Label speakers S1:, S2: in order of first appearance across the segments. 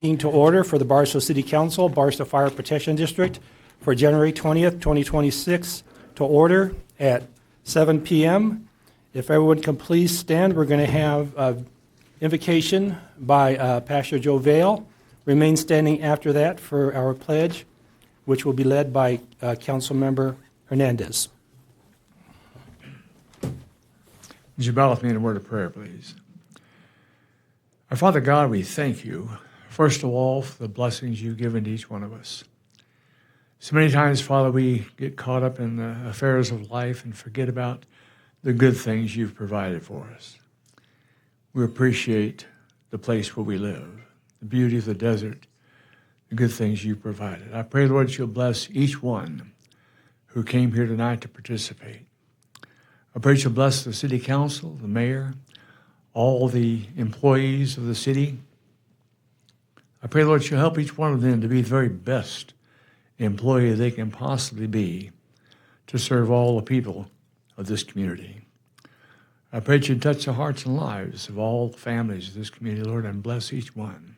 S1: Meeting to order for the Barstow City Council, Barstow Fire Protection District for January 20th, 2026, to order at 7 p.m. If everyone can please stand, we're going to have an invocation by Pastor Joe Vale. Remain standing after that for our pledge, which will be led by Councilmember Hernandez.
S2: Would you bow with me in a word of prayer, please? Our Father God, we thank you, first of all, for the blessings you've given to each one of us. So many times, Father, we get caught up in the affairs of life and forget about the good things you've provided for us. We appreciate the place where we live, the beauty of the desert, the good things you've provided. I pray, Lord, you'll bless each one who came here tonight to participate. I pray you'll bless the city council, the mayor, all the employees of the city. I pray, Lord, you'll help each one of them to be the very best employee they can possibly be to serve all the people of this community. I pray that you touch the hearts and lives of all families of this community, Lord, and bless each one.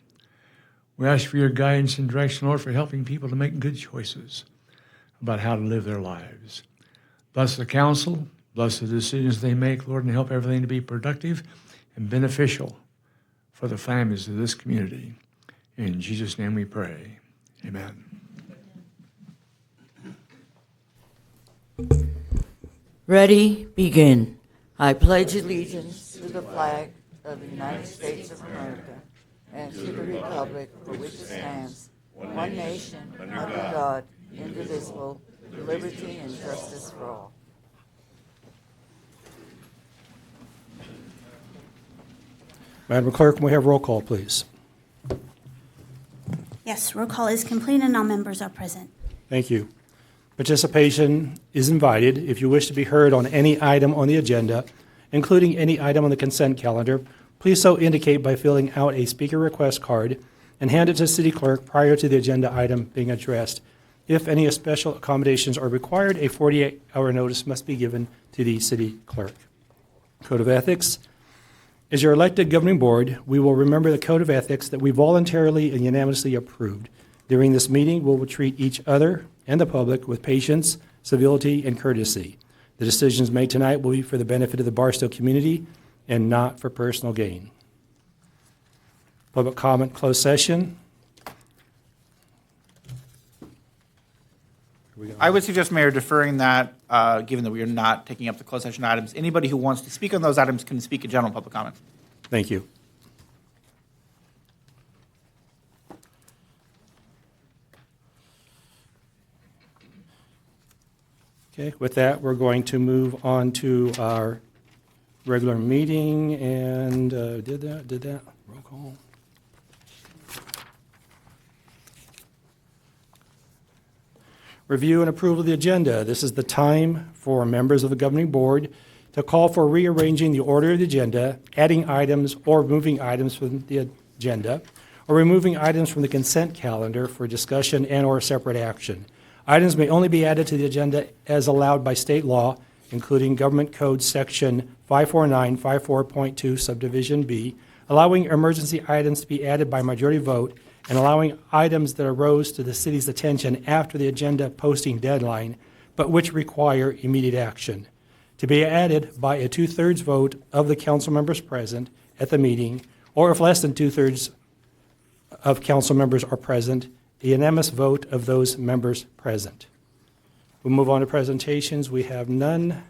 S2: We ask for your guidance and direction, Lord, for helping people to make good choices about how to live their lives. Bless the council, bless the decisions they make, Lord, and help everything to be productive and beneficial for the families of this community. In Jesus' name we pray. Amen.
S3: Ready, begin. I pledge allegiance to the flag of the United States of America and to the republic for which it stands, one nation, under God, indivisible, with liberty and justice for all.
S1: Madam Clerk, can we have roll call, please?
S4: Yes, roll call is complete and all members are present.
S1: Thank you. Participation is invited. If you wish to be heard on any item on the agenda, including any item on the consent calendar, please so indicate by filling out a speaker request card and hand it to City Clerk prior to the agenda item being addressed. If any special accommodations are required, a 48-hour notice must be given to the City Clerk. Code of Ethics. As your elected governing board, we will remember the Code of Ethics that we voluntarily and unanimously approved. During this meeting, we will treat each other and the public with patience, civility, and courtesy. The decisions made tonight will be for the benefit of the Barstow community and not for personal gain. Public comment, closed session.
S5: I would suggest, Mayor, deferring that, given that we are not taking up the closed session items. Anybody who wants to speak on those items can speak in general public comment.
S1: Thank you. Okay, with that, we're going to move on to our regular meeting, and did that, roll call. Review and approval of the agenda. This is the time for members of the governing board to call for rearranging the order of the agenda, adding items or removing items from the agenda, or removing items from the consent calendar for discussion and or separate action. Items may only be added to the agenda as allowed by state law, including Government Code Section 54954.2 Subdivision B, allowing emergency items to be added by majority vote and allowing items that arose to the city's attention after the agenda posting deadline, but which require immediate action, to be added by a 2/3 vote of the council members present at the meeting, or if less than 2/3 of council members are present, a unanimous vote of those members present. We'll move on to presentations. We have none.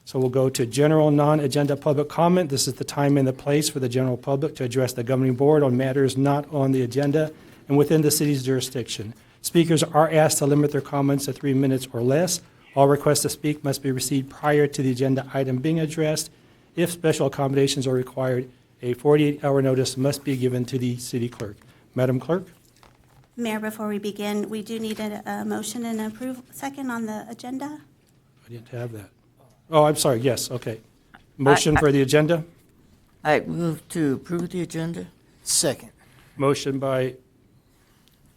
S1: So we'll go to general non-agenda public comment. This is the time and the place for the general public to address the governing board on matters not on the agenda and within the city's jurisdiction. Speakers are asked to limit their comments to 3 minutes or less. All requests to speak must be received prior to the agenda item being addressed. If special accommodations are required, a 48-hour notice must be given to the city clerk. Madam Clerk?
S4: Mayor, before we begin, we do need a motion and approve second on the agenda.
S1: I didn't have that. Oh, I'm sorry. Yes, okay. Motion for the agenda?
S3: I move to approve the agenda.
S6: Second.
S1: Motion by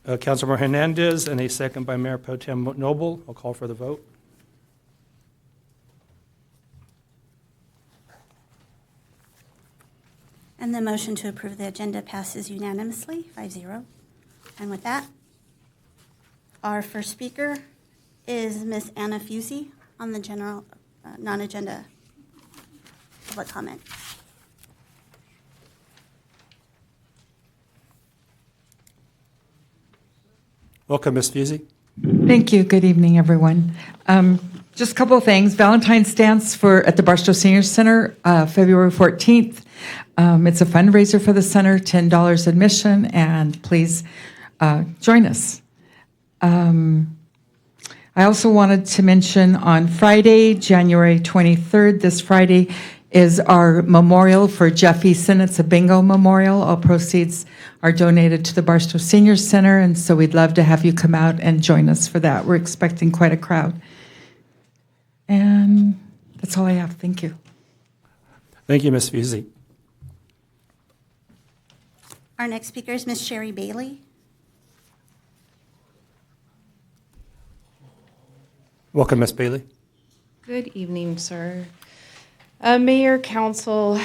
S1: Councilmember Hernandez and a second by Mayor Pro Tem Noble. I'll call for the vote.
S4: And the motion to approve the agenda passes unanimously, 5-0. And with that, our first speaker is Ms. Anna Fusey on the general, non-agenda public comment.
S1: Welcome, Ms. Fusey.
S6: Thank you. Good evening, everyone. Just a couple of things. Valentine's Dance at the Barstow Senior Center, February 14th. It's a fundraiser for the center, $10 admission, and please join us. I also wanted to mention on Friday, January 23rd, this Friday, is our memorial for Jeff Eason. It's a bingo memorial. All proceeds are donated to the Barstow Senior Center, and so we'd love to have you come out and join us for that. We're expecting quite a crowd. And that's all I have. Thank you.
S1: Thank you, Ms. Fusey.
S4: Our next speaker is Ms. Sherry Bailey.
S1: Welcome, Ms. Bailey.
S7: Good evening, sir. Mayor, council,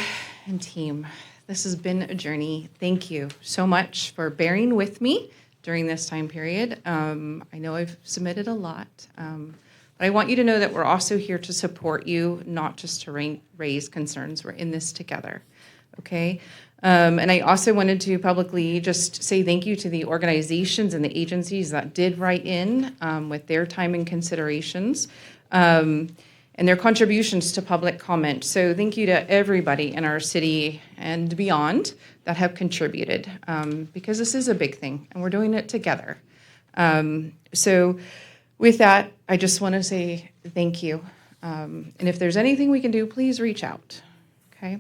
S7: and team. This has been a journey. Thank you so much for bearing with me during this time period. I know I've submitted a lot, but I want you to know that we're also here to support you, not just to raise concerns. We're in this together, okay? And I also wanted to publicly just say thank you to the organizations and the agencies that did write in with their time and considerations. And their contributions to public comment. So thank you to everybody in our city and beyond that have contributed, because this is a big thing and we're doing it together. So with that, I just want to say thank you. And if there's anything we can do, please reach out, okay?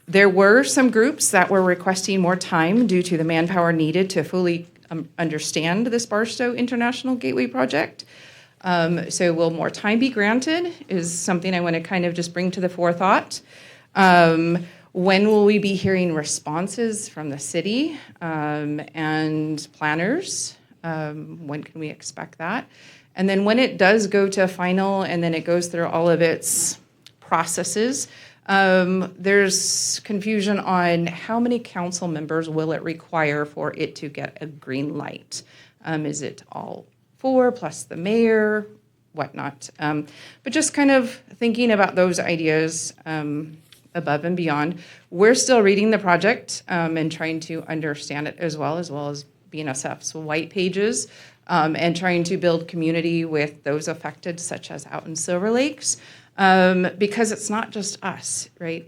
S7: There were some groups that were requesting more time due to the manpower needed to fully understand this Barstow International Gateway project. So will more time be granted is something I want to kind of just bring to the forethought. When will we be hearing responses from the city and planners? When can we expect that? And then when it does go to final and then it goes through all of its processes, there's confusion on how many council members will it require for it to get a green light? Is it all 4 plus the mayor, whatnot. But just kind of thinking about those ideas above and beyond. We're still reading the project and trying to understand it as well as BNSF's white pages and trying to build community with those affected, such as out in Silver Lakes, because it's not just us, right?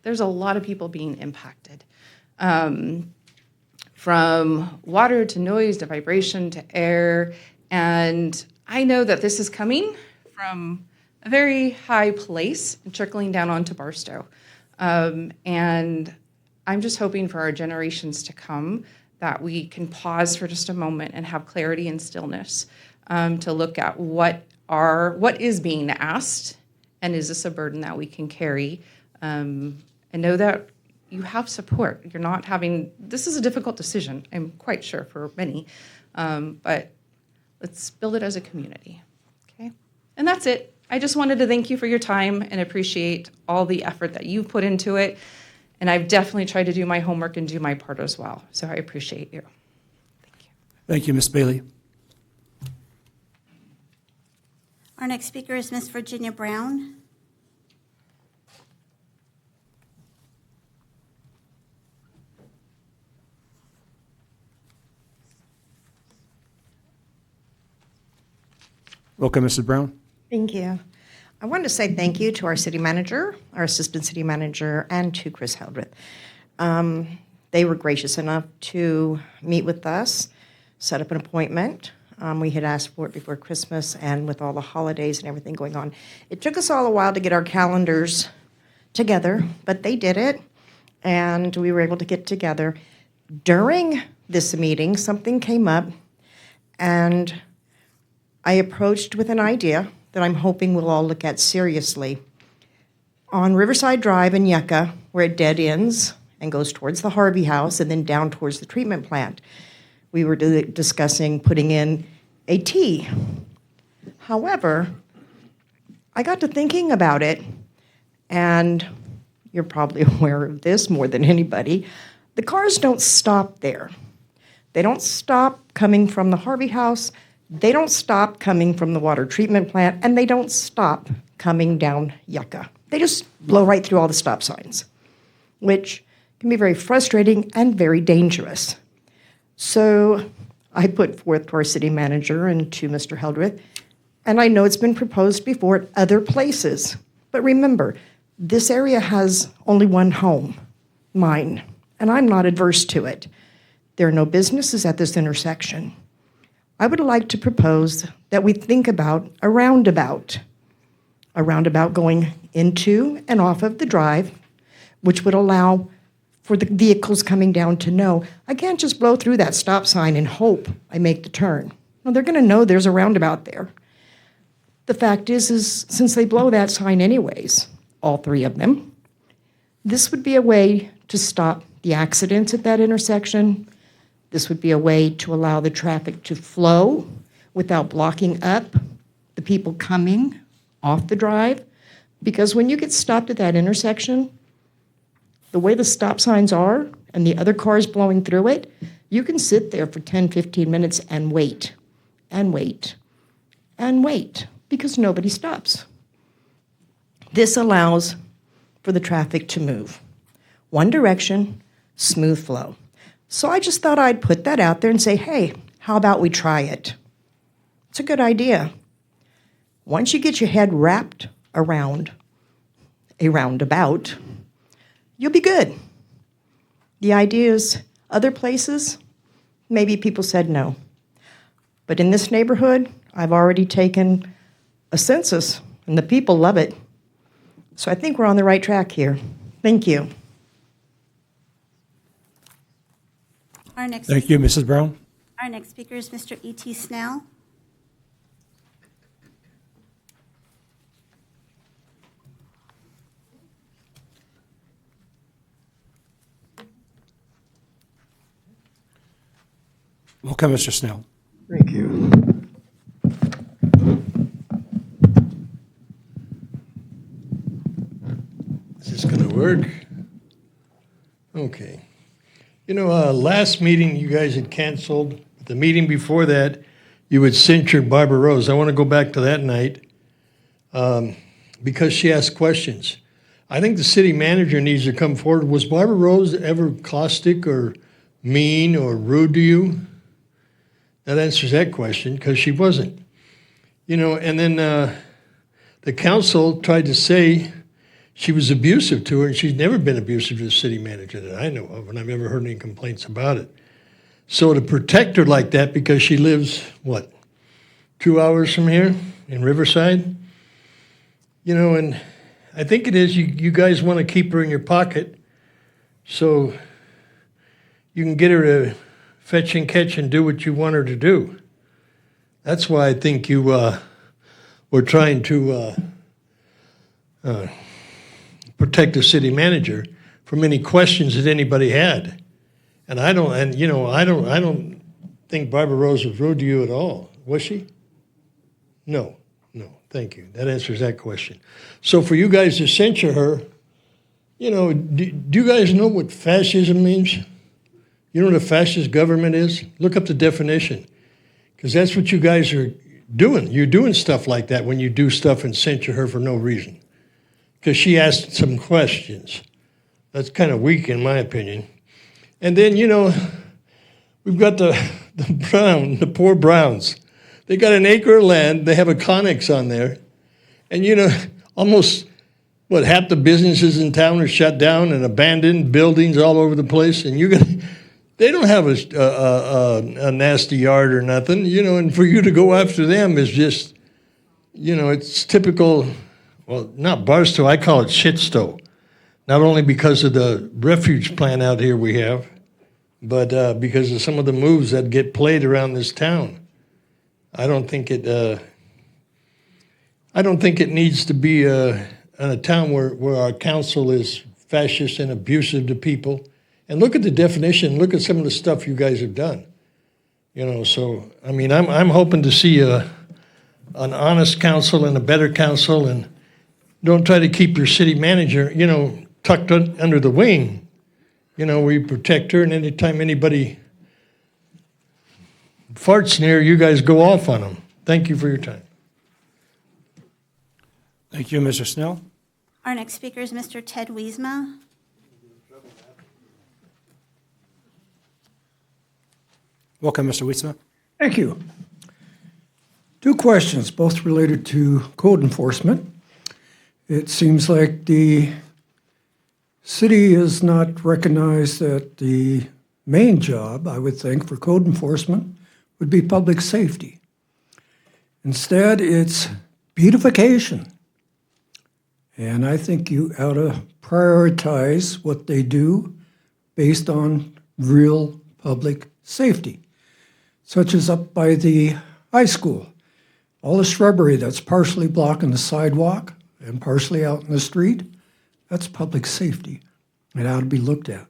S7: There's a lot of people being impacted. From water to noise to vibration to air. And I know that this is coming from a very high place and trickling down onto Barstow. And I'm just hoping for our generations to come that we can pause for just a moment and have clarity and stillness to look at what is being asked, and is this a burden that we can carry, and know that you have support. This is a difficult decision, I'm quite sure, for many, but let's build it as a community, okay? And that's it. I just wanted to thank you for your time and appreciate all the effort that you've put into it. And I've definitely tried to do my homework and do my part as well. So I appreciate you. Thank you.
S1: Thank you, Ms. Bailey.
S4: Our next speaker is Ms. Virginia Brown.
S1: Welcome, Mrs. Brown.
S8: Thank you. I wanted to say thank you to our city manager, our assistant city manager, and to Chris Hildreth. They were gracious enough to meet with us, set up an appointment. We had asked for it before Christmas, and with all the holidays and everything going on, it took us all a while to get our calendars together, but they did it, and we were able to get together. During this meeting, something came up, and I approached with an idea that I'm hoping we'll all look at seriously. On Riverside Drive in Yucca, where it dead ends and goes towards the Harvey House and then down towards the treatment plant, we were discussing putting in a T. However, I got to thinking about it, and you're probably aware of this more than anybody, the cars don't stop there. They don't stop coming from the Harvey House, they don't stop coming from the water treatment plant, and they don't stop coming down Yucca. They just blow right through all the stop signs, which can be very frustrating and very dangerous. So I put forth to our city manager and to Mr. Hildreth, and I know it's been proposed before at other places. But remember, this area has only one home, mine, and I'm not adverse to it. There are no businesses at this intersection. I would like to propose that we think about a roundabout going into and off of the drive, which would allow for the vehicles coming down to know, I can't just blow through that stop sign and hope I make the turn. No, they're going to know there's a roundabout there. The fact is since they blow that sign anyways, all three of them, this would be a way to stop the accidents at that intersection. This would be a way to allow the traffic to flow without blocking up the people coming off the drive. Because when you get stopped at that intersection, the way the stop signs are and the other cars blowing through it, you can sit there for 10, 15 minutes and wait, and wait, and wait, because nobody stops. This allows for the traffic to move. One direction, smooth flow. So I just thought I'd put that out there and say, hey, how about we try it? It's a good idea. Once you get your head wrapped around a roundabout, you'll be good. The idea is other places, maybe people said no. But in this neighborhood, I've already taken a census, and the people love it. So I think we're on the right track here. Thank you.
S1: Thank you, Mrs. Brown.
S4: Our next speaker is Mr. E.T. Snell.
S1: Welcome, Mr. Snell.
S9: Thank you. Is this going to work? Okay. You know, last meeting you guys had canceled. The meeting before that, you had censured Barbara Rose. I want to go back to that night because she asked questions. I think the city manager needs to come forward. Was Barbara Rose ever caustic or mean or rude to you? That answers that question, because she wasn't. You know, and then the council tried to say she was abusive to her, and she's never been abusive to the city manager that I know of, and I've never heard any complaints about it. So to protect her like that, because she lives, 2 hours from here in Riverside? You know, and I think it is you guys want to keep her in your pocket so you can get her to fetch and catch and do what you want her to do. That's why I think you were trying to protect the city manager from any questions that anybody had. And I don't think Barbara Rose was rude to you at all. Was she? No. Thank you. That answers that question. So for you guys to censure her, you know, do you guys know what fascism means? You know what a fascist government is? Look up the definition, because that's what you guys are doing. You're doing stuff like that when you do stuff and censure her for no reason, because she asked some questions. That's kind of weak in my opinion. And then, you know, we've got the poor Browns. They got an acre of land. They have a Connex on there. And, you know, almost, half the businesses in town are shut down and abandoned buildings all over the place. And they don't have a nasty yard or nothing, you know, and for you to go after them is just, you know, it's typical, not Barstow, I call it shitstow. Not only because of the refuge plant out here we have, but because of some of the moves that get played around this town. I don't think it needs to be in a town where our council is fascist and abusive to people. And look at the definition. Look at some of the stuff you guys have done. You know, so I mean, I'm hoping to see an honest council and a better council, and don't try to keep your city manager. You know, tucked under the wing. You know, we protect her, and anytime anybody farts near, you guys go off on them. Thank you for your time.
S1: Thank you, Mr. Snell.
S4: Our next speaker is Mr. Ted Wiesma.
S1: Welcome, Mr. Wiesma.
S10: Thank you. Two questions, both related to code enforcement. It seems like the city has not recognized that the main job, I would think, for code enforcement would be public safety. Instead, it's beautification. And I think you ought to prioritize what they do based on real public safety, such as up by the high school. All the shrubbery that's partially blocking the sidewalk and partially out in the street, that's public safety. It ought to be looked at.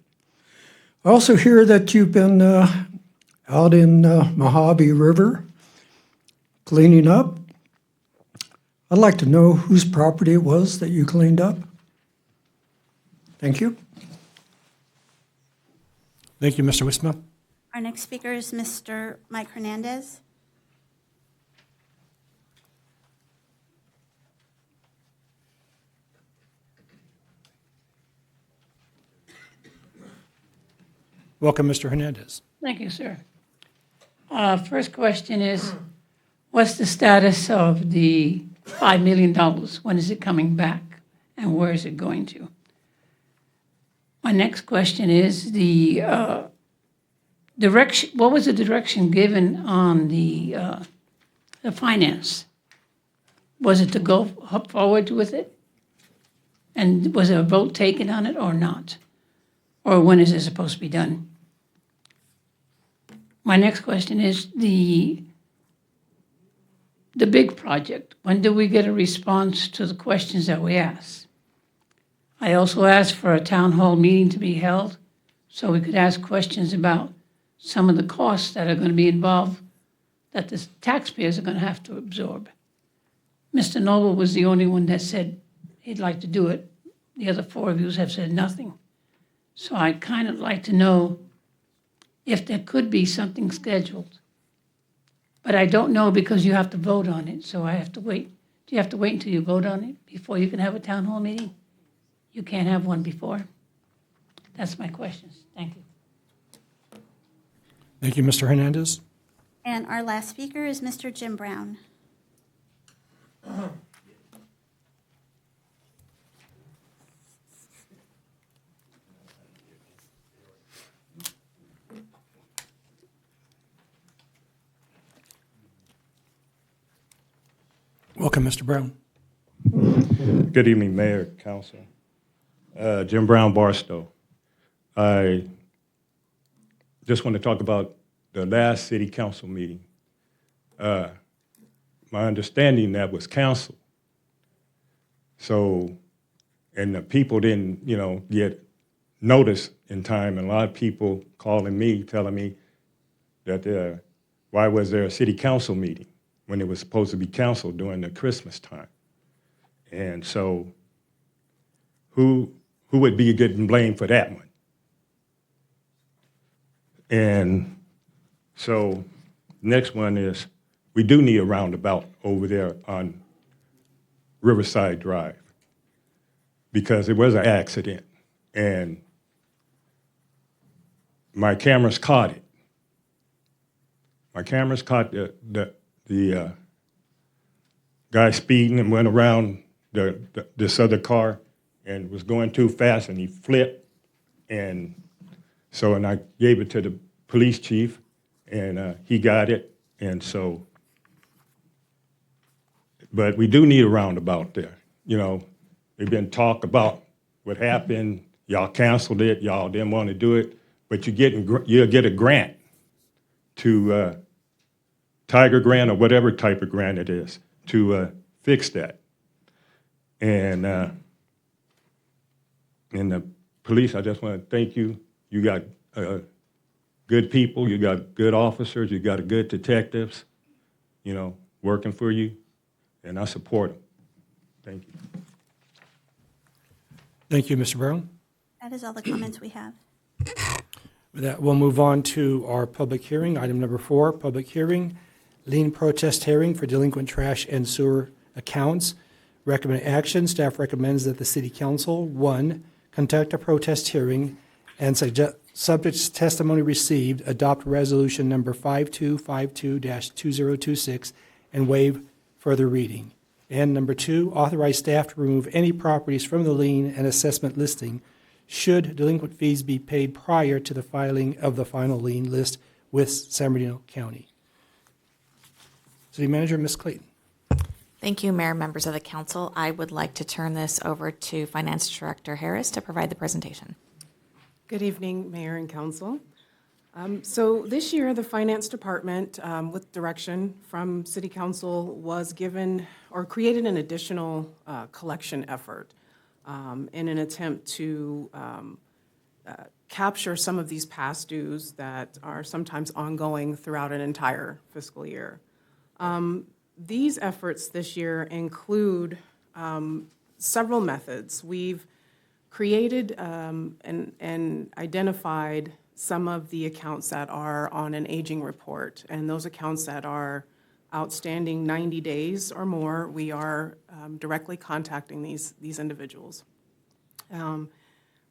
S10: I also hear that you've been out in Mojave River cleaning up. I'd like to know whose property it was that you cleaned up. Thank you.
S1: Thank you, Mr. Wiesma.
S4: Our next speaker is Mr. Mike Hernandez.
S1: Welcome, Mr. Hernandez.
S11: Thank you, sir. First question is, what's the status of the $5 million? When is it coming back, and where is it going to? My next question is the direction. What was the direction given on the finance? Was it to go forward with it? And was there a vote taken on it or not? Or when is it supposed to be done? My next question is the big project. When do we get a response to the questions that we ask? I also asked for a town hall meeting to be held so we could ask questions about some of the costs that are going to be involved that the taxpayers are going to have to absorb. Mr. Noble was the only one that said he'd like to do it. The other four of you have said nothing. So I'd kind of like to know if there could be something scheduled. But I don't know because you have to vote on it, so I have to wait. Do you have to wait until you vote on it before you can have a town hall meeting? You can't have one before? That's my questions. Thank you.
S1: Thank you, Mr. Hernandez.
S4: And our last speaker is Mr. Jim Brown.
S1: Welcome, Mr. Brown.
S12: Good evening, Mayor, Council. Jim Brown, Barstow. I just want to talk about the last city council meeting. My understanding that was canceled. So, and the people didn't, get notice in time, and a lot of people calling me, telling me that why was there a city council meeting when it was supposed to be canceled during the Christmas time? And so who would be getting blamed for that one? And so next one is, we do need a roundabout over there on Riverside Drive because it was an accident and my cameras caught it. My cameras caught the guy speeding and went around this other car and was going too fast and he flipped. And I gave it to the police chief and he got it. And so, but we do need a roundabout there. There's been talk about what happened. Y'all canceled it. Y'all didn't want to do it. But you'll get a grant to Tiger Grant or whatever type of grant it is to fix that. And the police, I just want to thank you. You got good people. You got good officers. You got good detectives, working for you. And I support them. Thank you.
S1: Thank you, Mr. Brown.
S4: That is all the comments we have.
S1: With that, we'll move on to our public hearing. Item number 4, public hearing, lien protest hearing for delinquent trash and sewer accounts. Recommend action. Staff recommends that the City Council, 1, conduct a protest hearing and subject to testimony received, adopt resolution number 5252-2026 and waive further reading. And number 2, authorize staff to remove any properties from the lien and assessment listing should delinquent fees be paid prior to the filing of the final lien list with San Bernardino County. City Manager, Ms. Clayton.
S13: Thank you, Mayor, members of the council. I would like to turn this over to Finance Director Harris to provide the presentation.
S14: Good evening, Mayor and Council. So this year, the Finance Department, with direction from City Council, was given or created an additional collection effort in an attempt to capture some of these past dues that are sometimes ongoing throughout an entire fiscal year. These efforts this year include several methods. We've created and identified some of the accounts that are on an aging report, and those accounts that are outstanding 90 days or more, we are directly contacting these individuals.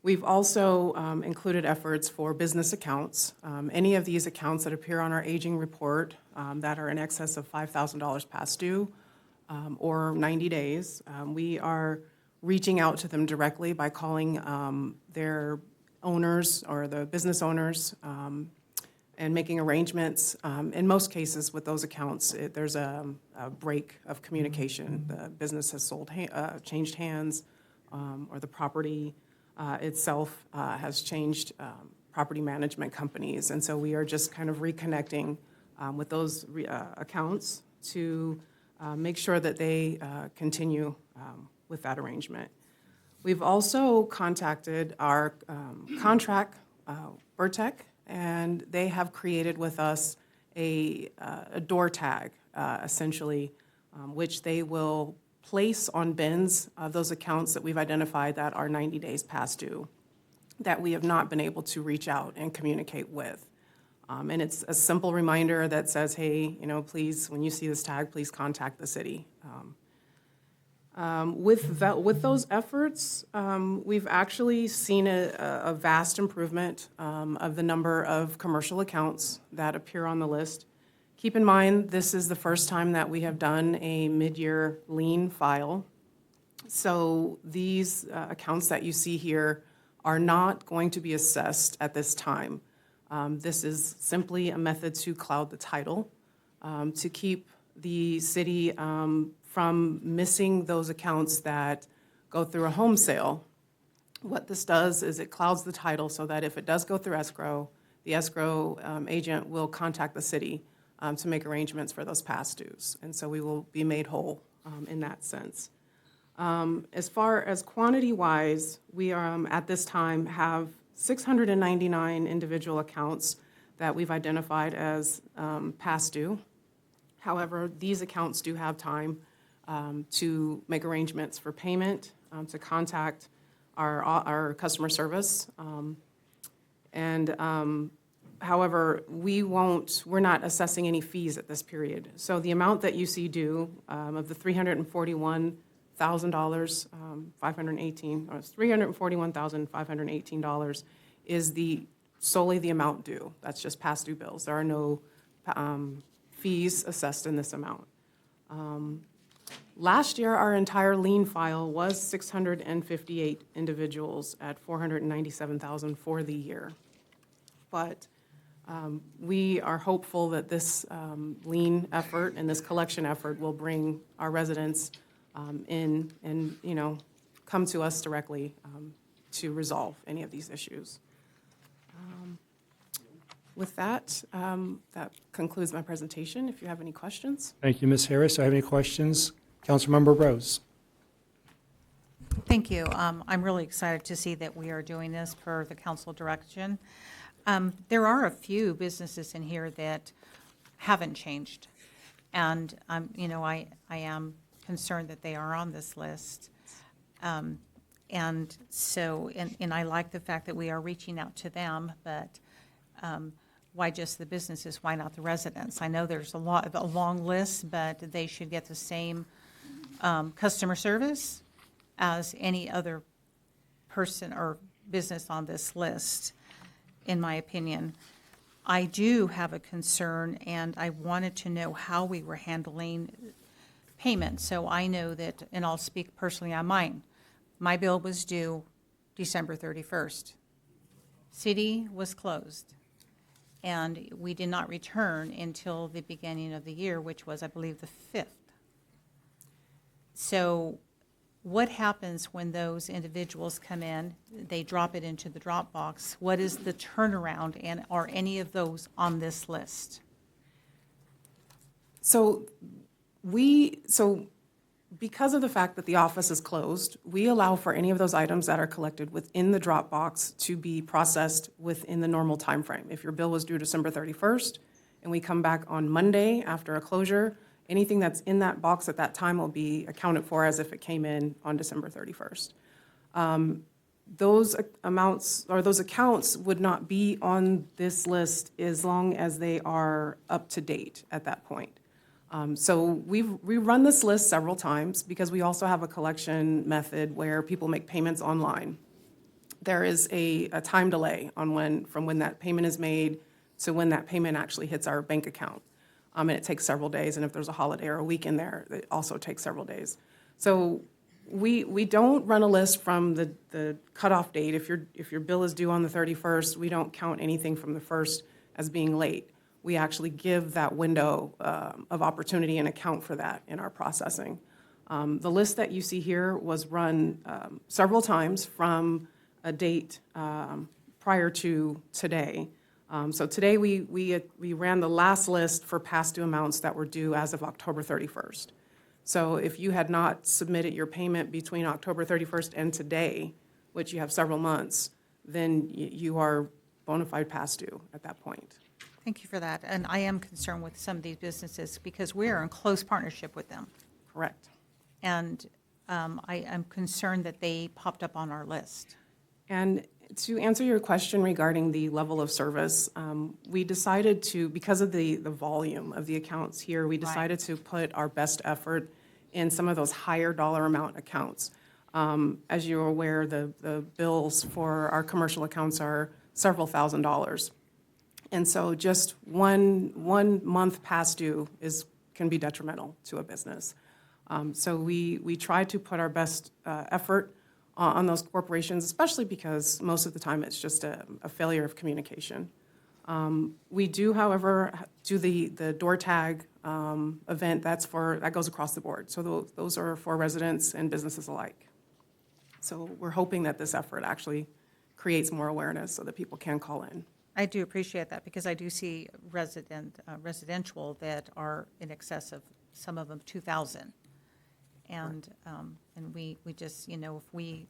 S14: We've also included efforts for business accounts. Any of these accounts that appear on our aging report that are in excess of $5,000 past due or 90 days, we are reaching out to them directly by calling their owners or the business owners and making arrangements. In most cases with those accounts, there's a break of communication. The business has changed hands, or the property itself has changed property management companies. And so we are just kind of reconnecting with those accounts to make sure that they continue with that arrangement. We've also contacted our contract, Burtec, and they have created with us a door tag, essentially, which they will place on bins of those accounts that we've identified that are 90 days past due, that we have not been able to reach out and communicate with. And it's a simple reminder that says, hey, please, when you see this tag, please contact the city. With those efforts, we've actually seen a vast improvement of the number of commercial accounts that appear on the list. Keep in mind, this is the first time that we have done a mid-year lien file. So these accounts that you see here are not going to be assessed at this time. This is simply a method to cloud the title, to keep the city from missing those accounts that go through a home sale. What this does is it clouds the title so that if it does go through escrow, the escrow agent will contact the city to make arrangements for those past dues. And so we will be made whole in that sense. As far as quantity-wise, we at this time have 699 individual accounts that we've identified as past due. However, these accounts do have time to make arrangements for payment, to contact our customer service. However, we're not assessing any fees at this period. So the amount that you see due of the $341,518 is solely the amount due. That's just past due bills. There are no fees assessed in this amount. Last year, our entire lien file was 658 individuals at $497,000 for the year. But we are hopeful that this lien effort and this collection effort will bring our residents in and, come to us directly to resolve any of these issues. With that, that concludes my presentation. If you have any questions.
S1: Thank you, Ms. Harris. Do I have any questions? Councilmember Rose.
S15: Thank you. I'm really excited to see that we are doing this per the council direction. There are a few businesses in here that haven't changed. And, I am concerned that they are on this list. And so, and I like the fact that we are reaching out to them, but why just the businesses? Why not the residents? I know there's a long list, but they should get the same customer service as any other person or business on this list, in my opinion. I do have a concern, and I wanted to know how we were handling payment. So I know that, and I'll speak personally on mine. My bill was due December 31st. City was closed, and we did not return until the beginning of the year, which was, I believe, the 5th. So what happens when those individuals come in, they drop it into the drop box? What is the turnaround, and are any of those on this list?
S14: So because of the fact that the office is closed, we allow for any of those items that are collected within the drop box to be processed within the normal time frame. If your bill was due December 31st and we come back on Monday after a closure, anything that's in that box at that time will be accounted for as if it came in on December 31st. Those amounts or those accounts would not be on this list as long as they are up to date at that point. So we run this list several times because we also have a collection method where people make payments online. There is a time delay on from when that payment is made to when that payment actually hits our bank account. And it takes several days, and if there's a holiday or a weekend there, it also takes several days. So we don't run a list from the cutoff date. If your bill is due on the 31st, we don't count anything from the 1st as being late. We actually give that window of opportunity and account for that in our processing. The list that you see here was run several times from a date prior to today. So today we ran the last list for past due amounts that were due as of October 31st. So if you had not submitted your payment between October 31st and today, which you have several months, then you are bona fide past due at that point.
S15: Thank you for that. And I am concerned with some of these businesses because we are in close partnership with them.
S14: Correct.
S15: And I am concerned that they popped up on our list.
S14: And to answer your question regarding the level of service, we decided to, because of the volume of the accounts here, we decided to put our best effort in some of those higher dollar amount accounts. As you're aware, the bills for our commercial accounts are several $1,000s. And so just one month past due can be detrimental to a business. So we try to put our best effort on those corporations, especially because most of the time it's just a failure of communication. We do, however, do the door tag event. That goes across the board. So those are for residents and businesses alike. So we're hoping that this effort actually creates more awareness so that people can call in.
S15: I do appreciate that because I do see residential that are in excess of, some of them, 2,000. And we just, if we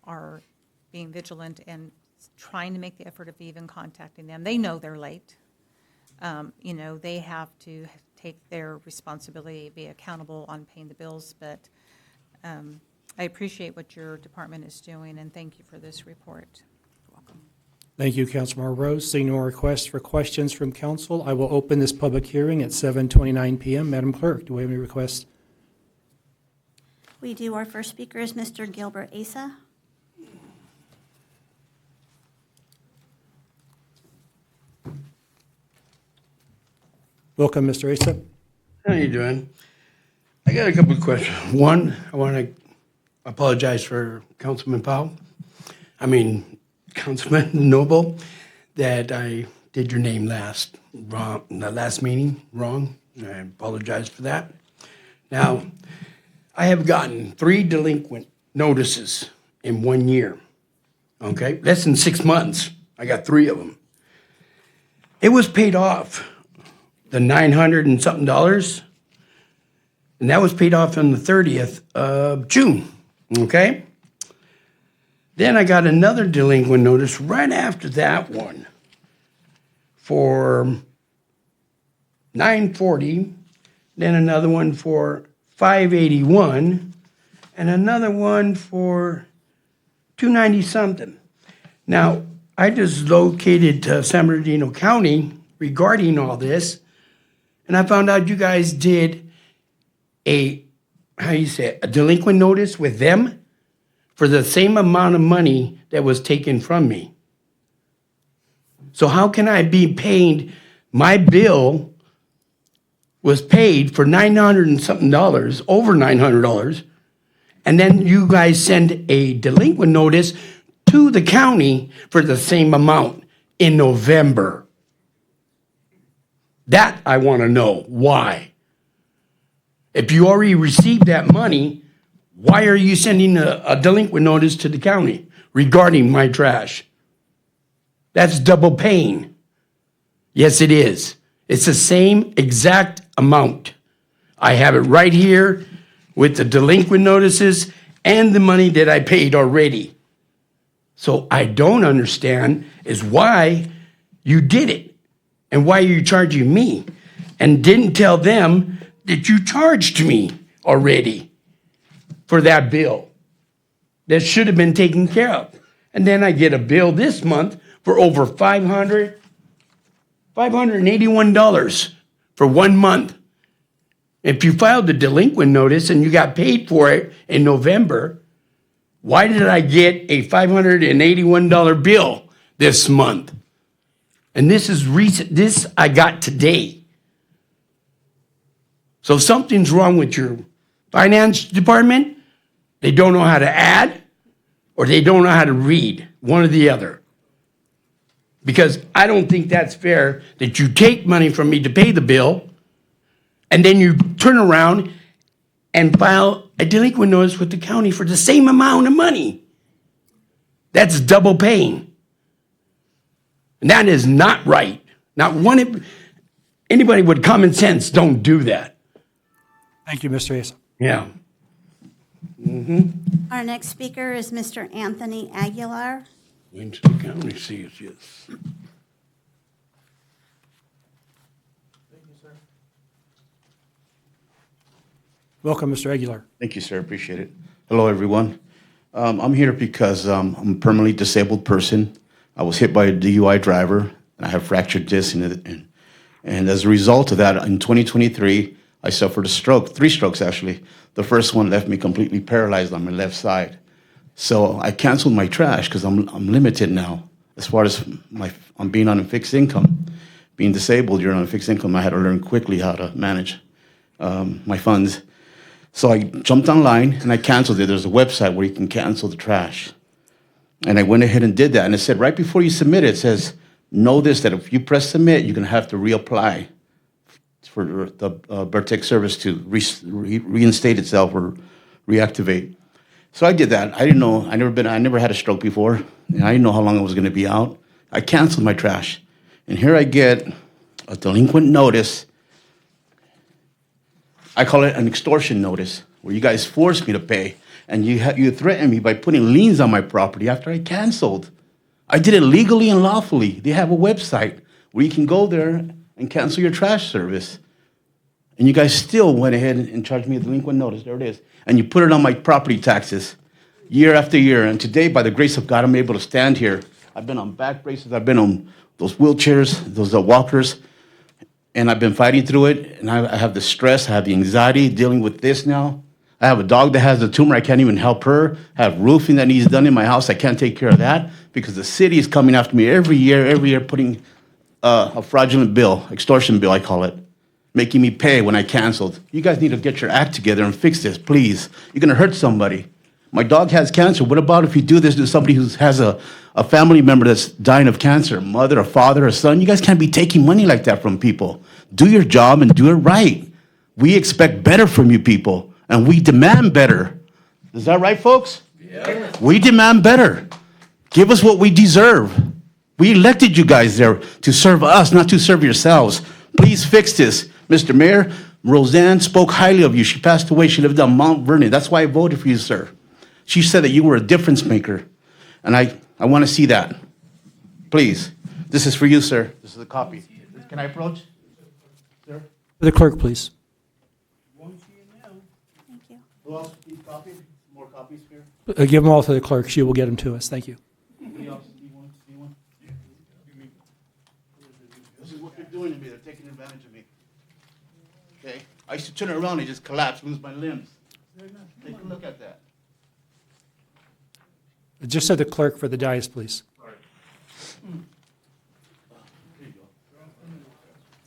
S15: are being vigilant and trying to make the effort of even contacting them, they know they're late. They have to take their responsibility, be accountable on paying the bills, but I appreciate what your department is doing, and thank you for this report.
S1: Thank you, Councilmember Rose. Seeing no requests for questions from council, I will open this public hearing at 7:29 p.m. Madam Clerk, do we have any requests?
S4: We do. Our first speaker is Mr. Gilbert Asa.
S1: Welcome, Mr. Asa.
S16: How you doing? I got a couple of questions. One, I want to apologize for Councilman Noble, that I did your name wrong, the last meeting wrong. I apologize for that. Now, I have gotten 3 delinquent notices in 1 year. Okay, less than 6 months. I got 3 of them. It was paid off, the $900 and something, and that was paid off on the 30th of June. Okay. Then I got another delinquent notice right after that one for $940, then another one for $581, and another one for 290 something. Now, I just located to San Bernardino County regarding all this, and I found out you guys did a delinquent notice with them for the same amount of money that was taken from me. So how can I be paid? My bill was paid for $900 and something, over $900, and then you guys send a delinquent notice to the county for the same amount in November. That I want to know. Why? If you already received that money, why are you sending a delinquent notice to the county regarding my trash? That's double paying. Yes, it is. It's the same exact amount. I have it right here with the delinquent notices and the money that I paid already. So I don't understand is why you did it and why you're charging me and didn't tell them that you charged me already for that bill that should have been taken care of. And then I get a bill this month for over $581 for 1 month. If you filed the delinquent notice and you got paid for it in November, why did I get a $581 bill this month? And this is recent. This I got today. So something's wrong with your finance department. They don't know how to add, or they don't know how to read, one or the other. Because I don't think that's fair that you take money from me to pay the bill, and then you turn around and file a delinquent notice with the county for the same amount of money. That's double paying. And that is not right. Not one, anybody with common sense don't do that.
S1: Thank you, Mr. Asa.
S16: Yeah.
S4: Our next speaker is Mr. Anthony Aguilar.
S16: Winston County sees yes.
S1: Welcome, Mr. Aguilar.
S17: Thank you, sir. Appreciate it. Hello, everyone. I'm here because I'm a permanently disabled person. I was hit by a DUI driver, and I have fractured discs in it. And as a result of that, in 2023, I suffered a stroke, 3 strokes actually. The first one left me completely paralyzed on my left side. So I canceled my trash because I'm limited now as far as I'm being on a fixed income. Being disabled, you're on a fixed income. I had to learn quickly how to manage my funds. So I jumped online and I canceled it. There's a website where you can cancel the trash. And I went ahead and did that. And it said right before you submit it says, know this, that if you press submit, you're going to have to reapply for the Vertex service to reinstate itself or reactivate. So I did that. I didn't know. I never had a stroke before. And I didn't know how long I was going to be out. I canceled my trash. And here I get a delinquent notice. I call it an extortion notice, where you guys forced me to pay, and you threatened me by putting liens on my property after I canceled. I did it legally and lawfully. They have a website where you can go there and cancel your trash service. And you guys still went ahead and charged me a delinquent notice. There it is. And you put it on my property taxes year after year. And today, by the grace of God, I'm able to stand here. I've been on back braces. I've been on those wheelchairs, those walkers. And I've been fighting through it, and I have the stress, I have the anxiety dealing with this now. I have a dog that has a tumor, I can't even help her. I have roofing that needs done in my house, I can't take care of that because the city is coming after me every year putting a fraudulent bill, extortion bill I call it, making me pay when I canceled. You guys need to get your act together and fix this, please. You're gonna hurt somebody. My dog has cancer. What about if you do this to somebody who has a family member that's dying of cancer, a mother, a father, a son? You guys can't be taking money like that from people. Do your job and do it right. We expect better from you people, and we demand better. Is that right, folks? Yeah. We demand better. Give us what we deserve. We elected you guys there to serve us, not to serve yourselves. Please fix this. Mr. Mayor, Roseanne spoke highly of you. She passed away. She lived on Mount Vernon. That's why I voted for you, sir. She said that you were a difference maker, and I want to see that. Please. This is for you, sir. This is a copy. Can I approach? Sir?
S1: The clerk, please.
S4: Thank you.
S17: Who else needs copies? More copies here?
S1: Give them all to the clerk. She will get them to us. Thank you.
S17: Anybody else need one? This is what they're doing to me. They're taking advantage of me. Okay? I used to turn around and just collapse, lose my limbs. Take a look at that.
S1: Just to the clerk for the dais, please.
S17: There you go.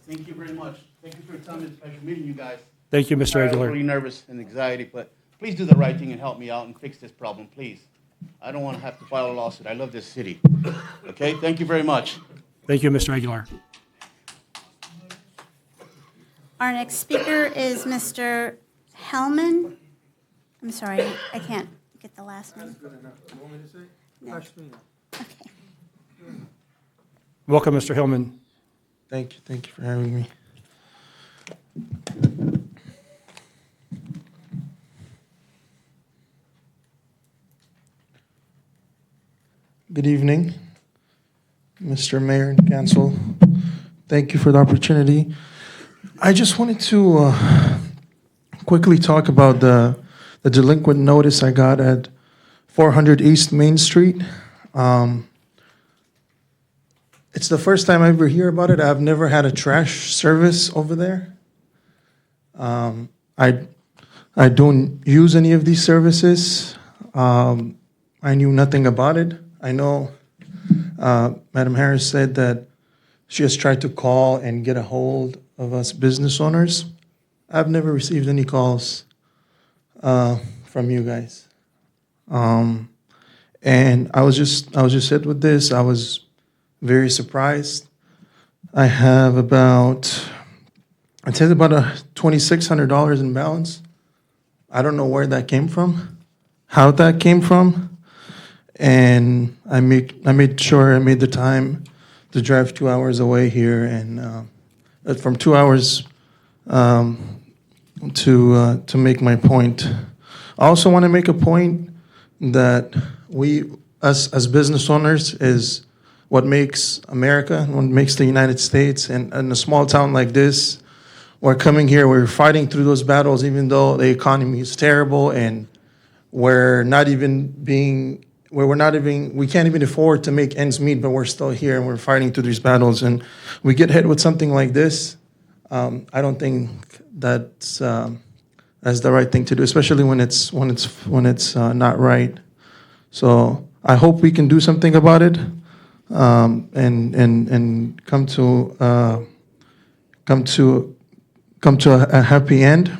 S17: Thank you very much. Thank you for your time. It's a pleasure meeting you guys.
S1: Thank you, Mr.
S17: Sorry,
S1: Aguilar.
S17: I'm really nervous and anxiety, but please do the right thing and help me out and fix this problem, please. I don't want to have to file a lawsuit. I love this city. Okay? Thank you very much.
S1: Thank you, Mr. Aguilar.
S4: Our next speaker is Mr. Hellman. I'm sorry, I can't get the last name. No. Okay.
S1: Welcome, Mr. Hillman.
S18: Thank you for having me. Good evening, Mr. Mayor and Council. Thank you for the opportunity. I just wanted to quickly talk about the delinquent notice I got at 400 East Main Street. It's the first time I ever hear about it. I've never had a trash service over there. I don't use any of these services. I knew nothing about it. I know Madam Harris said that she has tried to call and get a hold of us business owners. I've never received any calls from you guys. And I was just hit with this. I was very surprised. I have about $2,600 in balance. I don't know where that came from, how that came from, and I made sure I made the time to drive 2 hours away here, and from 2 hours to make my point. I also want to make a point that we, us as business owners, is what makes America, what makes the United States, and in a small town like this, we're coming here, we're fighting through those battles, even though the economy is terrible, and we can't even afford to make ends meet, but we're still here and we're fighting through these battles, and we get hit with something like this. I don't think that's the right thing to do, especially when it's not right. So I hope we can do something about it, and come to a happy end.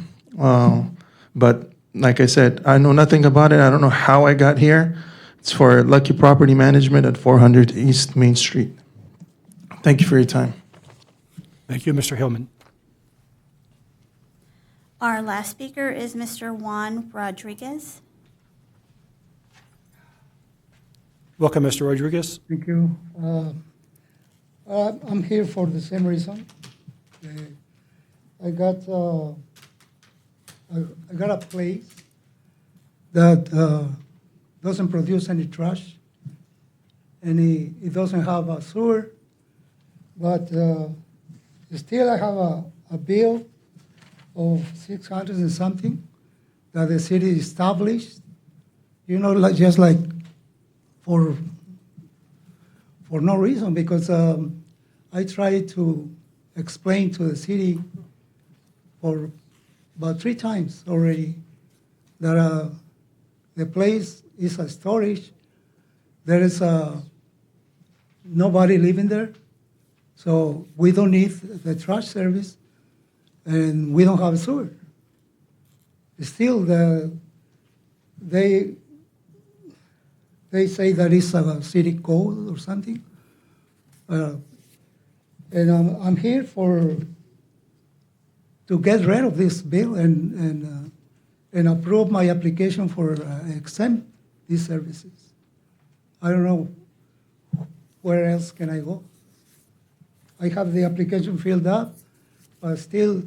S18: But like I said, I know nothing about it. I don't know how I got here. It's for Lucky Property Management at 400 East Main Street. Thank you for your time.
S1: Thank you, Mr. Hillman.
S4: Our last speaker is Mr. Juan Rodriguez.
S1: Welcome, Mr. Rodriguez.
S19: Thank you. I'm here for the same reason. I got a place that doesn't produce any trash, and it doesn't have a sewer, but still I have a bill of 600 and something that the city established, just like for no reason, because I tried to explain to the city for about 3 times already that the place is a storage. There is nobody living there, so we don't need the trash service, and we don't have a sewer. Still, they say that it's a city code or something, and I'm here to get rid of this bill and approve my application for exempt these services. I don't know where else can I go. I have the application filled up, but still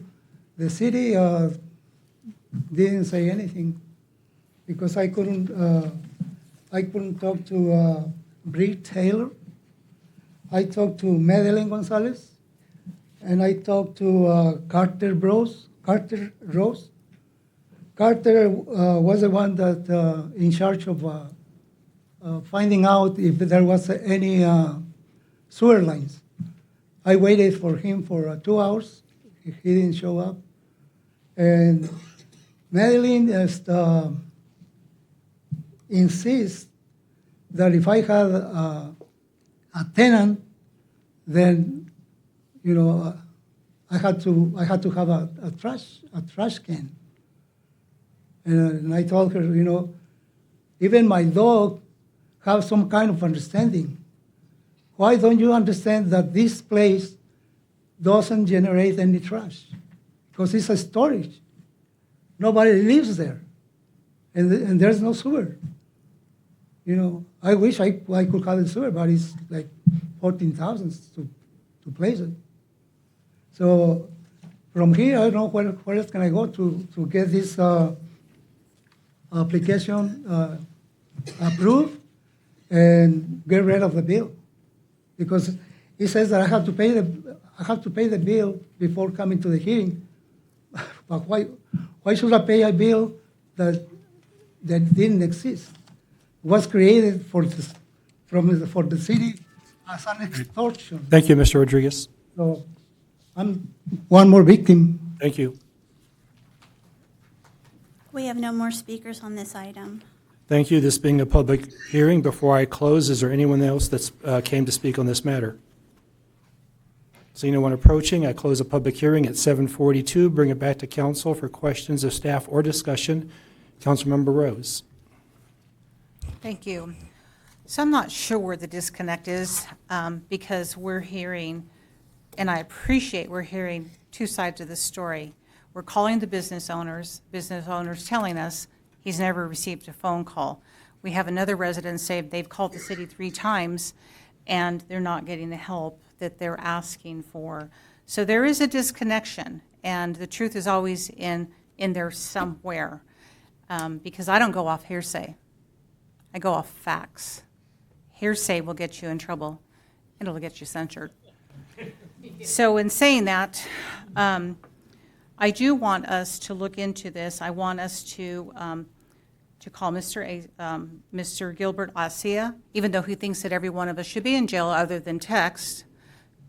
S19: the city didn't say anything because I couldn't talk to Bree Taylor. I talked to Madeleine Gonzalez, and I talked to Carter Rose, Carter was the one that in charge of finding out if there was any sewer lines. I waited for him for 2 hours. He didn't show up. And Madeline insists that if I had a tenant, then I had to have a trash can. And I told her, even my dog have some kind of understanding. Why don't you understand that this place doesn't generate any trash? Because it's a storage. Nobody lives there. And there's no sewer. I wish I could have a sewer, but it's like 14,000 to place it. So from here, I don't know where else can I go to get this application approved and get rid of the bill, because it says that I have to pay the bill before coming to the hearing. But why should I pay a bill that didn't exist? It was created for the city as an extortion.
S1: Thank you, Mr. Rodriguez.
S19: So I'm one more victim.
S1: Thank you.
S4: We have no more speakers on this item.
S1: Thank you. This being a public hearing, before I close, is there anyone else that came to speak on this matter? Seeing no one approaching, I close a public hearing at 7:42. Bring it back to council for questions of staff or discussion. Councilmember Rose.
S15: Thank you. So I'm not sure where the disconnect is, because we're hearing, and I appreciate we're hearing two sides of the story. We're calling the business owners telling us he's never received a phone call. We have another resident say they've called the city 3 times and they're not getting the help that they're asking for. So there is a disconnection, and the truth is always in there somewhere, because I don't go off hearsay. I go off facts. Hearsay will get you in trouble. It'll get you censured. So in saying that, I do want us to look into this. I want us to call Mr. Gilbert Asia, even though he thinks that every one of us should be in jail other than text,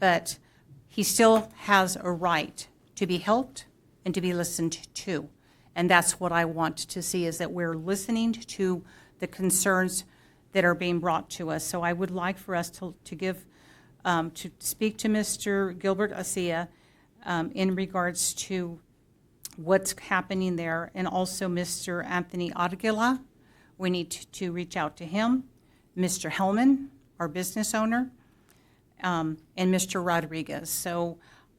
S15: but he still has a right to be helped and to be listened to. And that's what I want to see, is that we're listening to the concerns that are being brought to us. So I would like for us to speak to Mr. Gilbert Asia in regards to what's happening there, and also Mr. Anthony Aguila. We need to reach out to him. Mr. Hellman, our business owner, and Mr. Rodriguez. So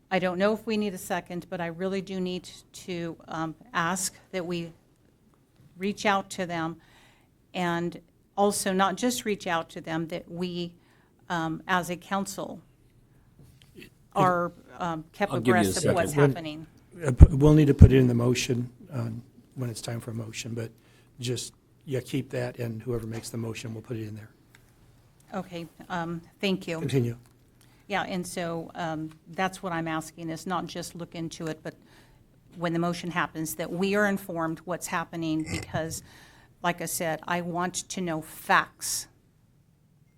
S15: I don't know if we need a second, but I really do need to ask that we reach out to them, and also not just reach out to them, that we, as a council, are kept
S20: I'll give you a
S15: abreast of what's
S20: second.
S15: happening.
S1: We'll need to put it in the motion when it's time for a motion, but just, keep that, and whoever makes the motion, will put it in there.
S15: Okay, thank you.
S1: Continue.
S15: Yeah, and so that's what I'm asking, is not just look into it, but when the motion happens, that we are informed what's happening, because, like I said, I want to know facts.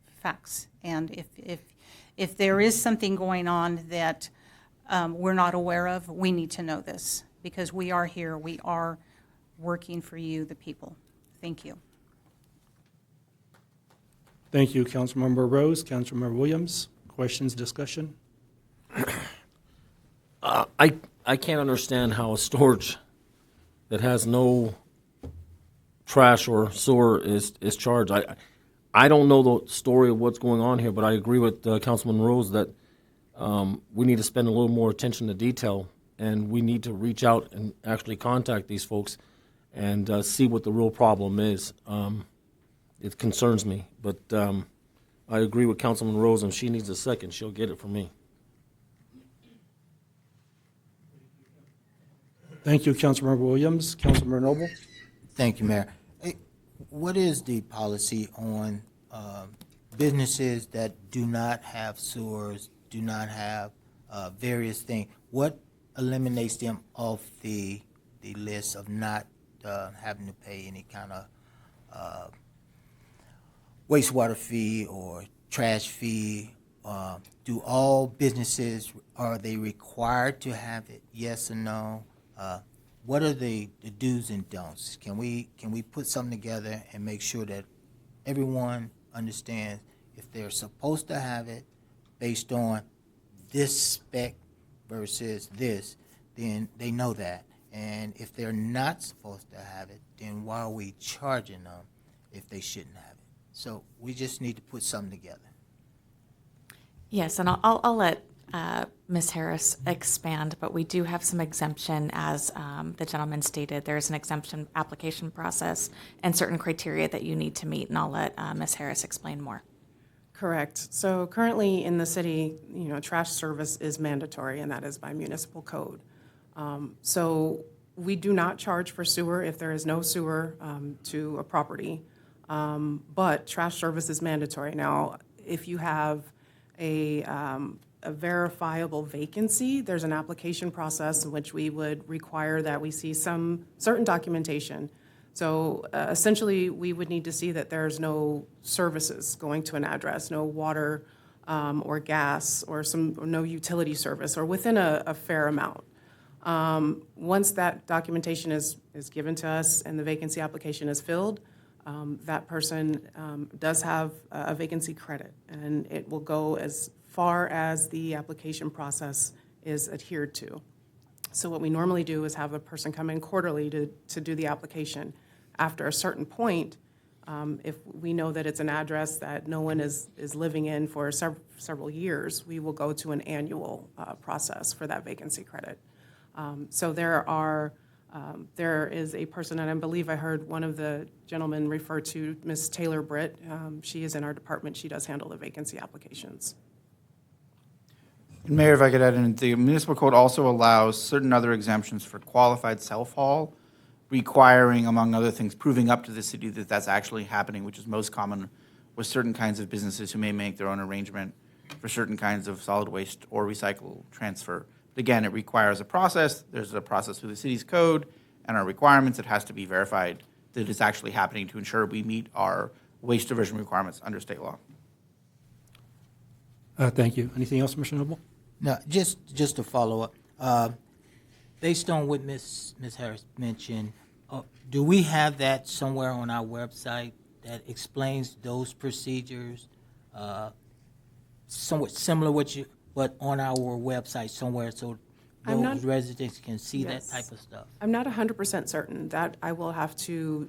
S15: Facts. And if there is something going on that we're not aware of, we need to know this, because we are here, we are working for you, the people. Thank you.
S1: Thank you, Councilmember Rose. Councilmember Williams, questions, discussion?
S20: I can't understand how a storage that has no trash or sewer is charged. I don't know the story of what's going on here, but I agree with Councilman Rose that we need to spend a little more attention to detail, and we need to reach out and actually contact these folks and see what the real problem is. It concerns me, but I agree with Councilman Rose, and if she needs a second, she'll get it from me.
S1: Thank you, Councilmember Williams. Councilmember Noble?
S21: Thank you, Mayor. Hey, what is the policy on businesses that do not have sewers, do not have various things? What eliminates them off the list of not having to pay any kind of wastewater fee or trash fee? Do all businesses, are they required to have it? Yes or no? What are the do's and don'ts? Can we put something together and make sure that everyone understands if they're supposed to have it based on this spec versus this, then they know that. And if they're not supposed to have it, then why are we charging them if they shouldn't have it? So we just need to put something together.
S13: Yes, and I'll let Ms. Harris expand, but we do have some exemption, as the gentleman stated. There's an exemption application process and certain criteria that you need to meet, and I'll let Ms. Harris explain more.
S14: Correct. So currently in the city, trash service is mandatory, and that is by municipal code. So we do not charge for sewer if there is no sewer to a property, but trash service is mandatory. Now, if you have a verifiable vacancy, there's an application process in which we would require that we see some certain documentation. So essentially, we would need to see that there's no services going to an address, no water or gas or no utility service, or within a fair amount. Once that documentation is given to us and the vacancy application is filled, that person does have a vacancy credit, and it will go as far as the application process is adhered to. So what we normally do is have a person come in quarterly to do the application. After a certain point, if we know that it's an address that no one is living in for several years, we will go to an annual process for that vacancy credit. So there is a person, and I believe I heard one of the gentlemen refer to Ms. Taylor Britt. She is in our department. She does handle the vacancy applications.
S5: Mayor, if I could add in, the municipal code also allows certain other exemptions for qualified self-haul, requiring, among other things, proving up to the city that that's actually happening, which is most common with certain kinds of businesses who may make their own arrangement for certain kinds of solid waste or recycle transfer. But again, it requires a process. There's a process through the city's code and our requirements. It has to be verified that it's actually happening to ensure we meet our waste diversion requirements under state law.
S1: Thank you. Anything else, Commissioner Noble?
S21: No, just to follow up, based on what Ms. Harris mentioned, do we have that somewhere on our website that explains those procedures? Somewhat similar but on our website somewhere, so those residents can see that type of stuff.
S14: I'm not 100% certain. That I will have to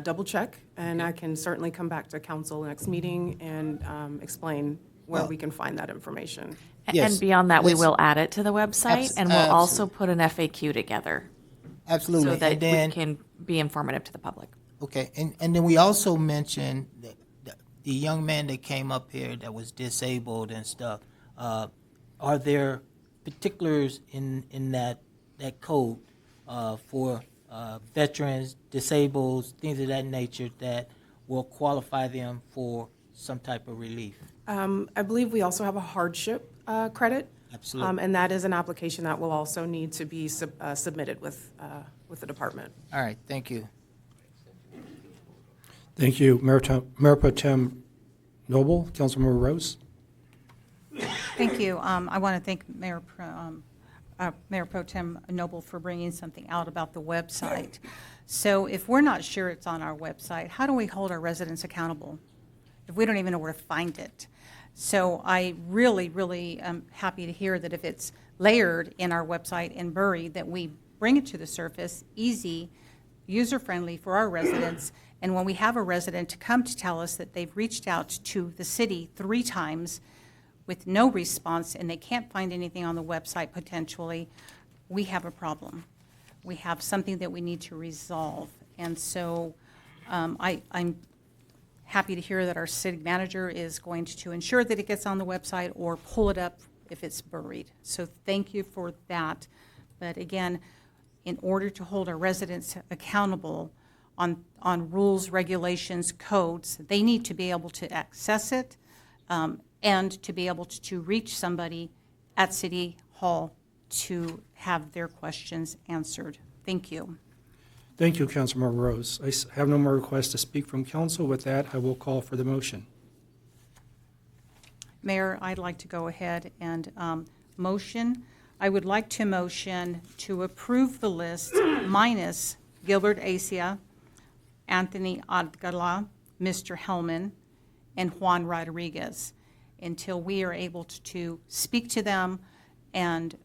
S14: double check, and I can certainly come back to council next meeting and explain where we can find that information.
S13: And beyond that, we will add it to the website, and we'll also put an FAQ together.
S21: Absolutely.
S13: So that
S21: And then,
S13: we can be informative to the public.
S21: Okay, and then we also mentioned the young man that came up here that was disabled and stuff. Are there particulars in that code for veterans, disabled, things of that nature that will qualify them for some type of relief?
S14: I believe we also have a hardship credit.
S21: Absolutely.
S14: And that is an application that will also need to be submitted with the department.
S21: All right, thank you.
S1: Thank you. Mayor Pro Tem Noble, Councilmember Rose.
S15: Thank you. I want to thank Mayor Pro Tem Noble for bringing something out about the website. So if we're not sure it's on our website, how do we hold our residents accountable if we don't even know where to find it? So I really am happy to hear that if it's layered in our website and buried, that we bring it to the surface, easy, user-friendly for our residents. And when we have a resident to come to tell us that they've reached out to the city 3 times with no response and they can't find anything on the website potentially, we have a problem. We have something that we need to resolve. And so I'm happy to hear that our city manager is going to ensure that it gets on the website or pull it up if it's buried. So thank you for that. But again, in order to hold our residents accountable on rules, regulations, codes, they need to be able to access it and to be able to reach somebody at City Hall to have their questions answered. Thank you.
S1: Thank you, Councilmember Rose. I have no more requests to speak from council. With that, I will call for the motion.
S15: Mayor, I'd like to go ahead and motion. I would like to motion to approve the list minus Gilbert Acia, Anthony Adgala, Mr. Hellman, and Juan Rodriguez until we are able to speak to them and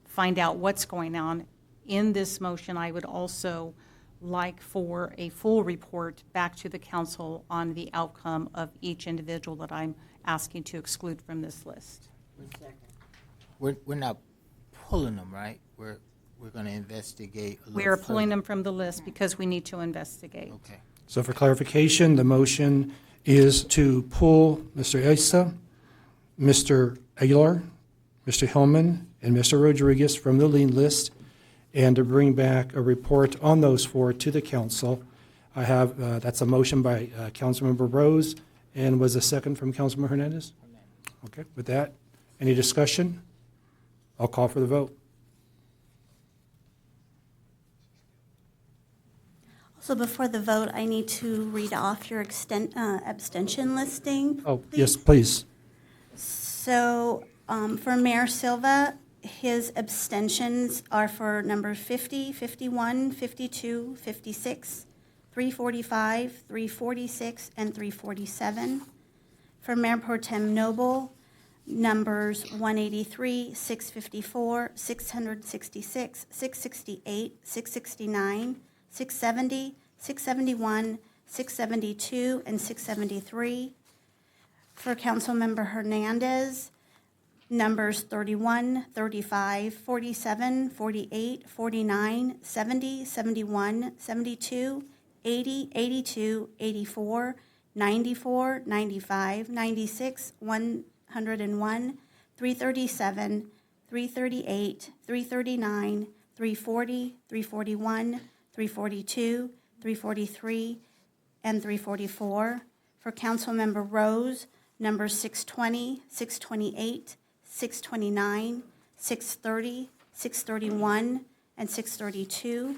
S15: find out what's going on. In this motion, I would also like for a full report back to the council on the outcome of each individual that I'm asking to exclude from this list.
S21: We're not pulling them, right? We're going to investigate a little
S15: We are pulling
S21: further.
S15: them from the list because we need to investigate.
S21: Okay.
S1: So for clarification, the motion is to pull Mr. Issa, Mr. Aguilar, Mr. Hillman, and Mr. Rodriguez from the lien list, and to bring back a report on those four to the council. I have, that's a motion by Councilmember Rose, and was a second from Councilmember Hernandez? Okay, with that, any discussion? I'll call for the vote.
S4: Also, before the vote, I need to read off your abstention listing.
S1: Oh, yes, please.
S4: So for Mayor Silva, his abstentions are for number 50, 51, 52, 56, 345, 346, and 347. For Mayor Pro Tem Noble, numbers 183, 654, 666, 668, 669, 670, 671, 672, and 673. For Councilmember Hernandez, numbers 31, 35, 47, 48, 49, 70, 71, 72, 80, 82, 84, 94, 95, 96, 101, 337, 338, 339, 340, 341, 342, 343, and 344. For Councilmember Rose, numbers 620, 628, 629, 630, 631, and 632.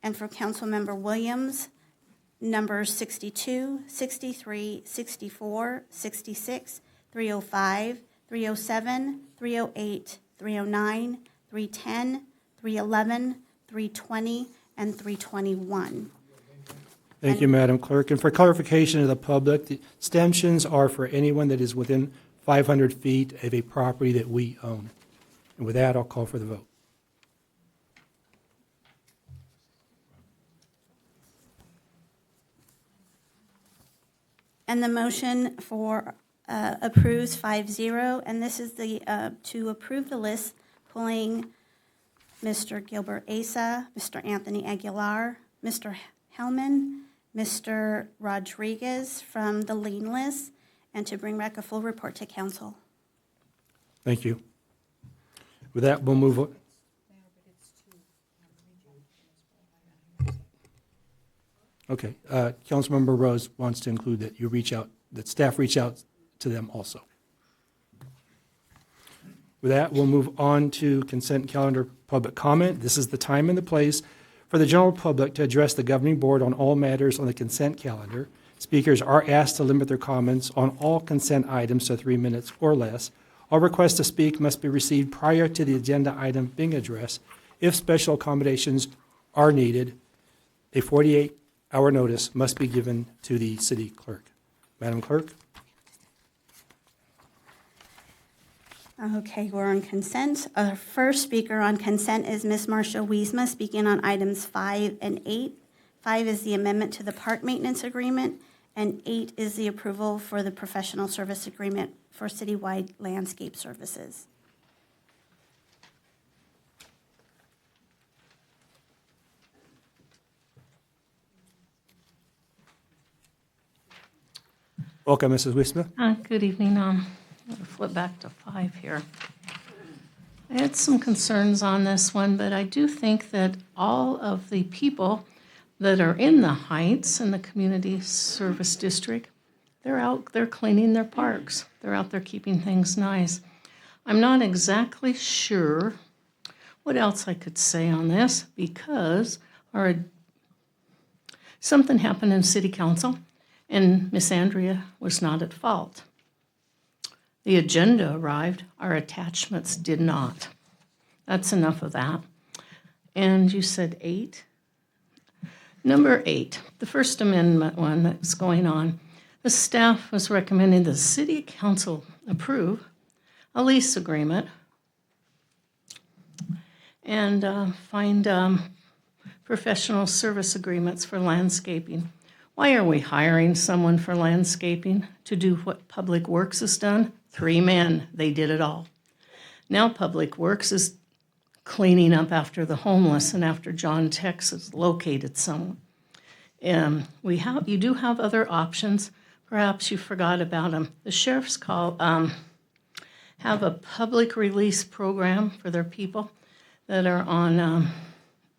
S4: And for Councilmember Williams, numbers 62, 63, 64, 66, 305, 307, 308, 309, 310, 311, 320, and 321.
S1: Thank you, Madam Clerk. And for clarification of the public, the abstentions are for anyone that is within 500 feet of a property that we own. And with that, I'll call for the vote.
S4: And the motion for approves 5-0, and this is the to approve the list, pulling Mr. Gilbert Asa, Mr. Anthony Aguilar, Mr. Hellman, Mr. Rodriguez from the lien list, and to bring back a full report to council.
S1: Thank you. With that, we'll move on. Okay, Councilmember Rose wants to include that you reach out, that staff reach out to them also. With that, we'll move on to consent calendar public comment. This is the time and the place for the general public to address the governing board on all matters on the consent calendar. Speakers are asked to limit their comments on all consent items to 3 minutes or less. All requests to speak must be received prior to the agenda item being addressed. If special accommodations are needed, a 48-hour notice must be given to the city clerk. Madam Clerk?
S4: Okay, we're on consent. Our first speaker on consent is Ms. Marcia Wiesma, speaking on items 5 and 8. 5 is the amendment to the park maintenance agreement, and 8 is the approval for the professional service agreement for citywide landscape services.
S1: Welcome, Mrs. Wiesma.
S11: Good evening. I'm going to flip back to 5 here. I had some concerns on this one, but I do think that all of the people that are in the Heights and the Community Service District, they're out there cleaning their parks. They're out there keeping things nice. I'm not exactly sure what else I could say on this because our
S2: Something happened in city council, and Miss Andrea was not at fault. The agenda arrived, our attachments did not. That's enough of that. And you said 8? Number 8, the First Amendment one that's going on. The staff was recommending the city council approve a lease agreement and find professional service agreements for landscaping. Why are we hiring someone for landscaping to do what Public Works has done? 3 men, they did it all. Now Public Works is cleaning up after the homeless and after John Tex has located someone. You do have other options. Perhaps you forgot about them. The sheriff's have a public release program for their people that are on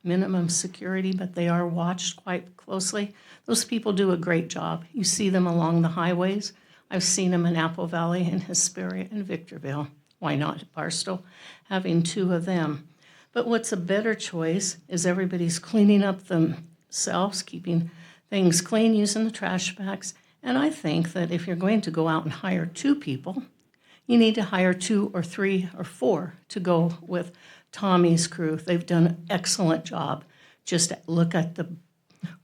S2: minimum security, but they are watched quite closely. Those people do a great job. You see them along the highways. I've seen them in Apple Valley and Hesperia and Victorville. Why not Barstow? Having 2 of them. But what's a better choice is everybody's cleaning up themselves, keeping things clean, using the trash bags. And I think that if you're going to go out and hire 2 people, you need to hire 2 or 3 or 4 to go with Tommy's crew. They've done an excellent job. Just look at the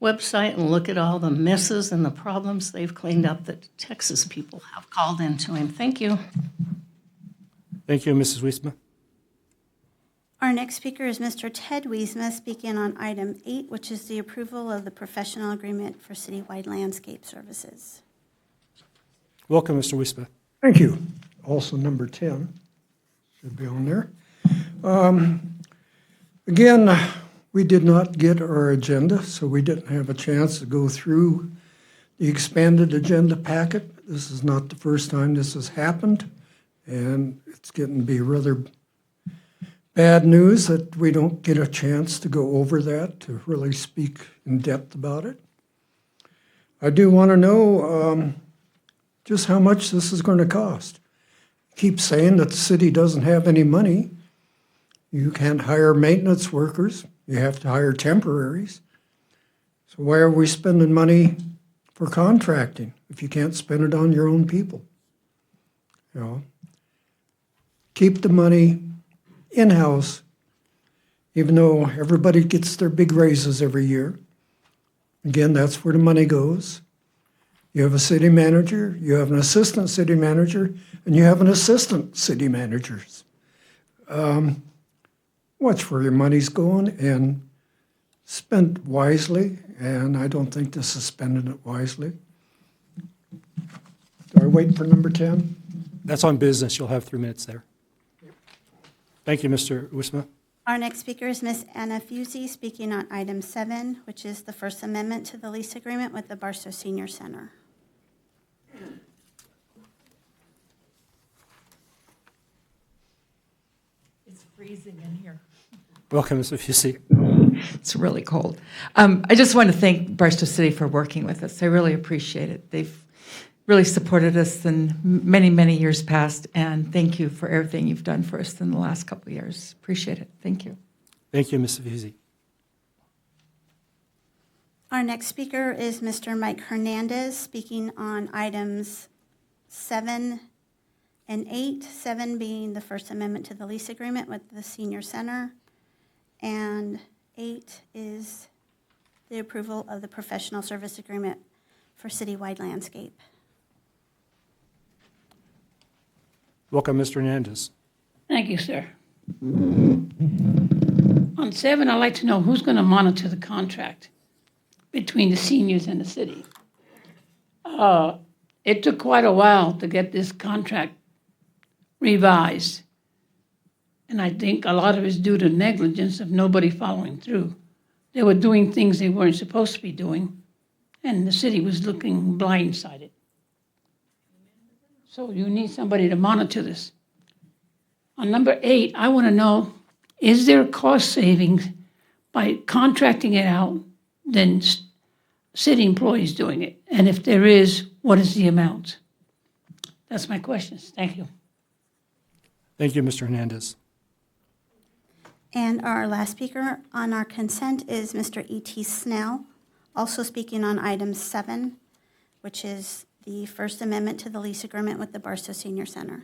S2: website and look at all the messes and the problems they've cleaned up that Texas people have called into him. Thank you.
S1: Thank you, Mrs. Wiesma.
S4: Our next speaker is Mr. Ted Wiesma, speaking on item 8, which is the approval of the professional agreement for citywide landscape services.
S1: Welcome, Mr. Wiesma.
S10: Thank you. Also, number 10 should be on there. Again, we did not get our agenda, so we didn't have a chance to go through the expanded agenda packet. This is not the first time this has happened, and it's getting to be rather bad news that we don't get a chance to go over that, to really speak in depth about it. I do want to know just how much this is going to cost. Keep saying that the city doesn't have any money. You can't hire maintenance workers. You have to hire temporaries. So why are we spending money for contracting if you can't spend it on your own people? You know, keep the money in-house, even though everybody gets their big raises every year. Again, that's where the money goes. You have a city manager, you have an assistant city manager, and you have an assistant city managers. Watch where your money's going and spend wisely, and I don't think this is spending it wisely. Do I wait for number 10?
S1: That's on business. You'll have 3 minutes there. Thank you, Mr. Wiesma.
S4: Our next speaker is Ms. Anna Fusey, speaking on item 7, which is the First Amendment to the lease agreement with the Barstow Senior Center.
S6: It's freezing in here.
S1: Welcome, Ms. Fusey.
S6: It's really cold. I just want to thank Barstow City for working with us. I really appreciate it. They've really supported us in many, many years past, and thank you for everything you've done for us in the last couple of years. Appreciate it. Thank you.
S1: Thank you, Ms. Fusey.
S4: Our next speaker is Mr. Mike Hernandez, speaking on items 7 and 8, 7 being the First Amendment to the lease agreement with the Senior Center, and 8 is the approval of the professional service agreement for citywide landscape.
S1: Welcome, Mr. Hernandez.
S11: Thank you, sir. On 7, I'd like to know who's going to monitor the contract between the seniors and the city. It took quite a while to get this contract revised, and I think a lot of it's due to negligence of nobody following through. They were doing things they weren't supposed to be doing, and the city was looking blindsided. So you need somebody to monitor this. On number 8, I want to know, is there cost savings by contracting it out than city employees doing it? And if there is, what is the amount? That's my questions. Thank you.
S1: Thank you, Mr. Hernandez.
S4: And our last speaker on our consent is Mr. E.T. Snell Also speaking on item 7, which is the First Amendment to the lease agreement with the Barstow Senior Center.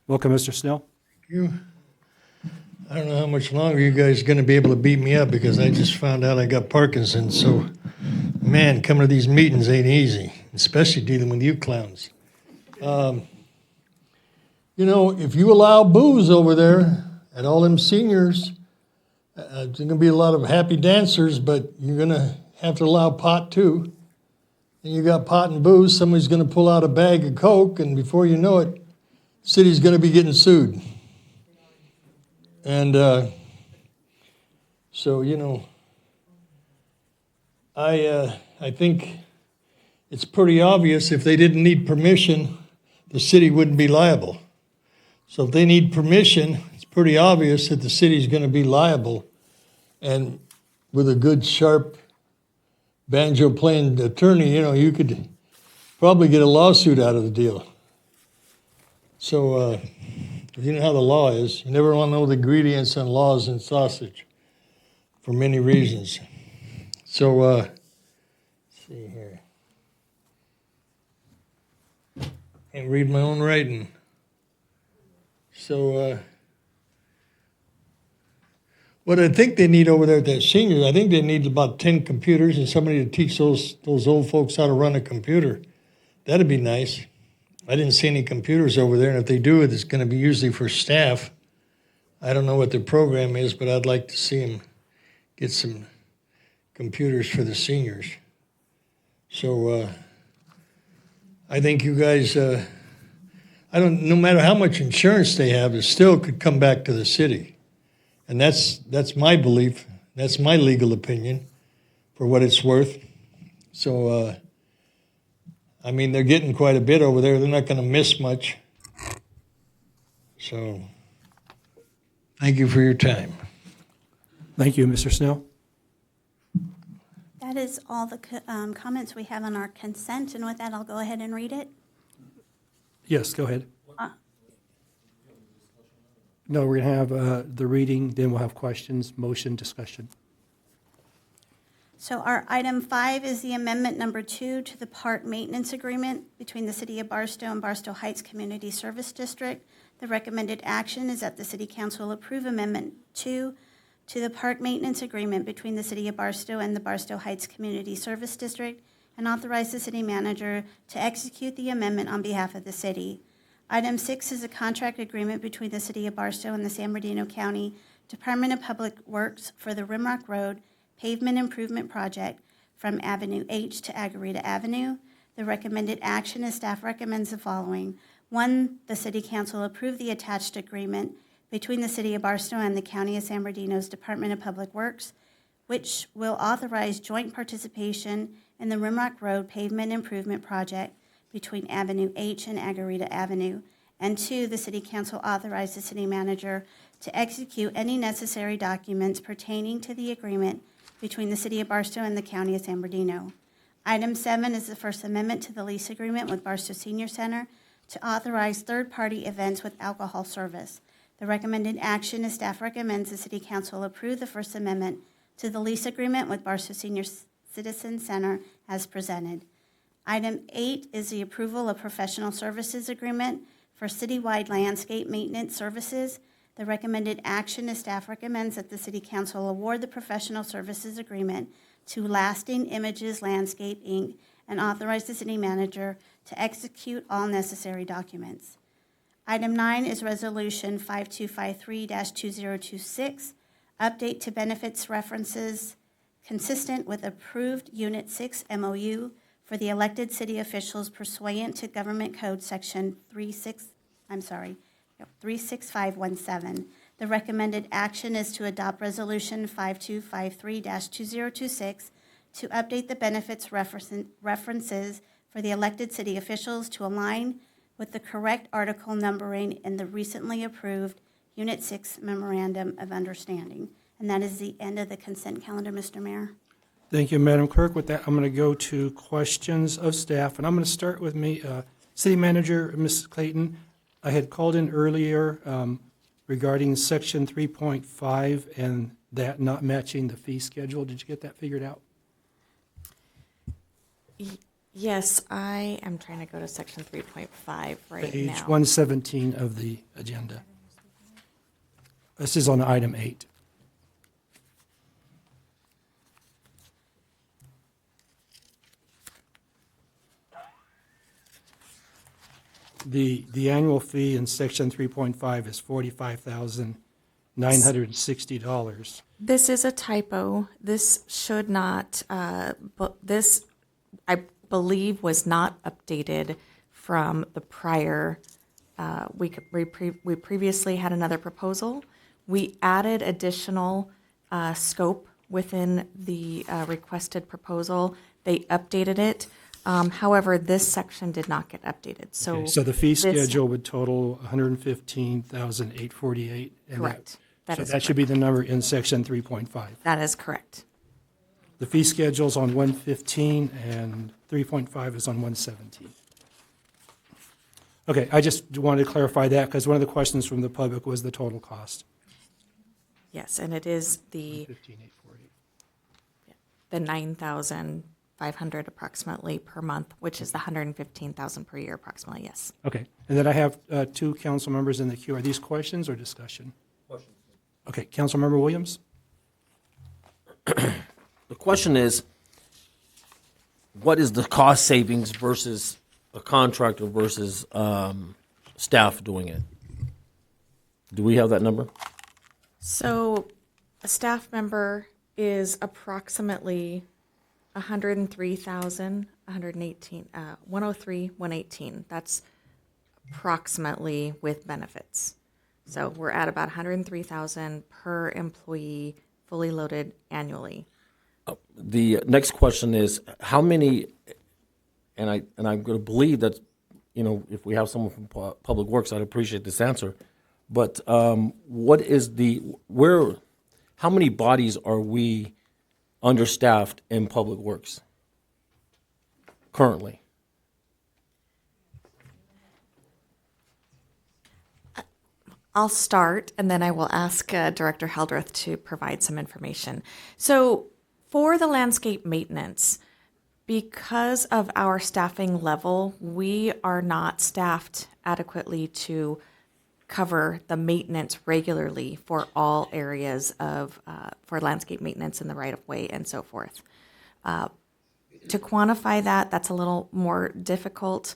S1: Welcome, Mr. Snell.
S9: You, I don't know how much longer you guys are going to be able to beat me up because I just found out I got Parkinson's. So, man, coming to these meetings ain't easy, especially dealing with you clowns. You know, if you allow booze over there at all them seniors, there's going to be a lot of happy dancers, but you're going to have to allow pot too. And you got pot and booze, somebody's going to pull out a bag of Coke, and before you know it, the city's going to be getting sued. And so, you know, I think it's pretty obvious if they didn't need permission, the city wouldn't be liable. So if they need permission, it's pretty obvious that the city's going to be liable. And with a good, sharp, banjo-playing attorney, you know, you could probably get a lawsuit out of the deal. So, you know how the law is. You never want to know the ingredients on laws and sausage for many reasons. So, let's see here. Can't read my own writing. So, what I think they need over there at that seniors, I think they need about 10 computers and somebody to teach those old folks how to run a computer. That'd be nice. I didn't see any computers over there, and if they do, it's going to be usually for staff. I don't know what their program is, but I'd like to see them get some computers for the seniors. So I think you guys, no matter how much insurance they have, it still could come back to the city. And that's my belief. That's my legal opinion for what it's worth. So, I mean, they're getting quite a bit over there. They're not going to miss much. So, thank you for your time.
S1: Thank you, Mr. Snell.
S4: That is all the comments we have on our consent, and with that, I'll go ahead and read it.
S1: Yes, go ahead. No, we're going to have the reading, then we'll have questions, motion, discussion.
S4: So our item 5 is the amendment number 2 to the park maintenance agreement between the City of Barstow and Barstow Heights Community Service District. The recommended action is that the City Council approve Amendment 2 to the park maintenance agreement between the City of Barstow and the Barstow Heights Community Service District and authorize the city manager to execute the amendment on behalf of the city. Item 6 is a contract agreement between the City of Barstow and the San Bernardino County Department of Public Works for the Rimrock Road Pavement Improvement Project from Avenue H to Agarita Avenue. The recommended action is staff recommends the following. 1, the City Council approve the attached agreement between the City of Barstow and the County of San Bernardino's Department of Public Works, which will authorize joint participation in the Rimrock Road Pavement Improvement Project between Avenue H and Agarita Avenue. And 2, the City Council authorize the city manager to execute any necessary documents pertaining to the agreement between the City of Barstow and the County of San Bernardino. Item 7 is the First Amendment to the lease agreement with Barstow Senior Center to authorize third-party events with alcohol service. The recommended action is staff recommends the City Council approve the First Amendment to the lease agreement with Barstow Senior Citizen Center as presented. Item 8 is the approval of professional services agreement for citywide landscape maintenance services. The recommended action is staff recommends that the City Council award the professional services agreement to Lasting Images Landscape, Inc., and authorize the city manager to execute all necessary documents. Item 9 is Resolution 5253-2026, update to benefits references consistent with approved Unit 6 MOU for the elected city officials pursuant to Government Code Section 36517. The recommended action is to adopt Resolution 5253-2026 to update the benefits references for the elected city officials to align with the correct article numbering in the recently approved Unit 6 Memorandum of Understanding. And that is the end of the consent calendar, Mr. Mayor.
S1: Thank you, Madam Clerk. With that, I'm going to go to questions of staff, and I'm going to start with City Manager, Ms. Clayton, I had called in earlier regarding Section 3.5 and that not matching the fee schedule. Did you get that figured out?
S13: Yes, I am trying to go to section 3.5 right
S1: Page
S13: now.
S1: 117 of the agenda. This is on item 8. The annual fee in section 3.5 is $45,960.
S13: This is a typo. This should not, this, I believe, was not updated from the prior, we previously had another proposal. We added additional scope within the requested proposal. They updated it. However, this section did not get updated, so.
S1: Okay, so the fee
S13: this-
S1: schedule would total $115,848. and
S13: Correct. That
S1: So
S13: is
S1: that should be the number in section 3.5.
S13: That is correct.
S1: The fee schedule's on 115 and 3.5 is on 117. Okay, I just wanted to clarify that because one of the questions from the public was the total cost.
S13: Yes, and it is the 9,500 approximately per month, which is the 115,000 per year approximately, yes.
S1: Okay, and then I have two council members in the queue. Are these questions or discussion?
S20: Questions.
S1: Okay, Councilmember Williams?
S20: The question is, what is the cost savings versus a contractor versus staff doing it? Do we have that number?
S13: So a staff member is approximately 103,000, 118, 103, 118. That's approximately with benefits. So we're at about 103,000 per employee, fully loaded annually.
S20: The next question is, how many, and I'm going to believe that, you know, if we have someone from Public Works, I'd appreciate this answer. But what is how many bodies are we understaffed in Public Works currently?
S13: I'll start, and then I will ask Director Hildreth to provide some information. So for the landscape maintenance, because of our staffing level, we are not staffed adequately to cover the maintenance regularly for all areas of, for landscape maintenance in the right-of-way and so forth. To quantify that, that's a little more difficult.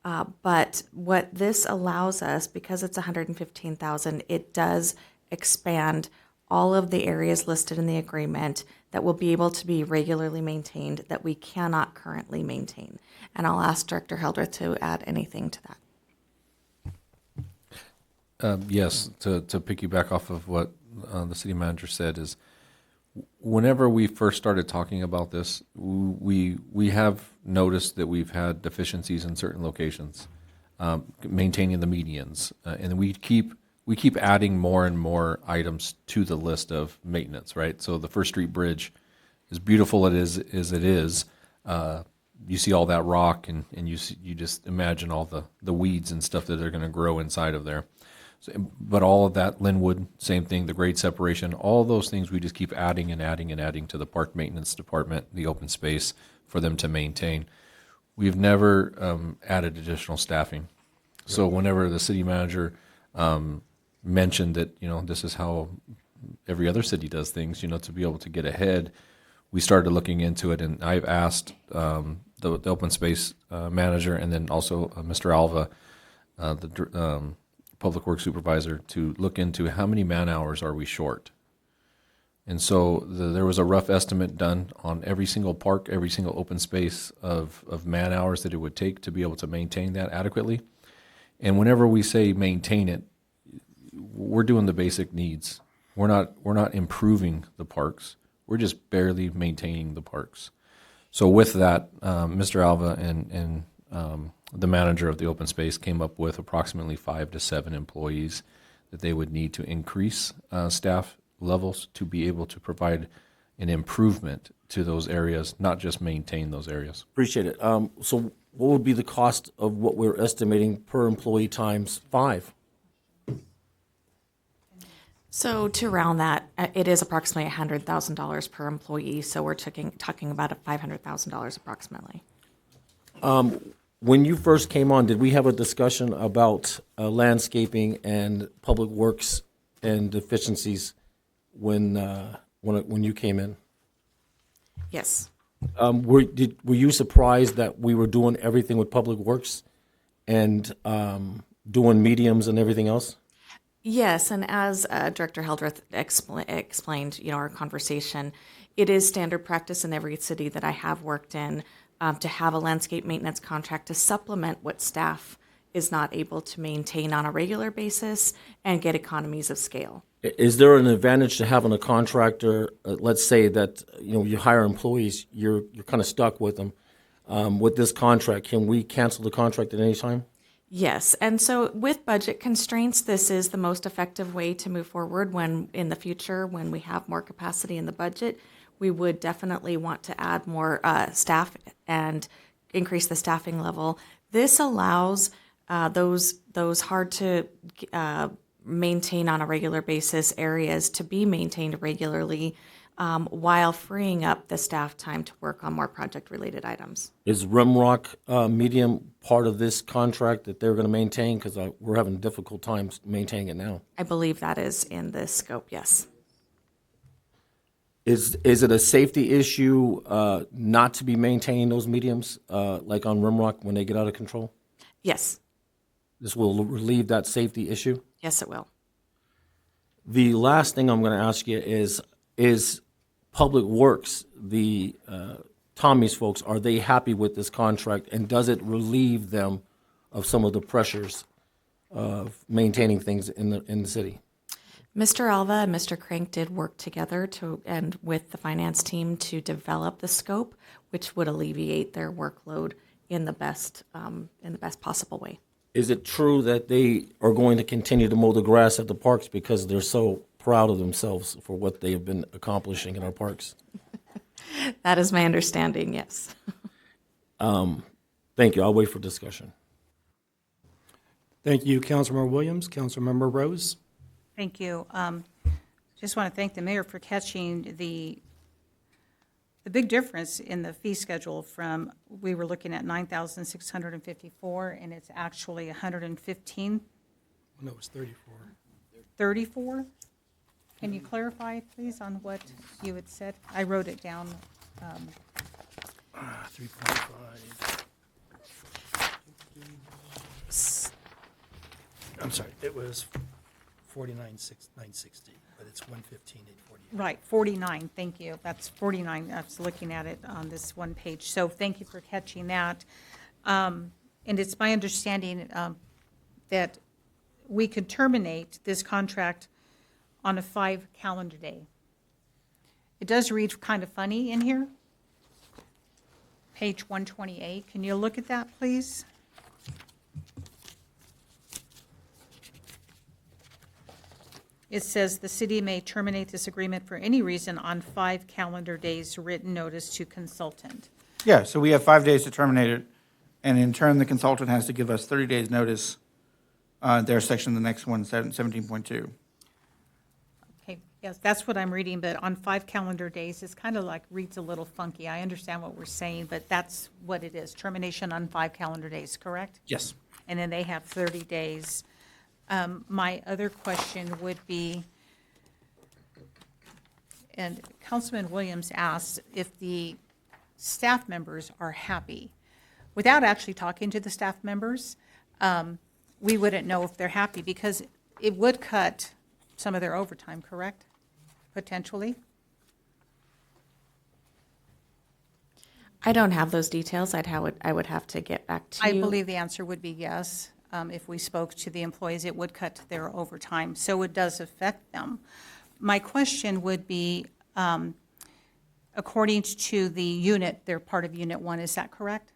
S13: But what this allows us, because it's 115,000, it does expand all of the areas listed in the agreement that will be able to be regularly maintained that we cannot currently maintain. And I'll ask Director Hildreth to add anything to that.
S3: Yes, to piggyback off of what the city manager said is, whenever we first started talking about this, we have noticed that we've had deficiencies in certain locations, maintaining the medians, and we keep adding more and more items to the list of maintenance. Right, so the First Street Bridge, as beautiful as it is, you see all that rock, and you just imagine all the weeds and stuff that are going to grow inside of there. So, but all of that, Linwood, same thing, the grade separation, all those things we just keep adding and adding and adding to the park maintenance department, the open space for them to maintain. We've never added additional staffing. So whenever the city manager mentioned that, you know, this is how every other city does things, you know, to be able to get ahead, we started looking into it, and I've asked the open space manager and then also Mr. Alva, the Public Works Supervisor, to look into how many man hours are we short. And so there was a rough estimate done on every single park, every single open space of man hours that it would take to be able to maintain that adequately. And whenever we say maintain it, we're doing the basic needs. We're not improving the parks. We're just barely maintaining the parks. So with that, Mr. Alva and the manager of the open space came up with approximately 5 to 7 employees that they would need to increase staff levels to be able to provide an improvement to those areas, not just maintain those areas.
S20: Appreciate it. So what would be the cost of what we're estimating per employee times 5?
S13: So to round that, it is approximately $100,000 per employee, so we're talking about $500,000 approximately.
S20: When you first came on, did we have a discussion about landscaping and public works and deficiencies when you came in?
S13: Yes.
S20: Were you surprised that we were doing everything with public works and doing mediums and everything else?
S13: Yes, and as Director Hildreth explained, our conversation, it is standard practice in every city that I have worked in to have a landscape maintenance contract to supplement what staff is not able to maintain on a regular basis and get economies of scale.
S20: Is there an advantage to having a contractor? Let's say that you hire employees, you're kind of stuck with them. With this contract, can we cancel the contract at any time?
S13: Yes, and so with budget constraints, this is the most effective way to move forward when in the future, when we have more capacity in the budget, we would definitely want to add more staff and increase the staffing level. This allows those hard to maintain on a regular basis areas to be maintained regularly while freeing up the staff time to work on more project-related items.
S20: Is Rimrock medium part of this contract that they're going to maintain? Because we're having difficult times maintaining it now.
S13: I believe that is in this scope, yes.
S20: Is it a safety issue not to be maintaining those mediums, like on Rimrock when they get out of control?
S13: Yes.
S20: This will relieve that safety issue?
S13: Yes, it will.
S20: The last thing I'm going to ask you is Public Works, the Tommy's folks, are they happy with this contract, and does it relieve them of some of the pressures of maintaining things in the city?
S13: Mr. Alva and Mr. Crank did work together and with the finance team to develop the scope, which would alleviate their workload in the best possible way.
S20: Is it true that they are going to continue to mow the grass at the parks because they're so proud of themselves for what they have been accomplishing in our parks?
S13: That is my understanding, yes.
S20: Thank you. I'll wait for discussion.
S1: Thank you, Councilmember Williams. Councilmember Rose.
S15: Thank you. Just want to thank the mayor for catching the big difference in the fee schedule from, we were looking at $9,654 and it's actually $115.
S1: No, it was 34.
S15: 34? Can you clarify, please, on what you had said? I wrote it down.
S1: 3.5. I'm sorry, it was 49,960, but it's 115,848.
S15: Right, 49, thank you. That's 49, I was looking at it on this one page. So thank you for catching that. And it's my understanding that we could terminate this contract on a 5 calendar day. It does read kind of funny in here. Page 128, can you look at that, please? It says the city may terminate this agreement for any reason on 5 calendar days written notice to consultant.
S5: Yeah, so we have 5 days to terminate it, and in turn, the consultant has to give us 30 days' notice. Their section, the next one, 17.2.
S15: Okay, yes, that's what I'm reading, but on 5 calendar days, it's kind of like reads a little funky. I understand what we're saying, but that's what it is, termination on 5 calendar days, correct?
S5: Yes.
S15: And then they have 30 days. My other question would be, and Councilman Williams asked if the staff members are happy. Without actually talking to the staff members, we wouldn't know if they're happy because it would cut some of their overtime, correct? Potentially?
S13: I don't have those details. I would have to get back to you.
S15: I believe the answer would be yes. If we spoke to the employees, it would cut their overtime. So it does affect them. My question would be, according to the unit, they're part of Unit 1, is that correct?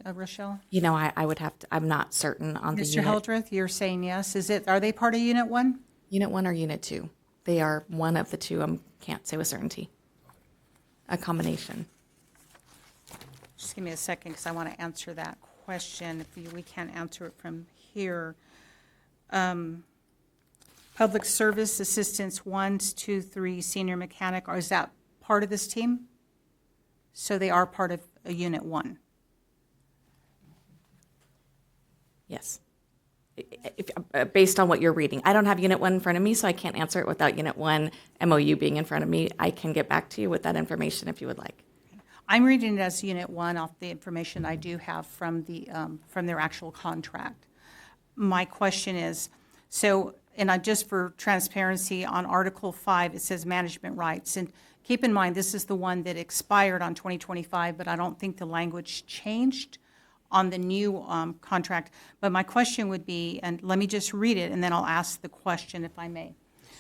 S15: Rochelle?
S13: I would have to, I'm not certain on the
S15: Mr.
S13: unit.
S15: Hildreth, you're saying yes. Are they part of Unit 1?
S13: Unit 1 or Unit 2? They are one of the two. I can't say with certainty. A combination.
S15: Just give me a second, because I want to answer that question. If we can't answer it from here. Public Service Assistants 1, 2, 3, Senior Mechanic, or is that part of this team? So they are part of a Unit 1?
S13: Yes. Based on what you're reading. I don't have Unit 1 in front of me, so I can't answer it without Unit 1 MOU being in front of me. I can get back to you with that information if you would like.
S15: I'm reading it as Unit 1 off the information I do have from their actual contract. My question is, so, and just for transparency, on Article 5, it says management rights. And keep in mind, this is the one that expired on 2025, but I don't think the language changed on the new contract. But my question would be, and let me just read it, and then I'll ask the question if I may.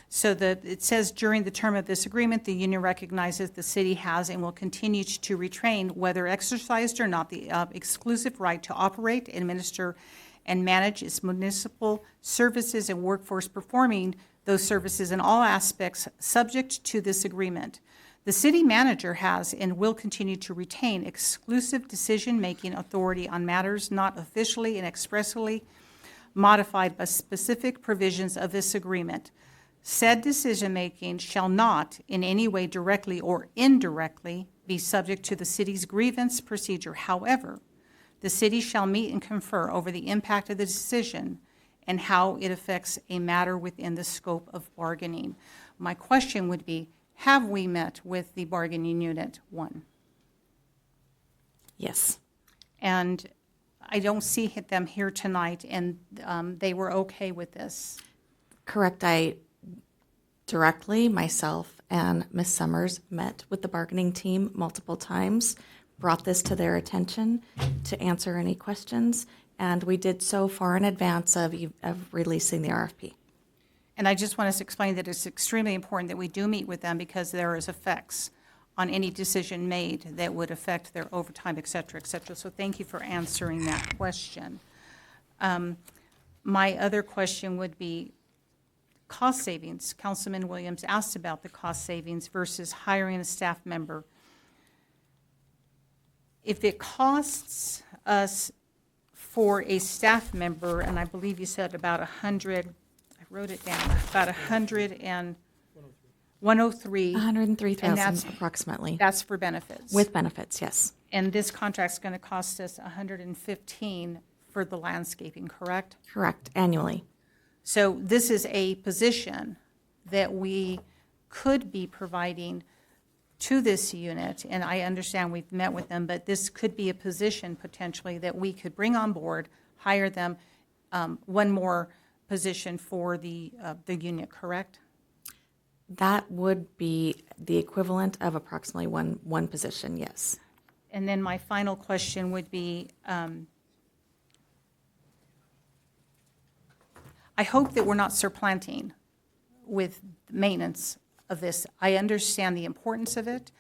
S15: So it says, during the term of this agreement, the union recognizes the city has and will continue to retain, whether exercised or not, the exclusive right to operate, administer, and manage its municipal services and workforce performing those services in all aspects subject to this agreement. The city manager has and will continue to retain exclusive decision-making authority on matters not officially and expressly modified by specific provisions of this agreement. Said decision-making shall not in any way directly or indirectly be subject to the city's grievance procedure. However, the city shall meet and confer over the impact of the decision and how it affects a matter within the scope of bargaining. My question would be, have we met with the bargaining unit 1?
S13: Yes.
S15: And I don't see them here tonight, and they were okay with this.
S13: Correct. I directly, myself and Ms. Summers met with the bargaining team multiple times, brought this to their attention to answer any questions, and we did so far in advance of releasing the RFP.
S15: And I just want us to explain that it's extremely important that we do meet with them because there is effects on any decision made that would affect their overtime, et cetera, et cetera. So thank you for answering that question. My other question would be cost savings. Councilman Williams asked about the cost savings versus hiring a staff member. If it costs us for a staff member, and I believe you said about 100, I wrote it down, about 103.
S13: 103,000 approximately.
S15: That's for benefits.
S13: With benefits, yes.
S15: And this contract's going to cost us 115 for the landscaping, correct?
S13: Correct, annually.
S15: So this is a position that we could be providing to this unit, and I understand we've met with them, but this could be a position potentially that we could bring on board, hire them, one more position for the unit, correct?
S13: That would be the equivalent of approximately one position, yes.
S15: And then my final question would be, I hope that we're not supplanting with maintenance of this. I understand the importance of it,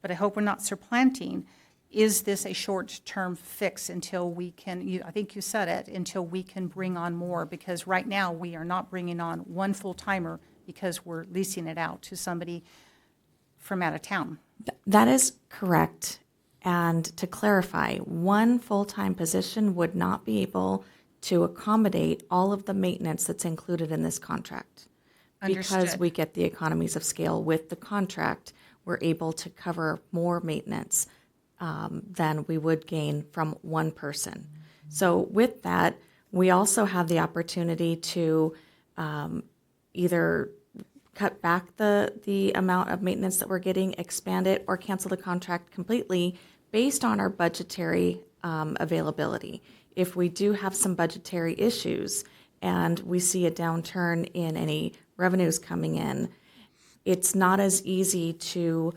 S15: but I hope we're not supplanting. Is this a short-term fix until we can, I think you said it, until we can bring on more? Because right now, we are not bringing on one full-timer because we're leasing it out to somebody from out of town.
S13: That is correct. And to clarify, one full-time position would not be able to accommodate all of the maintenance that's included in this contract. Because
S15: Understood.
S13: we get the economies of scale with the contract, we're able to cover more maintenance than we would gain from one person. So with that, we also have the opportunity to either cut back the amount of maintenance that we're getting, expand it, or cancel the contract completely based on our budgetary availability. If we do have some budgetary issues and we see a downturn in any revenues coming in, it's not as easy to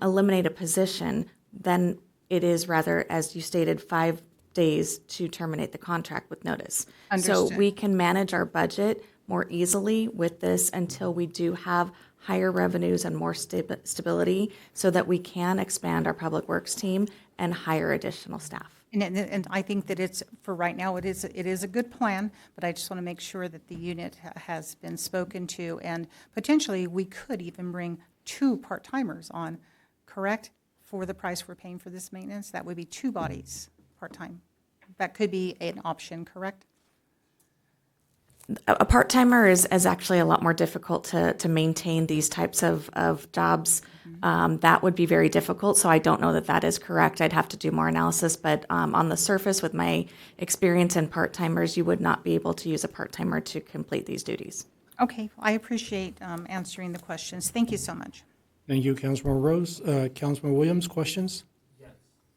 S13: eliminate a position than it is rather, as you stated, 5 days to terminate the contract with notice. So
S15: Understood.
S13: we can manage our budget more easily with this until we do have higher revenues and more stability so that we can expand our public works team and hire additional staff.
S15: And I think that it's, for right now, it is a good plan, but I just want to make sure that the unit has been spoken to, and potentially we could even bring 2 part-timers on, correct? For the price we're paying for this maintenance, that would be 2 bodies part-time. That could be an option, correct?
S13: A part-timer is actually a lot more difficult to maintain these types of jobs. That would be very difficult, so I don't know that that is correct. I'd have to do more analysis, but on the surface, with my experience in part-timers, you would not be able to use a part-timer to complete these duties.
S15: Okay, I appreciate answering the questions. Thank you so much.
S1: Thank you, Councilman Rose. Councilman Williams, questions?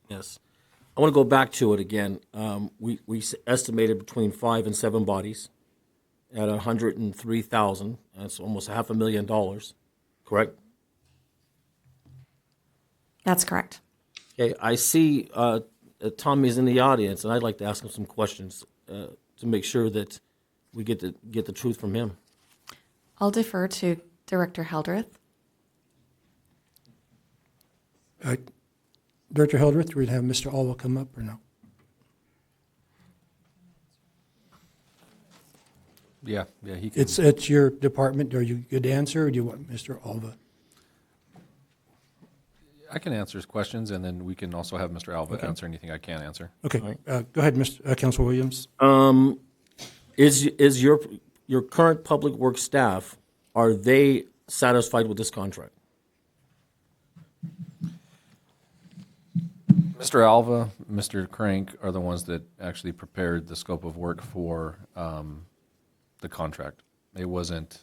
S20: Yes. I want to go back to it again. We estimated between 5 and 7 bodies at $103,000. That's almost $500,000, correct?
S13: That's correct.
S20: Okay, I see Tommy's in the audience, and I'd like to ask him some questions to make sure that we get the truth from him.
S13: I'll defer to Director Hildreth.
S1: Director Hildreth, we'd have Mr. Alva come up or no?
S3: Yeah, he can.
S1: It's your department. Are you good to answer, or do you want Mr. Alva?
S3: I can answer his questions, and then we can also have Mr. Alva answer anything I can't answer.
S1: Okay, go ahead, Mr. Council Williams.
S20: Is your current public works staff, are they satisfied with this contract?
S3: Mr. Alva, Mr. Crank are the ones that actually prepared the scope of work for the contract. It wasn't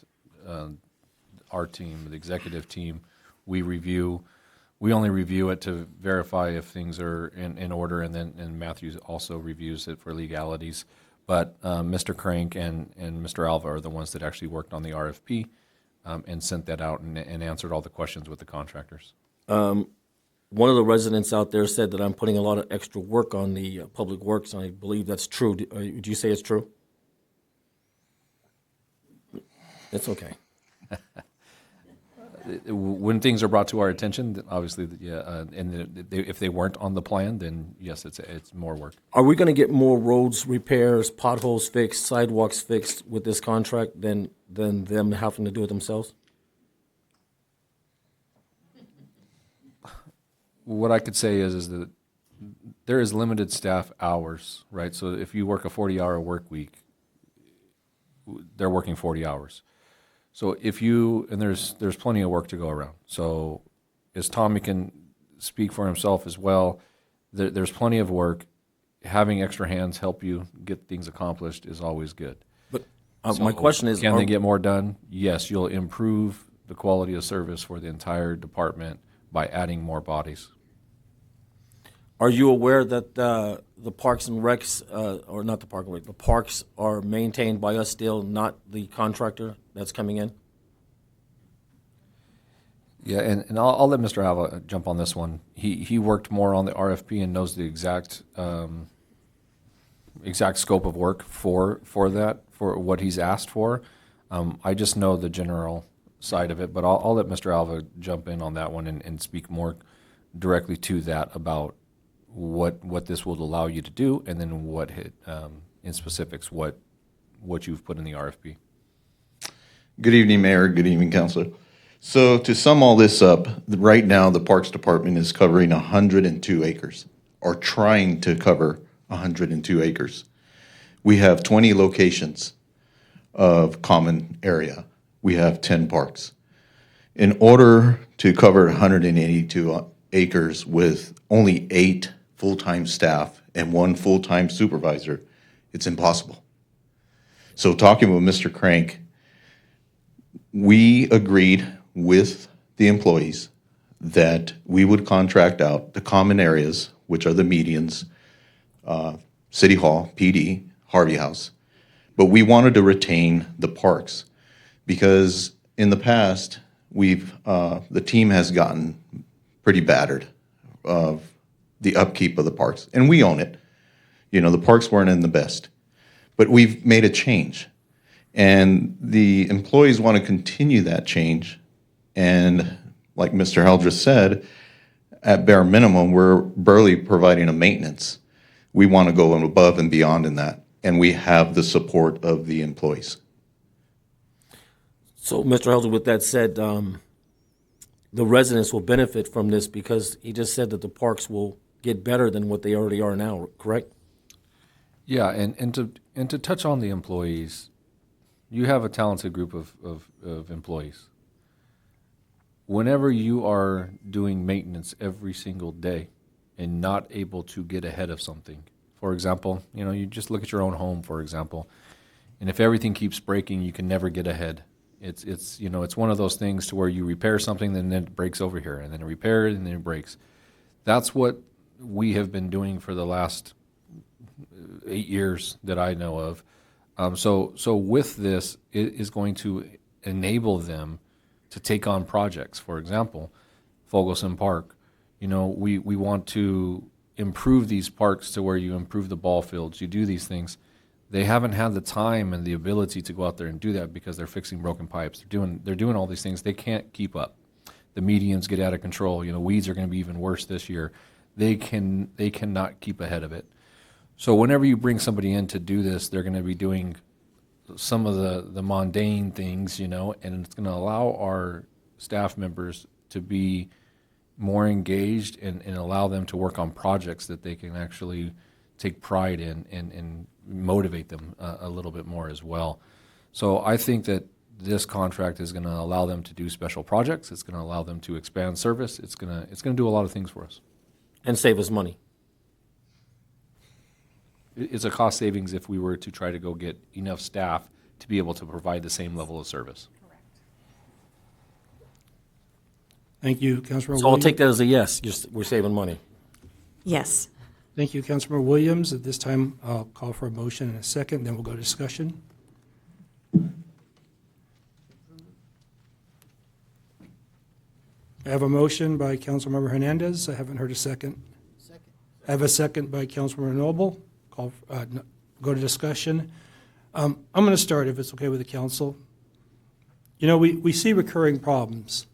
S3: our team, the executive team. We only review it to verify if things are in order, and Matthew also reviews it for legalities. But Mr. Crank and Mr. Alva are the ones that actually worked on the RFP and sent that out and answered all the questions with the contractors.
S20: One of the residents out there said that I'm putting a lot of extra work on the public works, and I believe that's true. Would you say it's true? It's okay.
S3: When things are brought to our attention, obviously, yeah, and if they weren't on the plan, then yes, it's more work.
S20: Are we going to get more roads repairs, potholes fixed, sidewalks fixed with this contract than them having to do it themselves?
S3: What I could say is that there is limited staff hours, right? So if you work a 40-hour work week, they're working 40 hours. So and there's plenty of work to go around. So as Tommy can speak for himself as well, there's plenty of work. Having extra hands help you get things accomplished is always good.
S20: But my question is,
S3: can they get more done? Yes, you'll improve the quality of service for the entire department by adding more bodies.
S20: Are you aware that the Parks and Recs, or not the Park and Rec, the parks are maintained by us still, not the contractor that's coming in?
S3: Yeah, and I'll let Mr. Alva jump on this one. He worked more on the RFP and knows the exact scope of work for what he's asked for. I just know the general side of it, but I'll let Mr. Alva jump in on that one and speak more directly to that about what this will allow you to do, and then what in specifics what you've put in the RFP.
S7: Good evening, Mayor. Good evening, Councilor. So to sum all this up, right now the Parks Department is covering 102 acres, or trying to cover 102 acres. We have 20 locations of common area. We have 10 parks. In order to cover 182 acres with only 8 full-time staff and 1 full-time supervisor, it's impossible. So talking with Mr. Crank, we agreed with the employees that we would contract out the common areas, which are the medians, City Hall, PD, Harvey House, but we wanted to retain the parks because in the past, the team has gotten pretty battered of the upkeep of the parks, and we own it. You know, the parks weren't in the best, but we've made a change, and the employees want to continue that change And like Mr. Heldress said, at bare minimum, we're barely providing a maintenance. We want to go above and beyond in that, and we have the support of the employees.
S20: So, Mr. Helder, with that said, the residents will benefit from this because he just said that the parks will get better than what they already are now, correct?
S3: Yeah, and to touch on the employees, you have a talented group of employees. Whenever you are doing maintenance every single day and not able to get ahead of something, for example, you just look at your own home, for example, and if everything keeps breaking, you can never get ahead. It's one of those things to where you repair something and then it breaks over here, and then repair it and then it breaks. That's what we have been doing for the last 8 years that I know of. So with this, it is going to enable them to take on projects. For example, Fogelson Park, we want to improve these parks to where you improve the ball fields, you do these things. They haven't had the time and the ability to go out there and do that because they're fixing broken pipes. They're doing all these things. They can't keep up. The medians get out of control. Weeds are going to be even worse this year. They cannot keep ahead of it. So whenever you bring somebody in to do this, they're going to be doing some of the mundane things, and it's going to allow our staff members to be more engaged and allow them to work on projects that they can actually take pride in and motivate them a little bit more as well. So I think that this contract is going to allow them to do special projects. It's going to allow them to expand service. It's going to do a lot of things for us.
S20: And save us money.
S3: It's a cost savings if we were to try to go get enough staff to be able to provide the same level of service.
S1: Thank you, Councilmember
S20: So I'll
S1: Williams.
S20: take that as a yes, we're saving money.
S13: Yes.
S1: Thank you, Councilmember Williams. At this time, I'll call for a motion in a second, then we'll go to discussion. I have a motion by Councilmember Hernandez. I haven't heard a second. I have a second by Councilmember Noble. Go to discussion. I'm going to start, if it's okay with the council. We see recurring problems,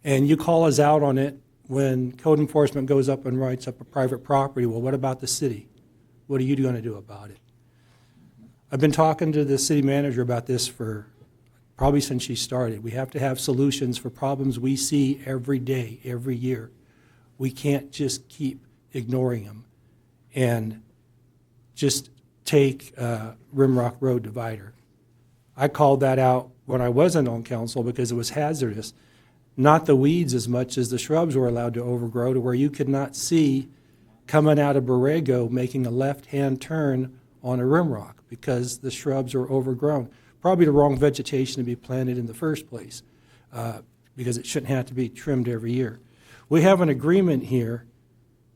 S1: and you call us out on it when code enforcement goes up and writes up a private property. Well, what about the city? What are you going to do about it? I've been talking to the city manager about this for probably since she started. We have to have solutions for problems we see every day, every year. We can't just keep ignoring them and just take Rimrock Road divider. I called that out when I wasn't on council because it was hazardous. Not the weeds as much as the shrubs were allowed to overgrow to where you could not see coming out of Borrego making a left-hand turn on a rimrock because the shrubs are overgrown. Probably the wrong vegetation to be planted in the first place because it shouldn't have to be trimmed every year. We have an agreement here,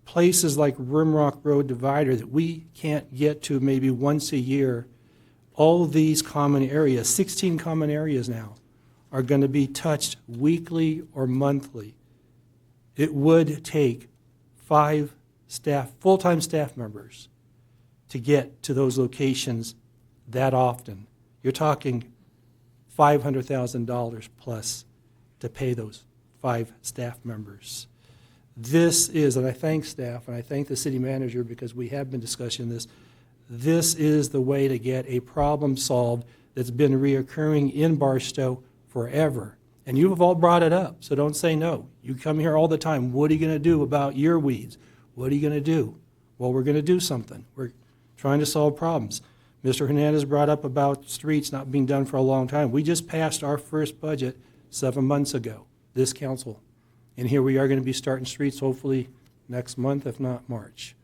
S1: places like Rimrock Road divider that we can't get to maybe once a year. All of these common areas, 16 common areas now, are going to be touched weekly or monthly. It would take 5 full-time staff members to get to those locations that often. You're talking $500,000 plus to pay those 5 staff members. This is, and I thank staff and I thank the city manager because we have been discussing this, this is the way to get a problem solved that's been reoccurring in Barstow forever. And you have all brought it up, so don't say no. You come here all the time. What are you going to do about your weeds? What are you going to do? Well, we're going to do something. We're trying to solve problems. Mr. Hernandez brought up about streets not being done for a long time. We just passed our first budget 7 months ago, this council. And here we are going to be starting streets hopefully next month, if not March.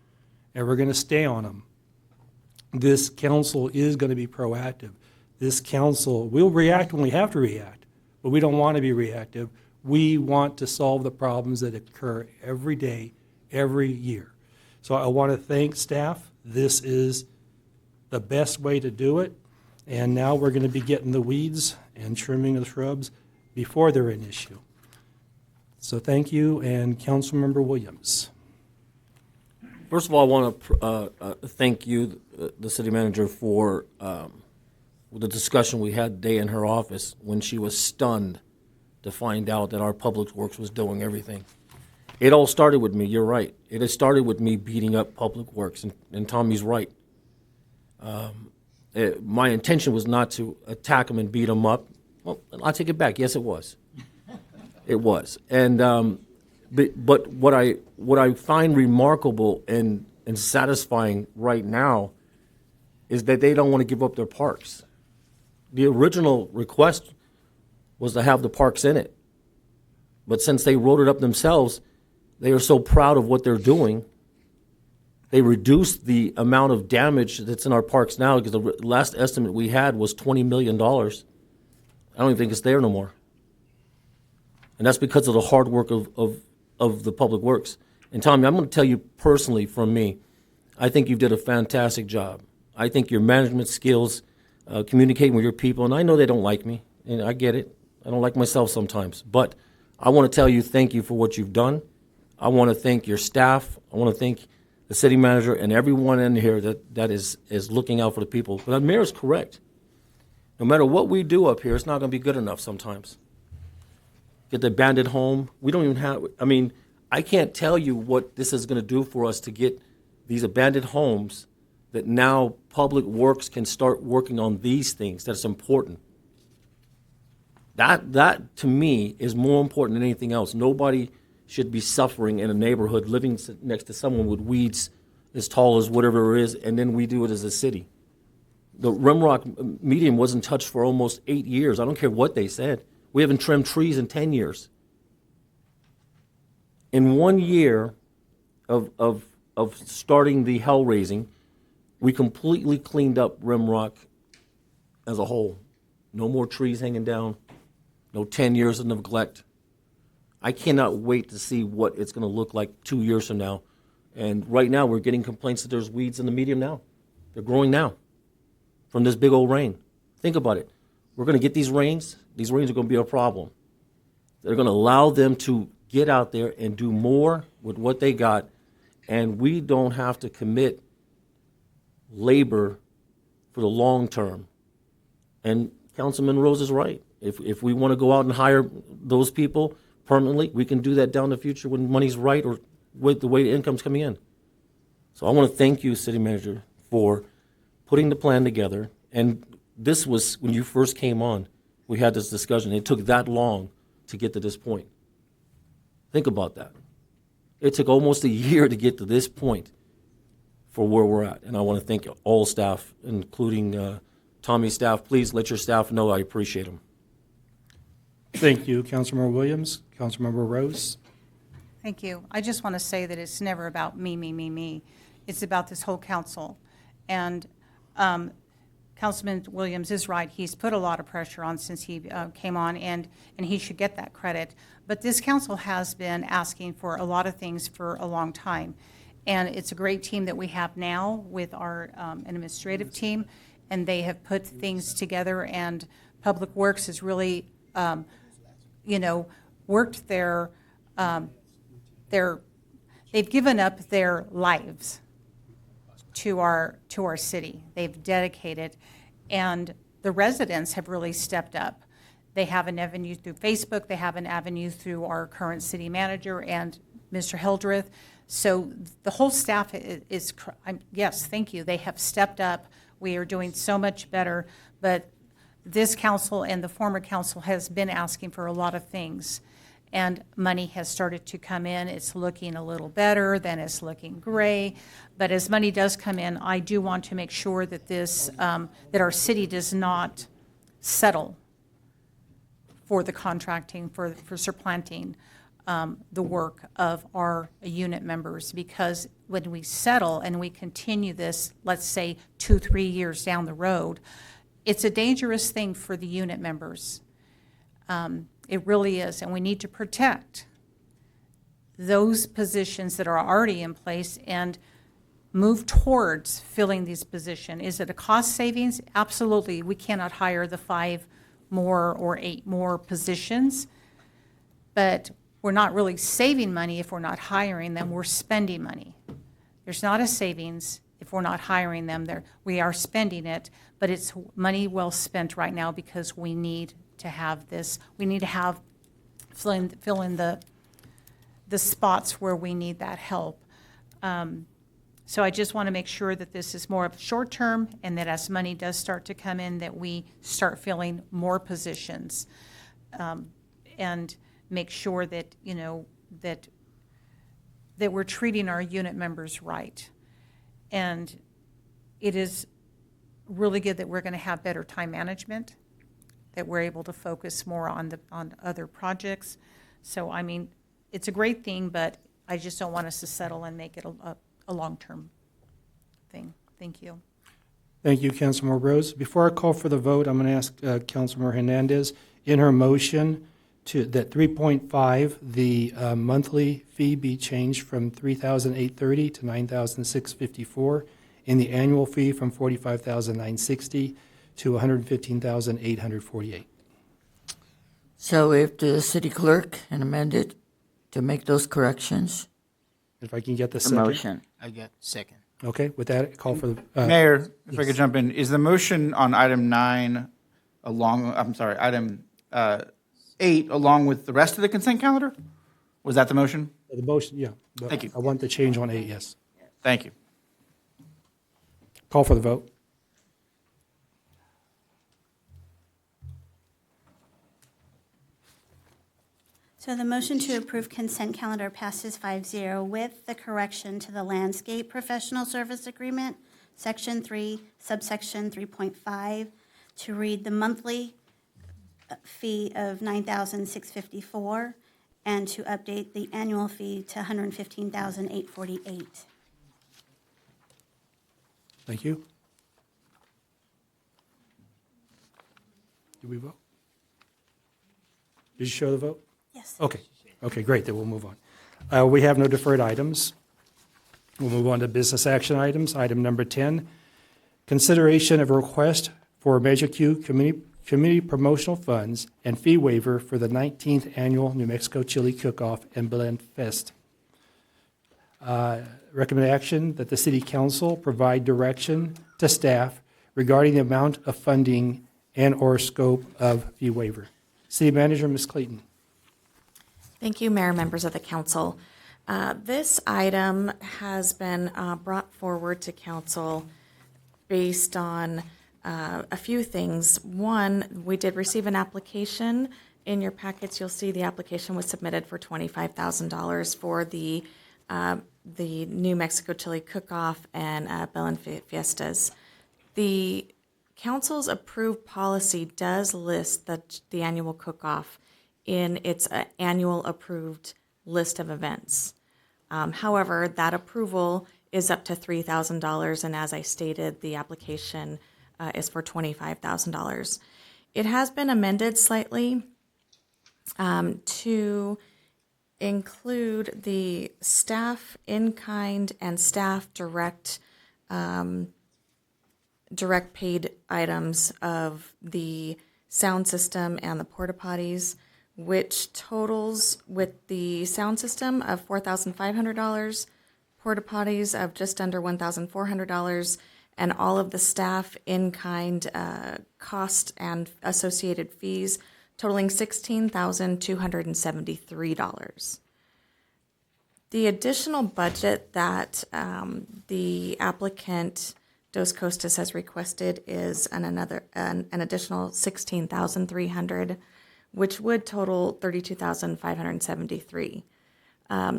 S1: And we're going to stay on them. This council is going to be proactive. This council will react when we have to react, but we don't want to be reactive. We want to solve the problems that occur every day, every year. So I want to thank staff. This is the best way to do it. And now we're going to be getting the weeds and trimming the shrubs before they're an issue. So thank you, and Councilmember Williams.
S20: First of all, I want to thank you, the city manager, for the discussion we had today in her office when she was stunned to find out that our Public Works was doing everything. It all started with me, you're right. It has started with me beating up Public Works, and Tommy's right. My intention was not to attack him and beat him up. Well, I'll take it back. Yes, it was. It was. And but what I find remarkable and satisfying right now is that they don't want to give up their parks. The original request was to have the parks in it. But since they wrote it up themselves, they are so proud of what they're doing. They reduced the amount of damage that's in our parks now, because the last estimate we had was $20 million. I don't even think it's there no more. And that's because of the hard work of the Public Works. And Tommy, I'm going to tell you personally from me, I think you did a fantastic job. I think your management skills, communicating with your people, and I know they don't like me, and I get it. I don't like myself sometimes. But I want to tell you thank you for what you've done. I want to thank your staff. I want to thank the city manager and everyone in here that is looking out for the people. But the mayor is correct. No matter what we do up here, it's not going to be good enough sometimes. Get the abandoned home. We don't even have, I mean, I can't tell you what this is going to do for us to get these abandoned homes that now Public Works can start working on these things. That's important. That to me is more important than anything else. Nobody should be suffering in a neighborhood living next to someone with weeds as tall as whatever it is, and then we do it as a city. The Rimrock median wasn't touched for almost 8 years. I don't care what they said. We haven't trimmed trees in 10 years. In 1 year of starting the hell raising, we completely cleaned up Rimrock as a whole. No more trees hanging down. No 10 years of neglect. I cannot wait to see what it's going to look like 2 years from now. And right now, we're getting complaints that there's weeds in the medium now. They're growing now from this big old rain. Think about it. We're going to get these rains. These rains are going to be a problem. They're going to allow them to get out there and do more with what they got, and we don't have to commit labor for the long term. And Councilman Rose is right. If we want to go out and hire those people permanently, we can do that down the future when money's right or with the way the income's coming in. So I want to thank you, City Manager, for putting the plan together. And this was, when you first came on, we had this discussion. It took that long to get to this point. Think about that. It took almost a year to get to this point for where we're at. And I want to thank all staff, including Tommy's staff. Please let your staff know I appreciate them.
S1: Thank you, Councilmember Williams. Councilmember Rose.
S15: Thank you. I just want to say that it's never about me. It's about this whole council. And Councilman Williams is right. He's put a lot of pressure on since he came on, and he should get that credit. But this council has been asking for a lot of things for a long time. And it's a great team that we have now with our administrative team, and they have put things together, and Public Works has really, worked they've given up their lives to our city. They've dedicated, and the residents have really stepped up. They have an avenue through Facebook. They have an avenue through our current city manager and Mr. Hildreth. So the whole staff is yes, thank you. They have stepped up. We are doing so much better, but this council and the former council has been asking for a lot of things, and money has started to come in. It's looking a little better, then it's looking gray. But as money does come in, I do want to make sure that that our city does not settle for the contracting, for supplanting the work of our unit members, because when we settle and we continue this, let's say 2-3 years down the road, it's a dangerous thing for the unit members. It really is, and we need to protect those positions that are already in place and move towards filling these positions. Is it a cost savings? Absolutely. We cannot hire the 5 more or 8 more positions, but we're not really saving money if we're not hiring them. We're spending money. There's not a savings if we're not hiring them. We are spending it, but it's money well spent right now because we need to have this. We need to have fill in the spots where we need that help. So I just want to make sure that this is more of short term, and that as money does start to come in, that we start filling more positions, and make sure that, you know, that we're treating our unit members right. And it is really good that we're going to have better time management, that we're able to focus more on other projects. So, I mean, it's a great thing, but I just don't want us to settle and make it a long-term thing. Thank you.
S1: Thank you, Councilmember Rose. Before I call for the vote, I'm going to ask Councilmember Hernandez, in her motion, that 3.5, the monthly fee be changed from $3,830 to $9,654, and the annual fee from $45,960 to $115,848.
S8: So if the city clerk can amend it to make those corrections.
S1: If I can get the
S8: The
S1: second.
S8: motion.
S21: I got second.
S1: Okay, with that, call for the.
S5: Mayor, if I
S1: yes.
S5: could jump in, is the motion on item 9 item 8 along with the rest of the consent calendar? Was that the motion?
S1: The motion, yeah. but
S5: Thank you.
S1: I want the change on 8, yes.
S5: Thank you.
S1: Call for the vote.
S4: So the motion to approve consent calendar passes 5-0 with the correction to the landscape professional service agreement, section 3, subsection 3.5, to read the monthly fee of $9,654 and to update the annual fee to $115,848.
S1: Thank you. Did we vote? Did you show the vote?
S4: Yes.
S1: Okay. Okay, great, then we'll move on. We have no deferred items. We'll move on to business action items. Item number 10, consideration of a request for Measure Q community promotional funds and fee waiver for the 19th Annual New Mexico Chili Cook-Off and Blend Fest. Recommend action that the City Council provide direction to staff regarding the amount of funding and/or scope of fee waiver. City Manager, Ms. Clayton.
S13: Thank you, Mayor, members of the council. This item has been brought forward to council based on a few things. One, we did receive an application. In your packets, you'll see the application was submitted for $25,000 for the New Mexico Chili Cook-Off and Belen Fiestas. The council's approved policy does list the annual cook-off in its annual approved list of events. However, that approval is up to $3,000, and as I stated, the application is for $25,000. It has been amended slightly to include the staff in-kind and staff direct paid items of the sound system and the porta potties, which totals with the sound system of $4,500, porta potties of just under $1,400, and all of the staff in-kind cost and associated fees totaling $16,273. The additional budget that the applicant Dos Costas has requested is an additional $16,300, which would total $32,573.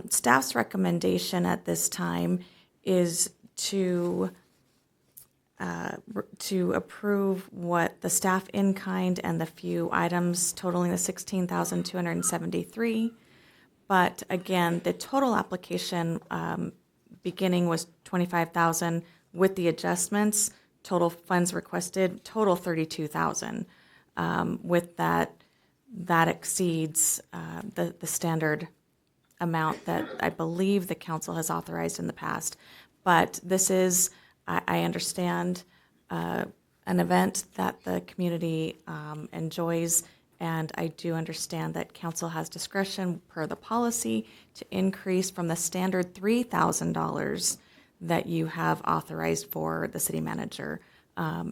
S13: Staff's recommendation at this time is to approve what the staff in kind and the few items totaling the $16,273. But again, the total application beginning was $25,000 with the adjustments. Total funds requested total $32,000. With that exceeds the standard amount that I believe the council has authorized in the past. But this is, I understand, an event that the community enjoys, and I do understand that council has discretion per the policy to increase from the standard $3,000 that you have authorized for the city manager.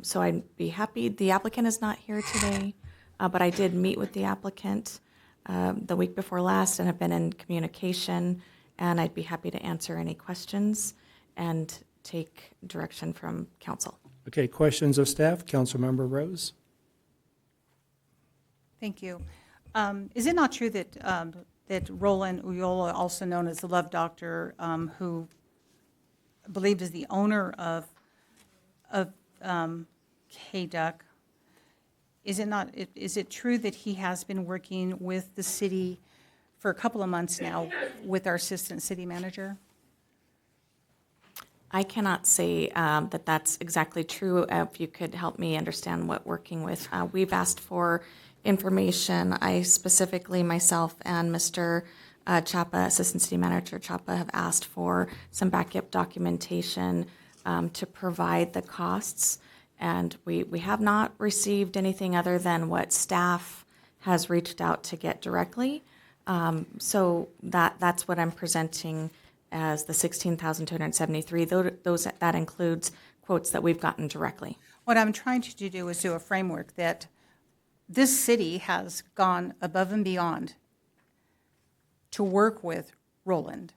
S13: So I'd be happy. The applicant is not here today, but I did meet with the applicant the week before last and have been in communication, and I'd be happy to answer any questions and take direction from council.
S1: Okay, questions of staff? Councilmember Rose?
S15: Thank you. Is it not true that Roland Uyola, also known as the Love Doctor, who I believe is the owner of KDUC, is it true that he has been working with the city for a couple of months now with our assistant city manager?
S13: I cannot say that that's exactly true. If you could help me understand what working with. We've asked for information. I specifically, myself and Mr. Chapa, Assistant City Manager Chapa, have asked for some backup documentation to provide the costs. And we have not received anything other than what staff has reached out to get directly. So that's what I'm presenting as the $16,273. That includes quotes that we've gotten directly.
S15: What I'm trying to do is do a framework that this city has gone above and beyond to work with Roland.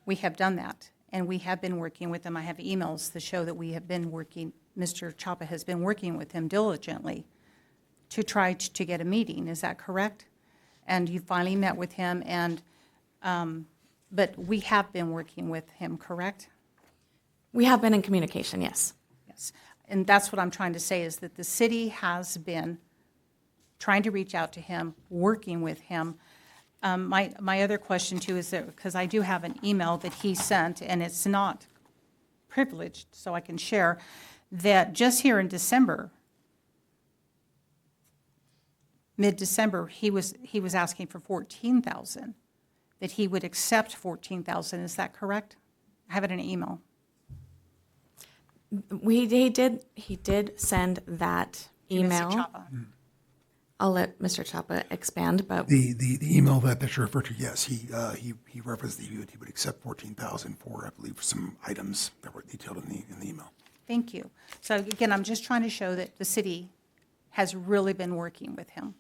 S15: We have done that, and we have been working with them. I have emails that show that we have been working, Mr. Chapa has been working with him diligently to try to get a meeting. Is that correct? And you finally met with him, and but we have been working with him, correct?
S13: We have been in communication, yes.
S15: Yes. And that's what I'm trying to say, is that the city has been trying to reach out to him, working with him. My other question too is that, because I do have an email that he sent, and it's not privileged, so I can share, that just here in December, mid-December, he was asking for $14,000, that he would accept $14,000. Is that correct? I have it in an email.
S13: He did send that
S15: To Mr.
S13: email.
S15: Chapa.
S13: I'll let Mr. Chapa expand, but
S12: The email that you referred to, yes, he referenced that he would accept $14,000 for, I believe, some items that were detailed in the email.
S15: Thank you. So again, I'm just trying to show that the city has really been working with him,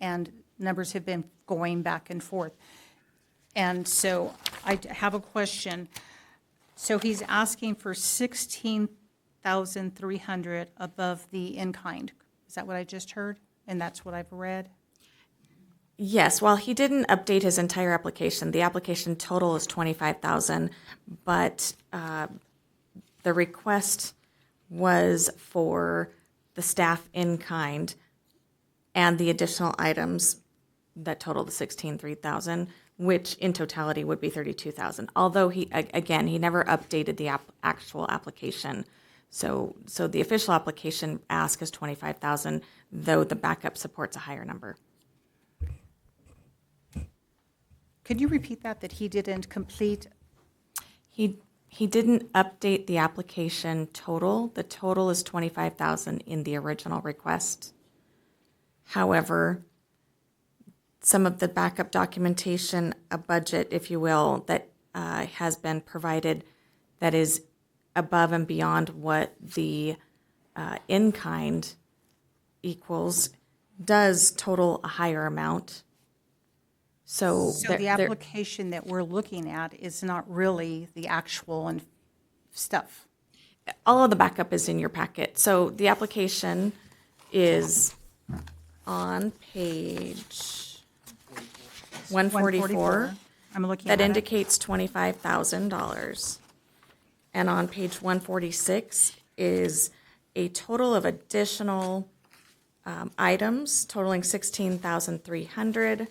S15: and numbers have been going back and forth. And so I have a question. So he's asking for $16,300 above the in-kind. Is that what I just heard? And that's what I've read?
S13: yes, while he didn't update his entire application, the application total is $25,000, but the request was for the staff in kind and the additional items that total the $16,300, which in totality would be $32,000. Although he never updated the actual application. So the official application ask is $25,000, though the backup supports a higher number.
S15: Could you repeat that he didn't complete?
S13: He didn't update the application total. The total is $25,000 in the original request. However, some of the backup documentation, a budget, if you will, that has been provided that is above and beyond what the in-kind equals, does total a higher amount. So
S15: the application that we're looking at is not really the actual and stuff.
S13: All of the backup is in your packet. So the application is on page 144.
S15: I'm looking
S13: that
S15: at it.
S13: indicates $25,000. And on page 146 is a total of additional items totaling $16,300.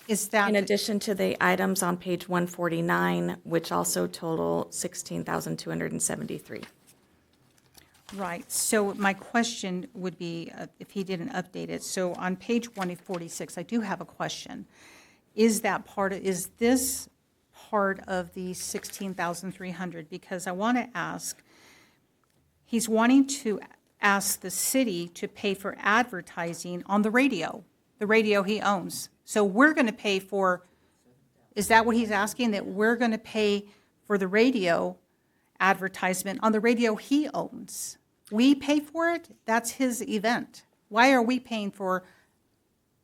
S15: Is that
S13: in addition to the items on page 149, which also total $16,273.
S15: Right. So my question would be, if he didn't update it, so on page 146, I do have a question. Is this part of the $16,300? Because I want to ask, he's wanting to ask the city to pay for advertising on the radio he owns. So we're going to pay for, is that what he's asking, that we're going to pay for the radio advertisement on the radio he owns? We pay for it? That's his event. Why are we paying for,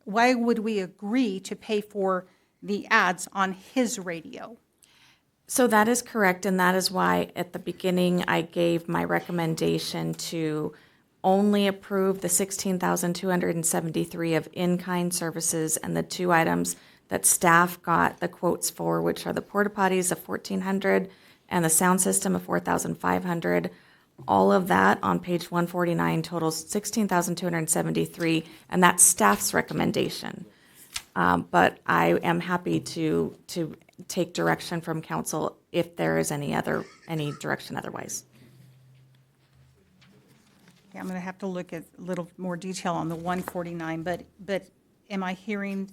S15: why would we agree to pay for the ads on his radio?
S13: So that is correct, and that is why at the beginning I gave my recommendation to only approve the $16,273 of in-kind services and the two items that staff got the quotes for, which are the porta potties of $1,400 and the sound system of $4,500. All of that on page 149 totals $16,273, and that's staff's recommendation. But I am happy to take direction from council if there is any direction otherwise.
S15: Okay, I'm going to have to look at a little more detail on the 149, but am I hearing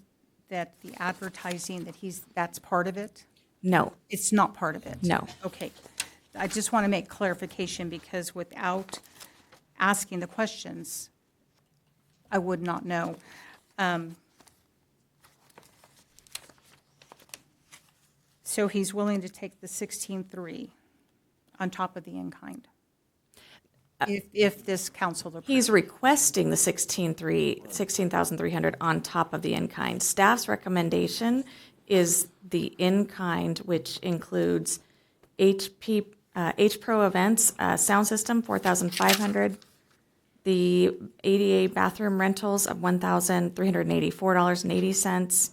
S15: that the advertising, that's part of it?
S13: No.
S15: It's not part of it?
S13: No.
S15: Okay. I just want to make clarification because without asking the questions, I would not know. So he's willing to take the 16.3 on top of the in-kind? If this council approves.
S13: He's requesting the $16,300 on top of the in-kind. Staff's recommendation is the in-kind, which includes H Pro events, sound system, $4,500, the ADA bathroom rentals of $1,384.80.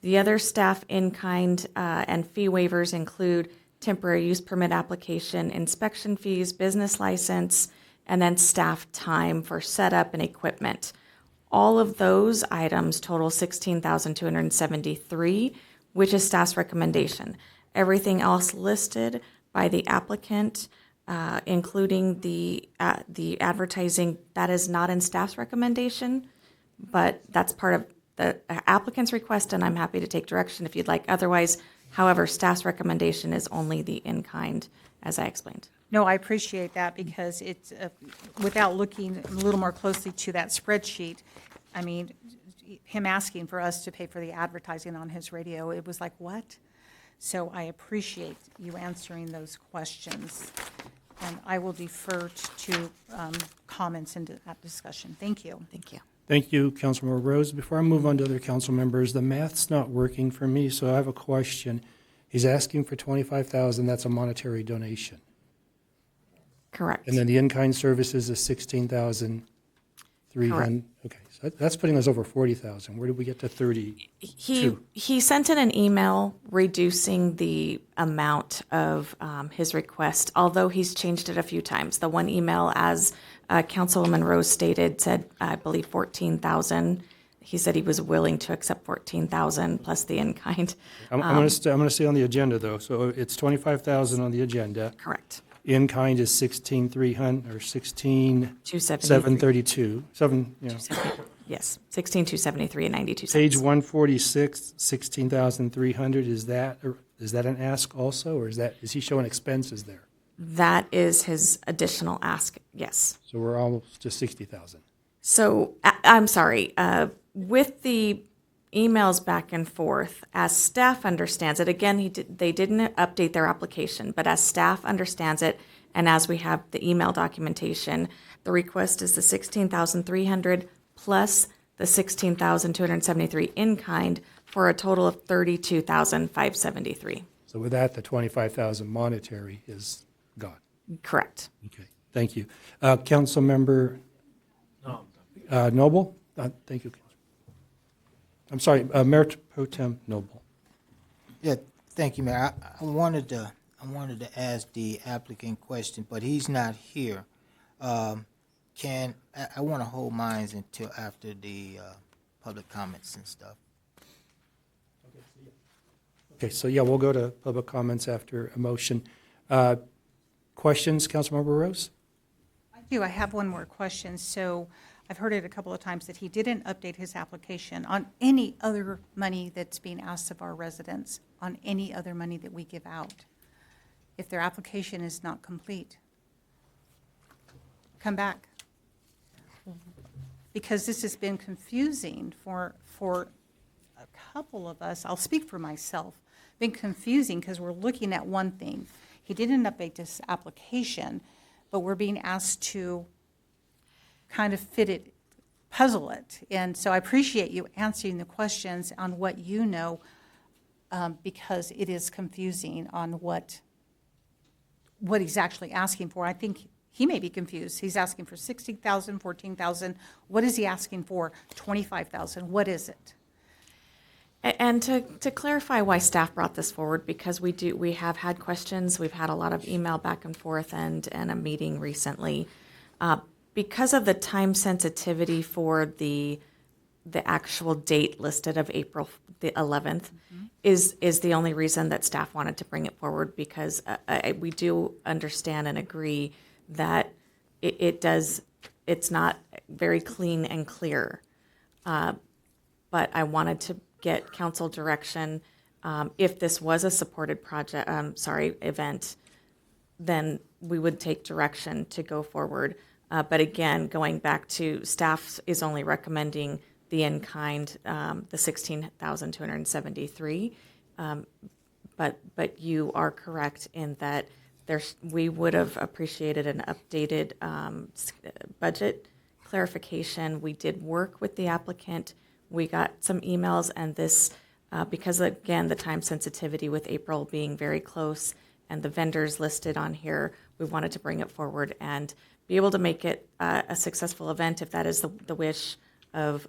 S13: The other staff in-kind and fee waivers include temporary use permit application, inspection fees, business license, and then staff time for setup and equipment. All of those items total $16,273, which is staff's recommendation. Everything else listed by the applicant, including the advertising, that is not in staff's recommendation, but that's part of the applicant's request, and I'm happy to take direction if you'd like. Otherwise, however, staff's recommendation is only the in-kind, as I explained.
S15: No, I appreciate that because it's, without looking a little more closely to that spreadsheet, I mean, him asking for us to pay for the advertising on his radio, it was like, what? So I appreciate you answering those questions. And I will defer to comments into that discussion. Thank you.
S13: Thank you.
S1: Thank you, Councilmember Rose. Before I move on to other council members, the math's not working for me, so I have a question. He's asking for $25,000, that's a monetary donation.
S13: Correct.
S1: And then the in-kind services is $16,300. Okay, so that's putting us over $40,000. Where did we get to 30?
S13: He sent in an email reducing the amount of his request, although he's changed it a few times. The one email, as Councilwoman Rose stated, said, I believe, 14,000. He said he was willing to accept 14,000 plus the in-kind.
S1: I'm going to stay on the agenda, though. So it's $25,000 on the agenda.
S13: Correct.
S1: In-kind is 16,300 or
S13: 16,732. Yes, 16,273 and 92 cents.
S1: Page 146, 16,300. Is that an ask also, or is he showing expenses there?
S13: That is his additional ask. Yes.
S1: So we're almost to 60,000.
S13: So I'm sorry. With the emails back and forth, as staff understands it, again, they didn't update their application, but as staff understands it, and as we have the email documentation, the request is the $16,300 plus the $16,273 in kind for a total of $32,573.
S1: So with that, the 25,000 monetary is gone.
S13: Correct.
S1: Okay, thank you. Councilmember Noble? Thank you. I'm sorry, Mayor Pro Tem Noble.
S21: Yeah, thank you, Mayor. I wanted to ask the applicant question, but he's not here. I want to hold mine until after the public comments and stuff.
S1: Okay, so yeah, we'll go to public comments after a motion. Questions, Councilmember Rose?
S15: I do. I have one more question. So I've heard it a couple of times that he didn't update his application on any other money that's being asked of our residents, on any other money that we give out. If their application is not complete, come back. Because this has been confusing for a couple of us. I'll speak for myself. Been confusing because we're looking at one thing. He didn't update his application, but we're being asked to kind of fit it puzzle it. And so I appreciate you answering the questions on what you know, because it is confusing on what he's actually asking for. I think he may be confused. He's asking for 60,000, 14,000. What is he asking for? 25,000. What is it?
S13: And to clarify why staff brought this forward, because we have had questions, we've had a lot of email back and forth and a meeting recently. Because of the time sensitivity for the actual date listed of April the 11th is the only reason that staff wanted to bring it forward, because we do understand and agree that it's not very clean and clear. But I wanted to get council direction. If this was a supported event, then we would take direction to go forward. But again, going back to staff is only recommending the in-kind, the $16,273. But you are correct in that we would have appreciated an updated budget clarification. We did work with the applicant. We got some emails, and this, because again, the time sensitivity with April being very close and the vendors listed on here, we wanted to bring it forward and be able to make it a successful event if that is the wish of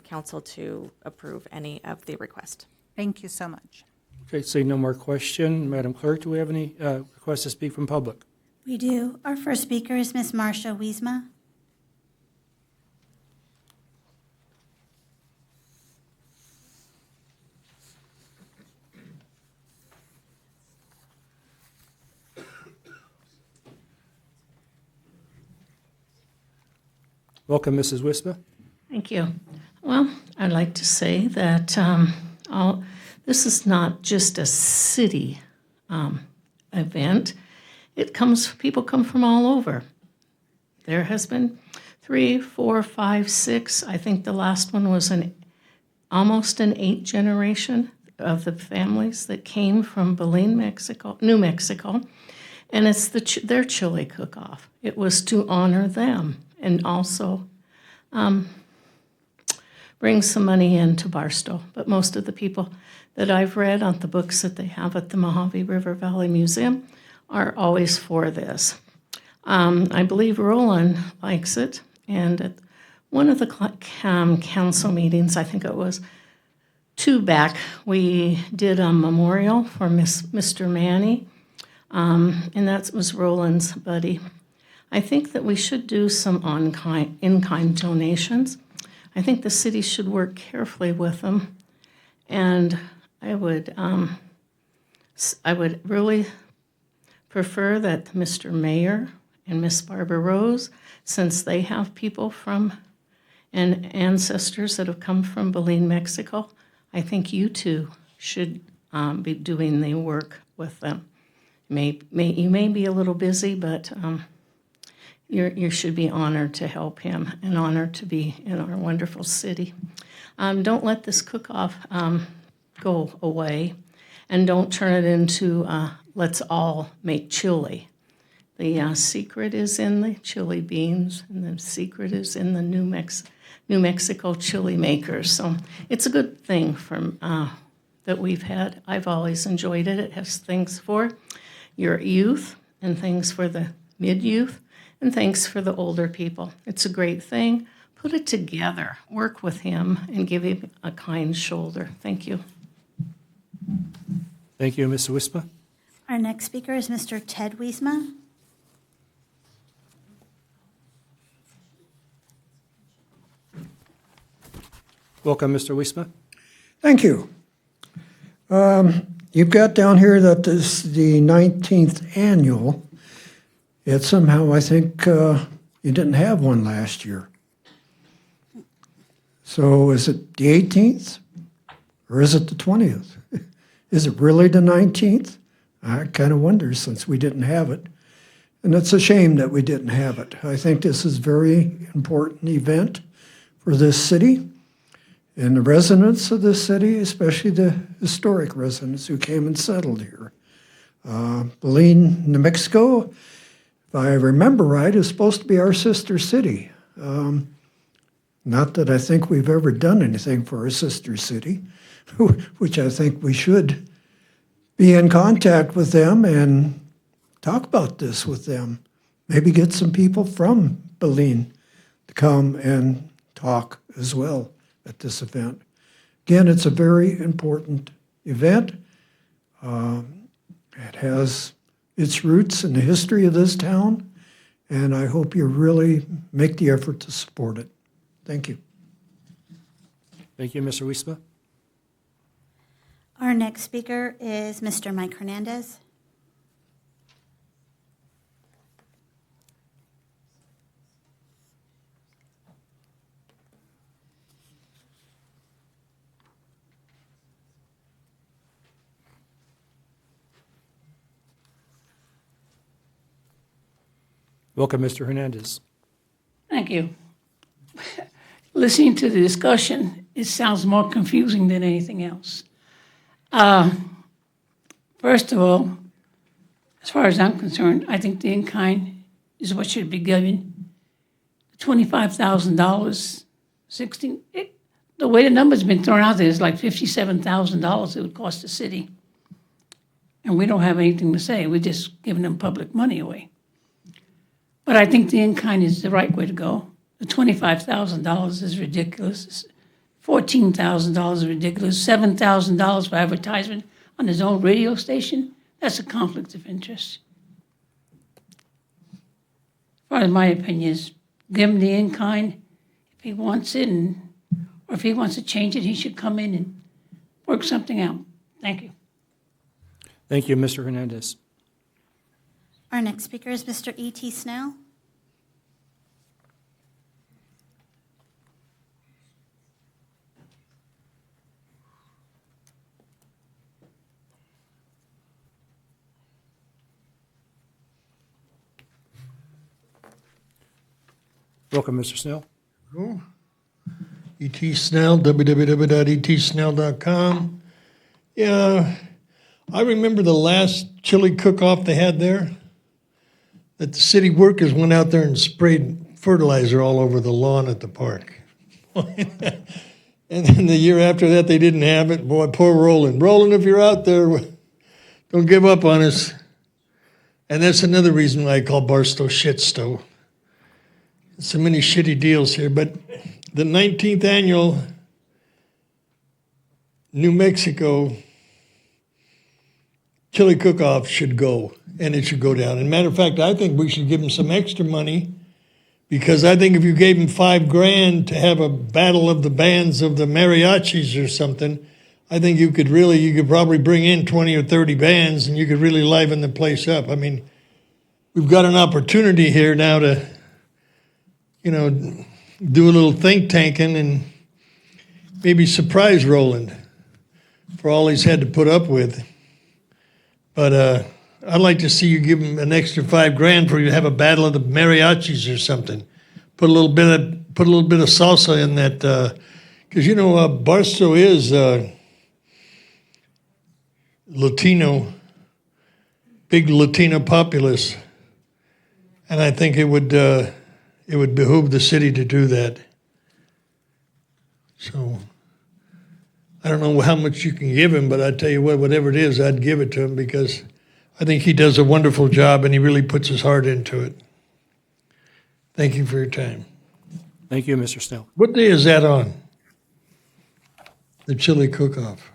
S13: council to approve any of the request.
S15: Thank you so much.
S1: Okay, seeing no more question, Madam Clerk, do we have any requests to speak from public?
S4: We do. Our first speaker is Ms. Marcia Wiesma.
S1: Welcome, Mrs. Wispa.
S2: Thank you. Well, I'd like to say that this is not just a city event. People come from all over. There has been 3, 4, 5, 6. I think the last one was almost an 8th generation of the families that came from Belen, New Mexico, and it's their chili cook-off. It was to honor them and also bring some money into Barstow. But most of the people that I've read on the books that they have at the Mojave River Valley Museum are always for this. I believe Roland likes it, and at one of the council meetings, I think it was 2 back, we did a memorial for Mr. Manny, and that was Roland's buddy. I think that we should do some in-kind donations. I think the city should work carefully with them, and I would really prefer that Mr. Mayor and Miss Barbara Rose, since they have people and ancestors that have come from Belen, Mexico, I think you two should be doing the work with them. You may be a little busy, but you should be honored to help him and honored to be in our wonderful city. Don't let this cook-off go away, and don't turn it into let's all make chili. The secret is in the chili beans, and the secret is in the New Mexico chili makers. So it's a good thing that we've had. I've always enjoyed it. It has things for your youth and things for the mid-youth and things for the older people. It's a great thing. Put it together. Work with him and give him a kind shoulder. Thank you.
S1: Thank you, Ms. Wispa.
S4: Our next speaker is Mr. Ted Wiesma.
S1: Welcome, Mr. Wispa.
S10: Thank you. You've got down here that this is the 19th annual, yet somehow I think you didn't have one last year. So is it the 18th or is it the 20th? Is it really the 19th? I kind of wonder since we didn't have it. And it's a shame that we didn't have it. I think this is a very important event for this city and the residents of this city, especially the historic residents who came and settled here. Belen, New Mexico, if I remember right, is supposed to be our sister city. Not that I think we've ever done anything for our sister city, which I think we should be in contact with them and talk about this with them. Maybe get some people from Belen to come and talk as well at this event. Again, it's a very important event. It has its roots in the history of this town, and I hope you really make the effort to support it. Thank you.
S1: Thank you, Mr. Wiesba.
S4: Our next speaker is Mr. Mike Hernandez.
S1: Welcome, Mr. Hernandez.
S11: Thank you. Listening to the discussion, it sounds more confusing than anything else. First of all, as far as I'm concerned, I think the in-kind is what should be given. $25,000, the way the number's been thrown out there is like $57,000 it would cost the city. And we don't have anything to say. We're just giving them public money away. But I think the in-kind is the right way to go. The $25,000 is ridiculous. $14,000 is ridiculous. $7,000 for advertisement on his own radio station, that's a conflict of interest. As far as my opinion is, give him the in-kind. If he wants it, or if he wants to change it, he should come in and work something out. Thank you.
S1: Thank you, Mr. Hernandez.
S4: Our next speaker is Mr. E.T. Snell.
S1: Welcome, Mr. Snell.
S9: E.T. Snell, www.etsnell.com. Yeah, I remember the last chili cook-off they had there, that the city workers went out there and sprayed fertilizer all over the lawn at the park. And then the year after that, they didn't have it. Boy, poor Roland. Roland, if you're out there, don't give up on us. And that's another reason why I call Barstow Shitstow. So many shitty deals here, but the 19th annual New Mexico chili cook-off should go, and it should go down. And matter of fact, I think we should give them some extra money, because I think if you gave them $5,000 to have a battle of the bands of the mariachis or something, I think you could probably bring in 20 or 30 bands, and you could really liven the place up. I mean, we've got an opportunity here now to, do a little think tanking and maybe surprise Roland for all he's had to put up with. But I'd like to see you give him an extra $5,000 for you to have a battle of the mariachis or something. Put a little bit of salsa in that, because Barstow is Latino, big Latino populace, and I think it would behoove the city to do that. So I don't know how much you can give him, but I tell you what, whatever it is, I'd give it to him, because I think he does a wonderful job and he really puts his heart into it. Thank you for your time.
S1: Thank you, Mr. Snell.
S9: What day is that on? The chili cook-off.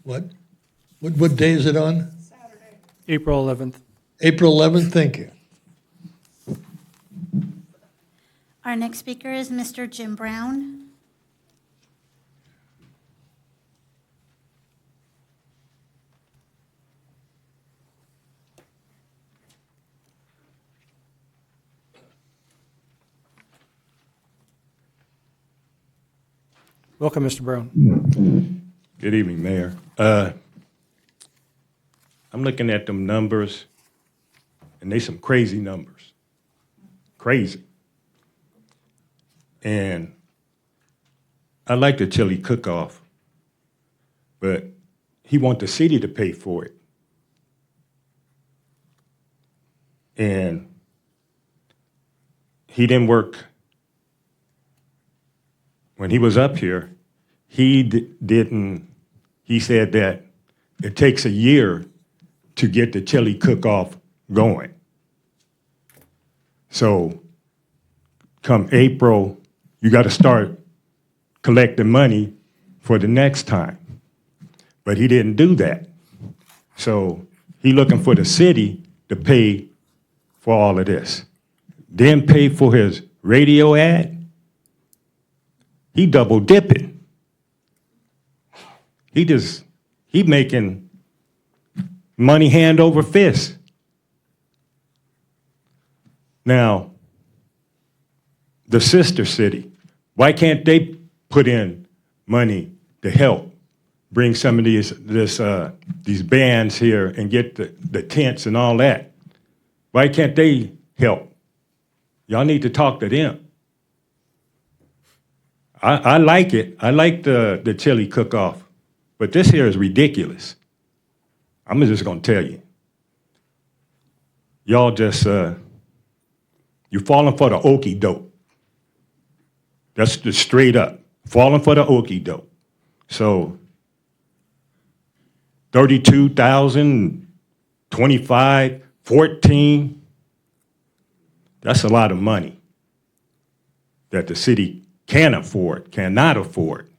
S9: What day is it on?
S1: April 11th.
S9: April 11th, thank you.
S4: Our next speaker is Mr. Jim Brown.
S1: Welcome, Mr. Brown.
S16: Good evening, Mayor. I'm looking at them numbers, and they some crazy numbers. Crazy. And I like the chili cook-off, but he want the city to pay for it. And he didn't work when he was up here, he he said that it takes a year to get the chili cook-off going. So come April, you got to start collecting money for the next time. But he didn't do that. So he looking for the city to pay for all of this. Then pay for his radio ad. He double dipping. He making money hand over fist. Now, the sister city, why can't they put in money to help bring some of these bands here and get the tents and all that? Why can't they help? Y'all need to talk to them. I like it. I like the chili cook-off. But this here is ridiculous. I'm just going to tell you. Y'all just, you're falling for the okie doke. That's just straight up. Falling for the okie doke. So, 32,000, 25, 14, that's a lot of money that the city cannot afford.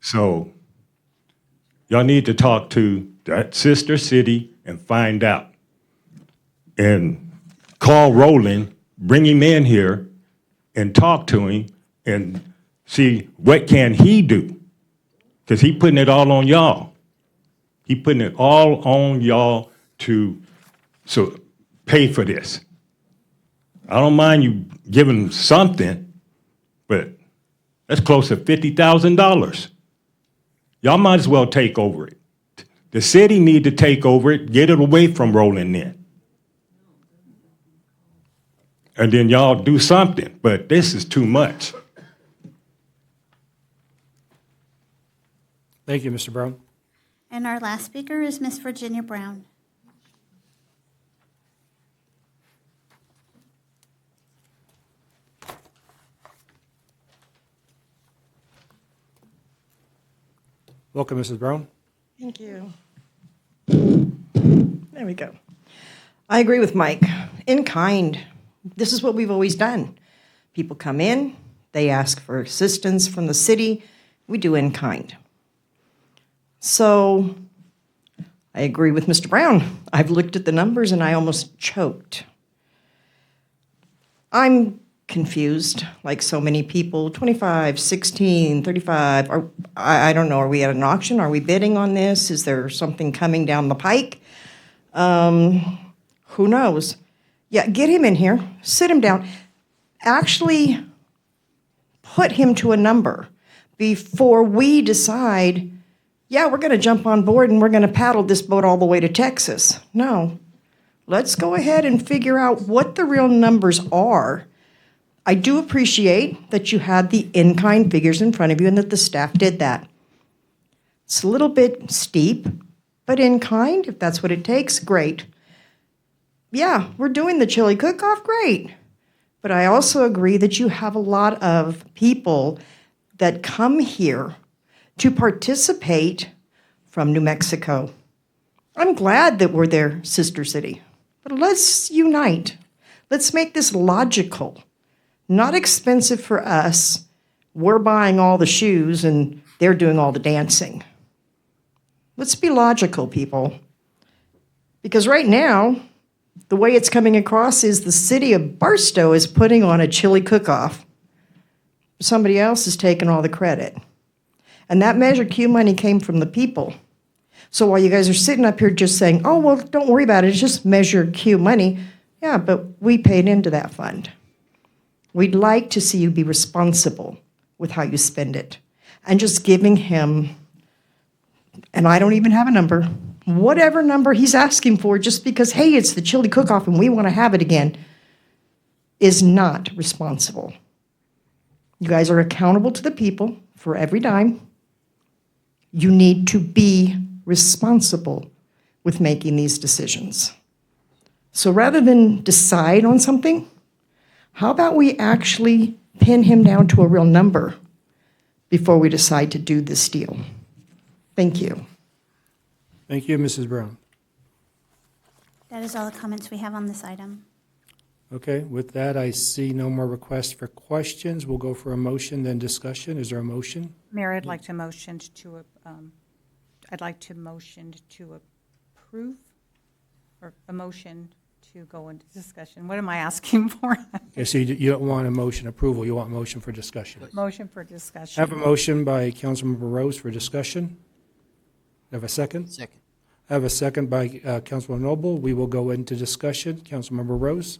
S16: So y'all need to talk to that sister city and find out. And call Roland, bring him in here and talk to him and see what can he do. Because he putting it all on y'all. He putting it all on y'all to pay for this. I don't mind you giving something, but that's close to $50,000. Y'all might as well take over it. The city need to take over it, get it away from Roland then. And then y'all do something, but this is too much.
S1: Thank you, Mr. Brown.
S4: And our last speaker is Miss Virginia Brown.
S1: Welcome, Mrs. Brown.
S17: Thank you. There we go. I agree with Mike. In kind, this is what we've always done. People come in, they ask for assistance from the city, we do in kind. So I agree with Mr. Brown. I've looked at the numbers and I almost choked. I'm confused, like so many people. 25, 16, 35. I don't know. Are we at an auction? Are we bidding on this? Is there something coming down the pike? Who knows? Yeah, get him in here. Sit him down. Actually put him to a number before we decide, yeah, we're going to jump on board and we're going to paddle this boat all the way to Texas. No. Let's go ahead and figure out what the real numbers are. I do appreciate that you had the in-kind figures in front of you and that the staff did that. It's a little bit steep, but in kind, if that's what it takes, great. Yeah, we're doing the chili cook-off, great. But I also agree that you have a lot of people that come here to participate from New Mexico. I'm glad that we're their sister city, but let's unite. Let's make this logical. Not expensive for us. We're buying all the shoes and they're doing all the dancing. Let's be logical, people. Because right now, the way it's coming across is the city of Barstow is putting on a chili cook-off. Somebody else is taking all the credit. And that Measure Q money came from the people. So while you guys are sitting up here just saying, oh, well, don't worry about it, it's just Measure Q money. Yeah, but we paid into that fund. We'd like to see you be responsible with how you spend it. And just giving him, and I don't even have a number, whatever number he's asking for just because, hey, it's the chili cook-off and we want to have it again, is not responsible. You guys are accountable to the people for every dime. You need to be responsible with making these decisions. So rather than decide on something, how about we actually pin him down to a real number before we decide to do this deal. Thank you.
S1: Thank you, Mrs. Brown.
S4: That is all the comments we have on this item.
S1: Okay, with that, I see no more requests for questions. We'll go for a motion, then discussion. Is there a motion?
S15: Mayor, I'd like to motion to approve, or a motion to go into discussion. What am I asking for?
S1: Okay, so you don't want a motion approval, you want motion for discussion.
S15: Motion for
S1: I
S15: discussion.
S1: have a motion by Councilmember Rose for discussion. Have a second?
S21: Second.
S1: I have a second by Councilman Noble. We will go into discussion. Councilmember Rose?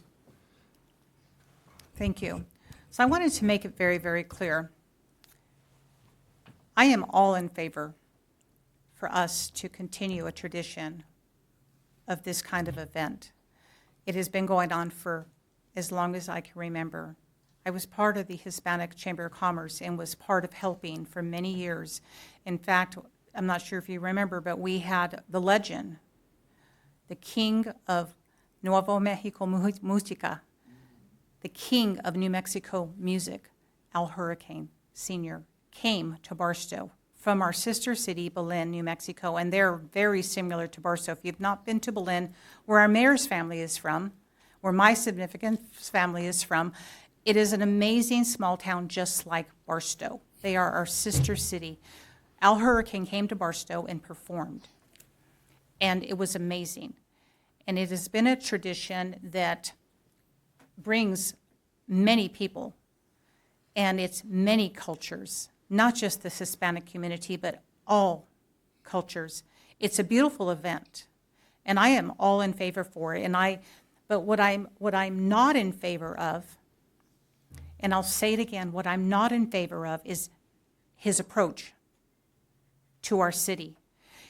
S15: Thank you. So I wanted to make it very, very clear. I am all in favor for us to continue a tradition of this kind of event. It has been going on for as long as I can remember. I was part of the Hispanic Chamber of Commerce and was part of helping for many years. In fact, I'm not sure if you remember, but we had the legend, the king of Nuevo Mexico Música, the king of New Mexico music, Al Hurricane Sr., came to Barstow from our sister city, Belen, New Mexico, and they're very similar to Barstow. If you've not been to Belen, where our mayor's family is from, where my significant family is from, it is an amazing small town just like Barstow. They are our sister city. Al Hurricane came to Barstow and performed, and it was amazing. And it has been a tradition that brings many people, and it's many cultures, not just the Hispanic community, but all cultures. It's a beautiful event, and I am all in favor for it. But what I'm not in favor of, and I'll say it again, what I'm not in favor of is his approach to our city.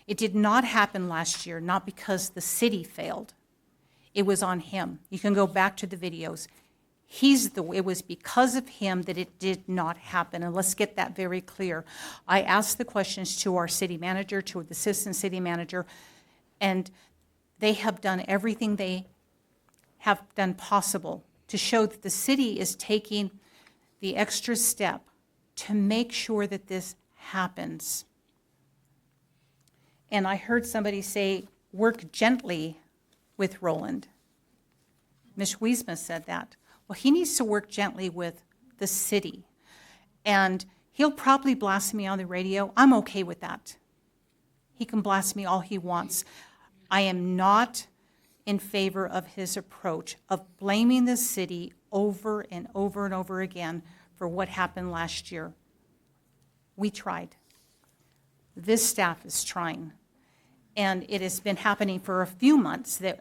S15: It did not happen last year, not because the city failed. It was on him. You can go back to the videos. It was because of him that it did not happen, and let's get that very clear. I asked the questions to our city manager, to the assistant city manager, and they have done everything they have done possible to show that the city is taking the extra step to make sure that this happens. And I heard somebody say, work gently with Roland. Ms. Wiesma said that. Well, he needs to work gently with the city. And he'll probably blast me on the radio. I'm okay with that. He can blast me all he wants. I am not in favor of his approach of blaming the city over and over and over again for what happened last year. We tried. This staff is trying. And it has been happening for a few months that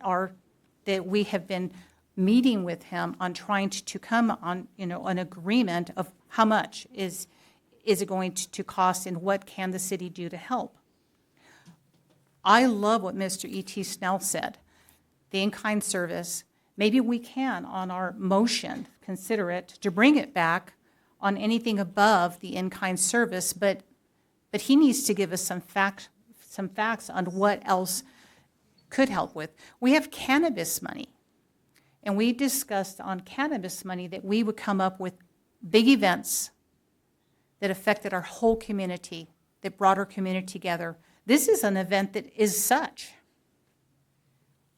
S15: we have been meeting with him on trying to come on, an agreement of how much is it going to cost and what can the city do to help. I love what Mr. E.T. Snell said, the in-kind service. Maybe we can, on our motion, consider it to bring it back on anything above the in-kind service, but he needs to give us some facts on what else could help with. We have cannabis money. And we discussed on cannabis money that we would come up with big events that affected our whole community, that brought our community together. This is an event that is such.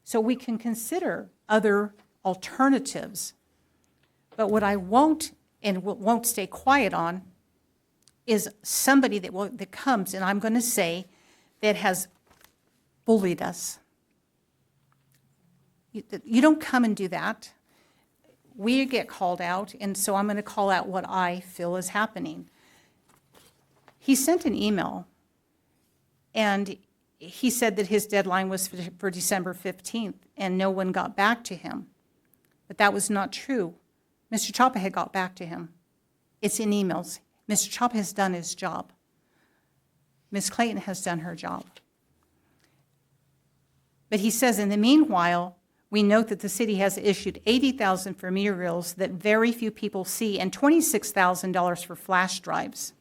S15: So we can consider other alternatives. But what I won't stay quiet on is somebody that comes, and I'm going to say, that has bullied us. You don't come and do that. We get called out, and so I'm going to call out what I feel is happening. He sent an email, and he said that his deadline was for December 15th, and no one got back to him. But that was not true. Mr. Chapa had got back to him. It's in emails. Mr. Chapa has done his job. Ms. Clayton has done her job. But he says, in the meanwhile, we note that the city has issued $80,000 for murals that very few people see and $26,000 for flash drives.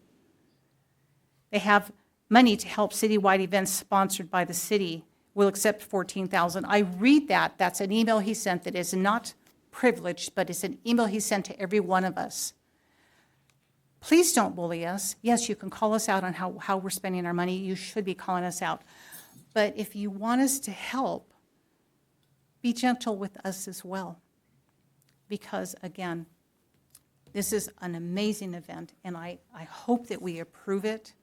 S15: They have money to help citywide events sponsored by the city. We'll accept $14,000. I read that. That's an email he sent that is not privileged, but it's an email he sent to every one of us. please don't bully us. Yes, you can call us out on how we're spending our money. You should be calling us out. But if you want us to help, be gentle with us as well. Because again, this is an amazing event, and I hope that we approve it,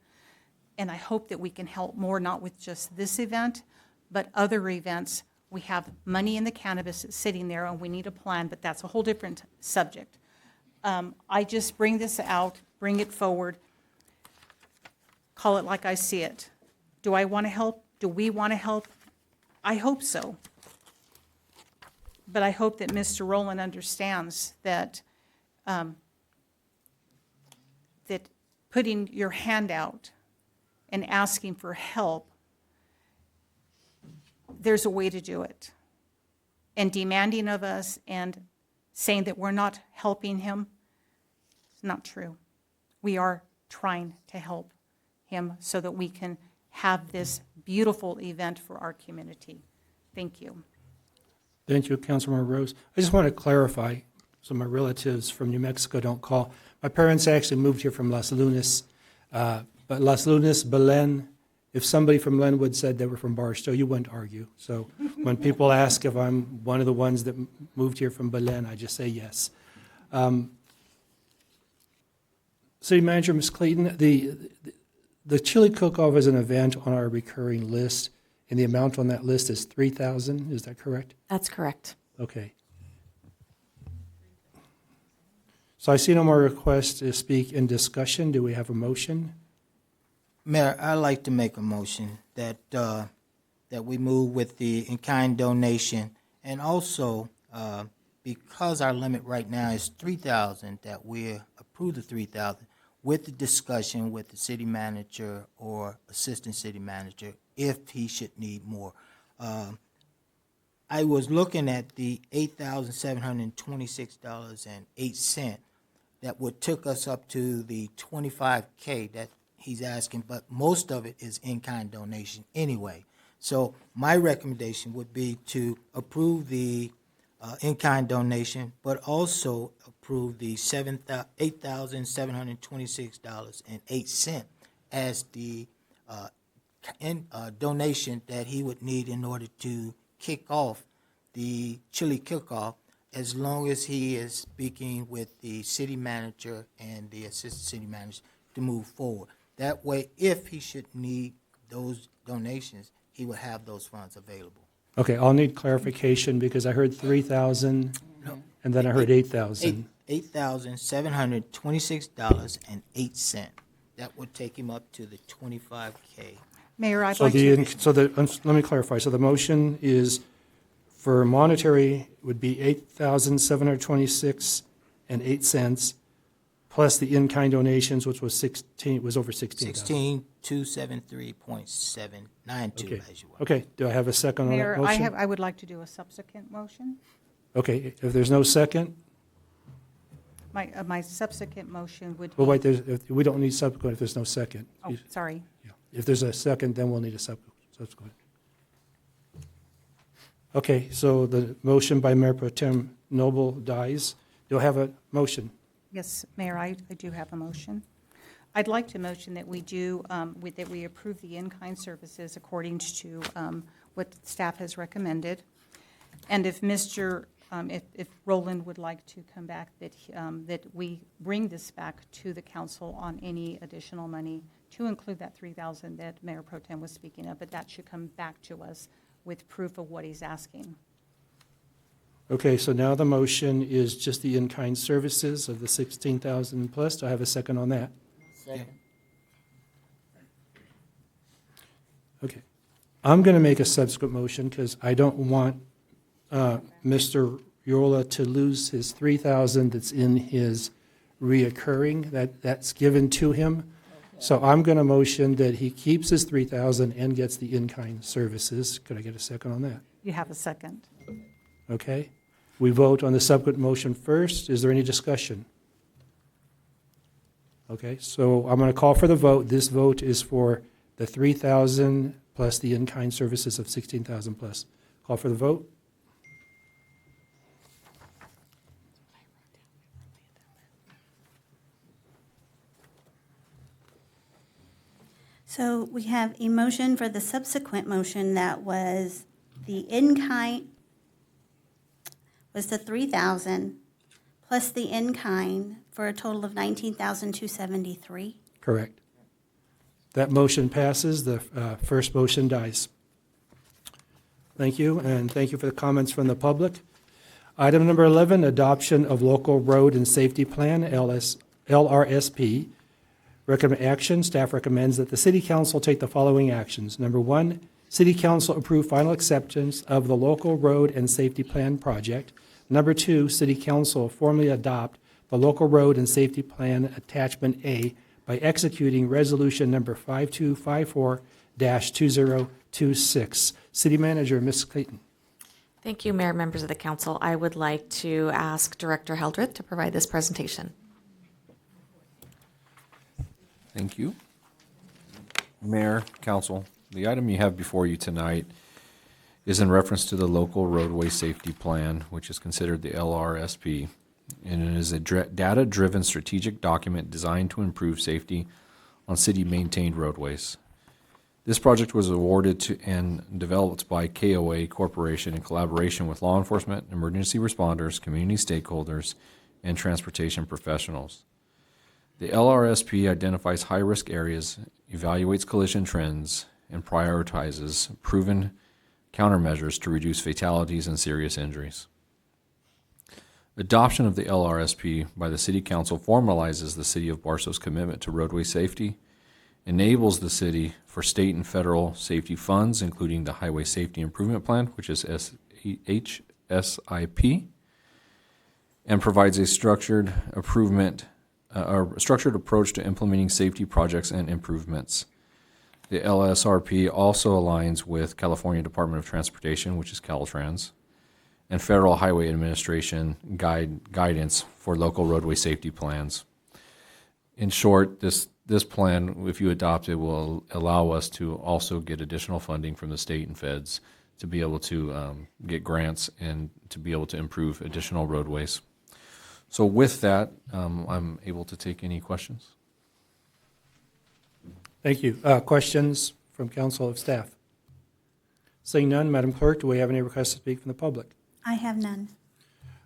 S15: and I hope that we can help more, not with just this event, but other events. We have money in the cannabis that's sitting there, and we need a plan, but that's a whole different subject. I just bring this out, bring it forward, call it like I see it. Do I want to help? Do we want to help? I hope so. But I hope that Mr. Rowland understands that that putting your hand out and asking for help, there's a way to do it. And demanding of us and saying that we're not helping him, it's not true. We are trying to help him so that we can have this beautiful event for our community. Thank you.
S1: Thank you, Councilmember Rose. I just want to clarify, so my relatives from New Mexico don't call. My parents actually moved here from Las Lunas, but Las Lunas, Belen, if somebody from Lenwood said they were from Barstow, you wouldn't argue. So when people ask if I'm one of the ones that moved here from Belen, I just say yes. City Manager, Ms. Clayton, the chili cook-off is an event on our recurring list, and the amount on that list is $3,000, is that correct?
S13: That's correct.
S1: Okay. So I see no more requests to speak in discussion. Do we have a motion?
S21: Mayor, I'd like to make a motion that that we move with the in-kind donation, and also because our limit right now is 3,000, that we approve the 3,000 with the discussion with the city manager or assistant city manager if he should need more. I was looking at the $8,726.08 that would took us up to the $25K that he's asking, but most of it is in-kind donation anyway. So my recommendation would be to approve the in-kind donation, but also approve the $8,726.08 as the donation that he would need in order to kick off the chili cook-off, as long as he is speaking with the city manager and the assistant city manager to move forward. That way, if he should need those donations, he will have those funds available.
S1: Okay, I'll need clarification because I heard 3,000 and then I heard 8,000.
S21: $8,726.08. That would take him up to the $25K.
S15: Mayor, I'd
S1: So
S15: like to...
S1: let me clarify. So the motion is for monetary would be $8,726.08 plus the in-kind donations, which was over 16,000.
S21: 16,273.792,
S1: Okay.
S21: as you will.
S1: Okay, do I have a second on that
S15: Mayor,
S1: motion?
S15: I would like to do a subsequent motion.
S1: Okay, if there's no second,
S15: My subsequent motion would be...
S1: well, wait, we don't need subsequent if there's no second.
S15: Oh, sorry.
S1: Yeah. If there's a second, then we'll need a subsequent. Okay, so the motion by Mayor Pro Tem Noble dies. Do I have a motion?
S15: Yes, Mayor, I do have a motion. I'd like to motion that we do, that we approve the in-kind services according to what staff has recommended. And if if Roland would like to come back, that we bring this back to the council on any additional money to include that 3,000 that Mayor Pro Tem was speaking of, but that should come back to us with proof of what he's asking.
S1: Okay, so now the motion is just the in-kind services of the 16,000 plus. Do I have a second on that?
S21: Second.
S1: Okay. I'm going to make a subsequent motion because I don't want Mr. Yola to lose his 3,000 that's in his reoccurring, that's given to him. So I'm going to motion that he keeps his 3,000 and gets the in-kind services. Could I get a second on that?
S15: You have a second.
S1: Okay. We vote on the subsequent motion first. Is there any discussion? Okay, so I'm going to call for the vote. This vote is for the 3,000 plus the in-kind services of 16,000 plus. Call for the vote.
S4: So we have a motion for the subsequent motion that was the in-kind, was the 3,000 plus the in-kind for a total of 19,273.
S1: Correct. That motion passes. The first motion dies. Thank you, and thank you for the comments from the public. Item number 11, adoption of local road and safety plan, LRSP. Recommend action. Staff recommends that the City Council take the following actions. Number 1, City Council approve final acceptance of the local road and safety plan project. Number 2, City Council formally adopt the local road and safety plan attachment A by executing resolution number 5254-2026. City Manager, Ms. Clayton.
S13: Thank you, Mayor, members of the council. I would like to ask Director Heldreth to provide this presentation.
S3: Thank you. Mayor, council, the item you have before you tonight is in reference to the local roadway safety plan, which is considered the LRSP. And it is a data-driven strategic document designed to improve safety on city-maintained roadways. This project was awarded to and developed by KOA Corporation in collaboration with law enforcement, emergency responders, community stakeholders, and transportation professionals. The LRSP identifies high-risk areas, evaluates collision trends, and prioritizes proven countermeasures to reduce fatalities and serious injuries. Adoption of the LRSP by the City Council formalizes the City of Barstow's commitment to roadway safety, enables the city for state and federal safety funds, including the Highway Safety Improvement Plan, which is HSIP, and provides a structured approach to implementing safety projects and improvements. The LSRP also aligns with California Department of Transportation, which is Caltrans, and Federal Highway Administration guidance for local roadway safety plans. In short, this plan, if you adopt it, will allow us to also get additional funding from the state and feds to be able to get grants and to be able to improve additional roadways. So with that, I'm able to take any questions.
S1: Thank you. Questions from council of staff? Seeing none, Madam Clerk, do we have any requests to speak from the public?
S4: I have none.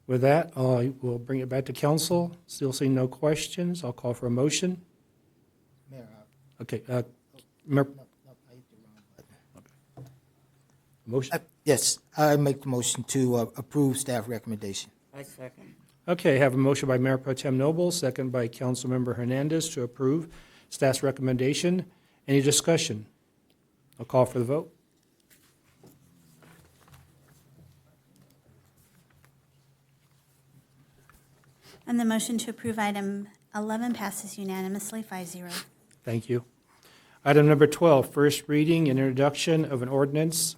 S1: With that, I will bring it back to council. Still seeing no questions. I'll call for a motion.
S21: Mayor,
S1: Okay. Mayor- Motion?
S21: yes, I make the motion to approve staff recommendation.
S8: I second.
S1: Okay, I have a motion by Mayor Pro Tem Noble, second by Councilmember Hernandez to approve staff's recommendation. Any discussion? I'll call for the vote.
S4: And the motion to approve item 11 passes unanimously, 5-0.
S1: Thank you. Item number 12, first reading and introduction of an ordinance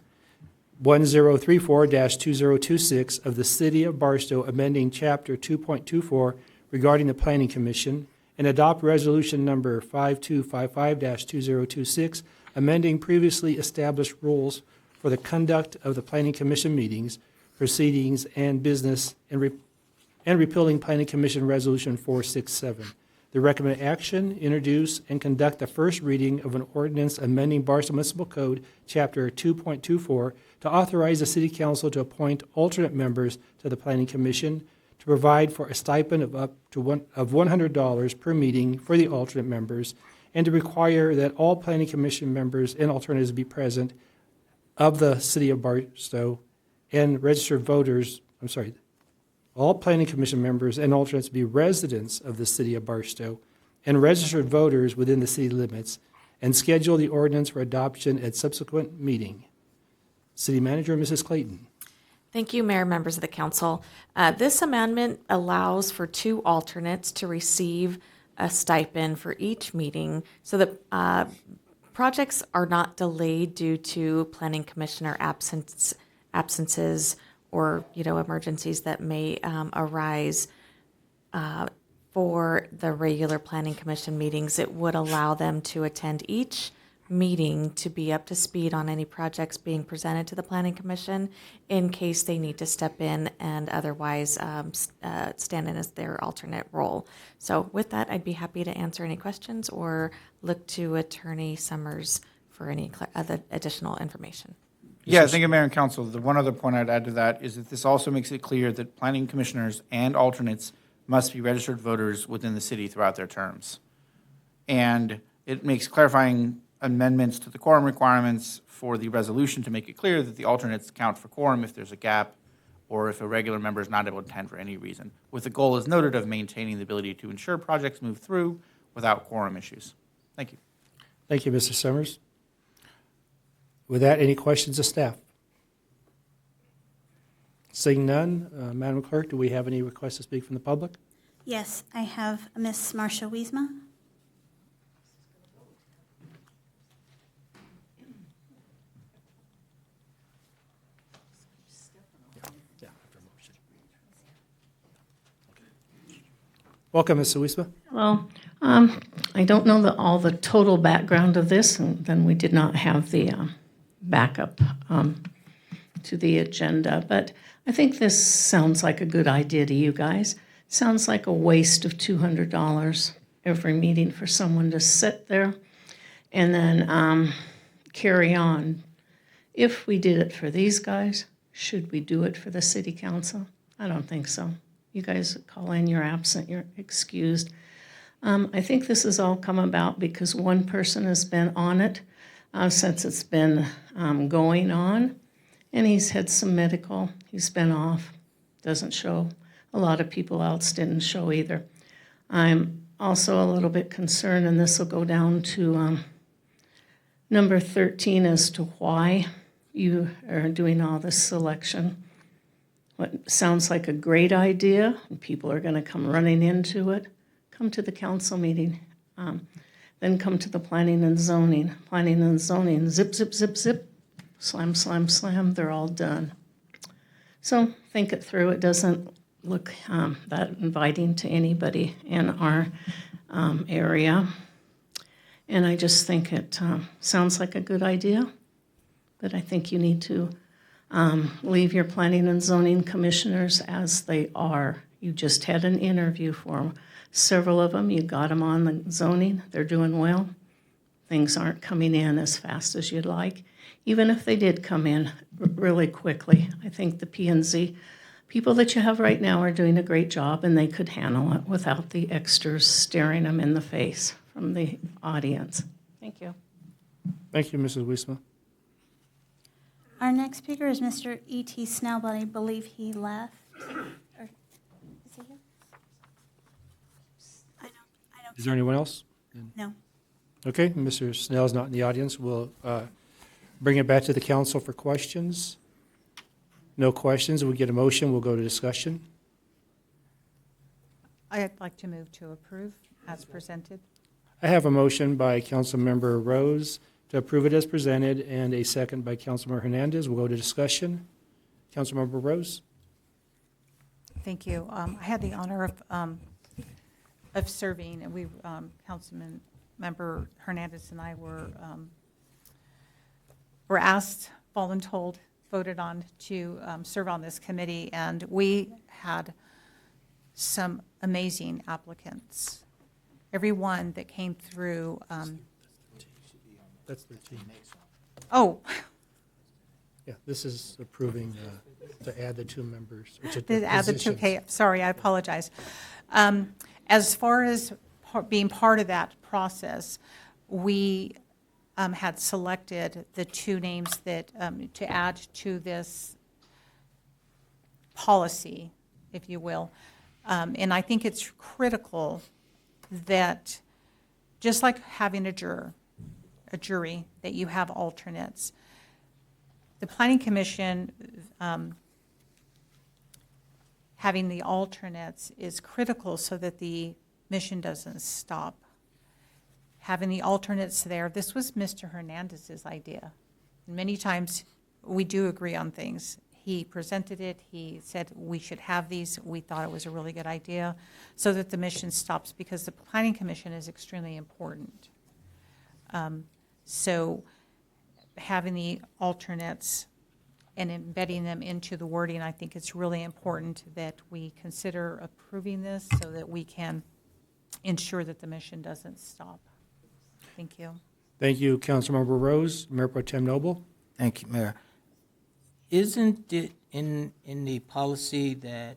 S1: 1034-2026 of the City of Barstow amending Chapter 2.24 regarding the Planning Commission and adopt resolution number 5255-2026 amending previously established rules for the conduct of the Planning Commission meetings, proceedings, and business and repealing Planning Commission Resolution 467. The recommended action, introduce and conduct the first reading of an ordinance amending Barstow Municipal Code, Chapter 2.24, to authorize the City Council to appoint alternate members to the Planning Commission, to provide for a stipend of up to $100 per meeting for the alternate members, and to require that all Planning Commission members and alternatives be present of the City of Barstow and registered voters, all Planning Commission members and alternates be residents of the City of Barstow and registered voters within the city limits, and schedule the ordinance for adoption at subsequent meeting. City Manager, Mrs. Clayton.
S13: Thank you, Mayor, members of the council. This amendment allows for 2 alternates to receive a stipend for each meeting so that projects are not delayed due to planning commissioner absences or, emergencies that may arise for the regular planning commission meetings. It would allow them to attend each meeting to be up to speed on any projects being presented to the Planning Commission in case they need to step in and otherwise stand in as their alternate role. So with that, I'd be happy to answer any questions or look to Attorney Summers for any other additional information.
S5: Yeah, thank you, Mayor and Council. The one other point I'd add to that is that this also makes it clear that planning commissioners and alternates must be registered voters within the city throughout their terms. And it makes clarifying amendments to the quorum requirements for the resolution to make it clear that the alternates count for quorum if there's a gap or if a regular member is not able to attend for any reason, with the goal, as noted, of maintaining the ability to ensure projects move through without quorum issues. Thank you.
S1: Thank you, Mr. Summers. With that, any questions of staff? Seeing none, Madam Clerk, do we have any requests to speak from the public?
S4: Yes, I have Miss Marcia Wiesma.
S1: Welcome, Ms. Wiesma.
S2: Well, I don't know all the total background of this, and then we did not have the backup to the agenda, but I think this sounds like a good idea to you guys. Sounds like a waste of $200 every meeting for someone to sit there and then carry on. If we did it for these guys, should we do it for the city council? I don't think so. You guys call in, you're absent, you're excused. I think this has all come about because one person has been on it since it's been going on, and he's had some medical. He's been off, doesn't show. A lot of people else didn't show either. I'm also a little bit concerned, and this will go down to number 13 as to why you are doing all this selection. What sounds like a great idea, and people are going to come running into it, come to the council meeting, then come to the planning and zoning. Planning and zoning, zip, zip, zip, zip, slam, slam, slam, they're all done. So think it through. It doesn't look that inviting to anybody in our area. And I just think it sounds like a good idea, but I think you need to leave your planning and zoning commissioners as they are. You just had an interview for them. Several of them, you got them on the zoning. They're doing well. Things aren't coming in as fast as you'd like. Even if they did come in really quickly, I think the P&Z people that you have right now are doing a great job, and they could handle it without the extras staring them in the face from the audience. Thank you.
S1: Thank you, Mrs. Wiesma.
S4: Our next speaker is Mr. E.T. Snell, but I believe he left. Or, is he here? I don't.
S1: Is there anyone else?
S4: No.
S1: Okay, Mr. Snell is not in the audience. We'll bring it back to the council for questions. No questions. We get a motion. We'll go to discussion.
S15: I'd like to move to approve as presented.
S1: I have a motion by Councilmember Rose to approve it as presented, and a second by Councilmember Hernandez. We'll go to discussion. Councilmember Rose.
S15: Thank you. I had the honor of serving, and we, Councilman Member Hernandez and I were asked, voluntold, voted on to serve on this committee, and we had some amazing applicants. Everyone that came through.
S1: That's 13.
S15: Oh.
S1: Yeah, this is approving to add the two members. Or to
S15: To add the two,
S1: positions.
S15: okay, sorry, I apologize. As far as being part of that process, we had selected the two names that, to add to this policy, if you will. And I think it's critical that, just like having a jury, that you have alternates. The Planning Commission, having the alternates is critical so that the mission doesn't stop. Having the alternates there, this was Mr. Hernandez's idea. Many times we do agree on things. He presented it, he said we should have these, we thought it was a really good idea, so that the mission stops, because the Planning Commission is extremely important. So having the alternates and embedding them into the wording, I think it's really important that we consider approving this so that we can ensure that the mission doesn't stop. Thank you.
S1: Thank you, Councilmember Rose. Mayor Pro Tem Noble?
S21: Thank you, Mayor. Isn't it in the policy that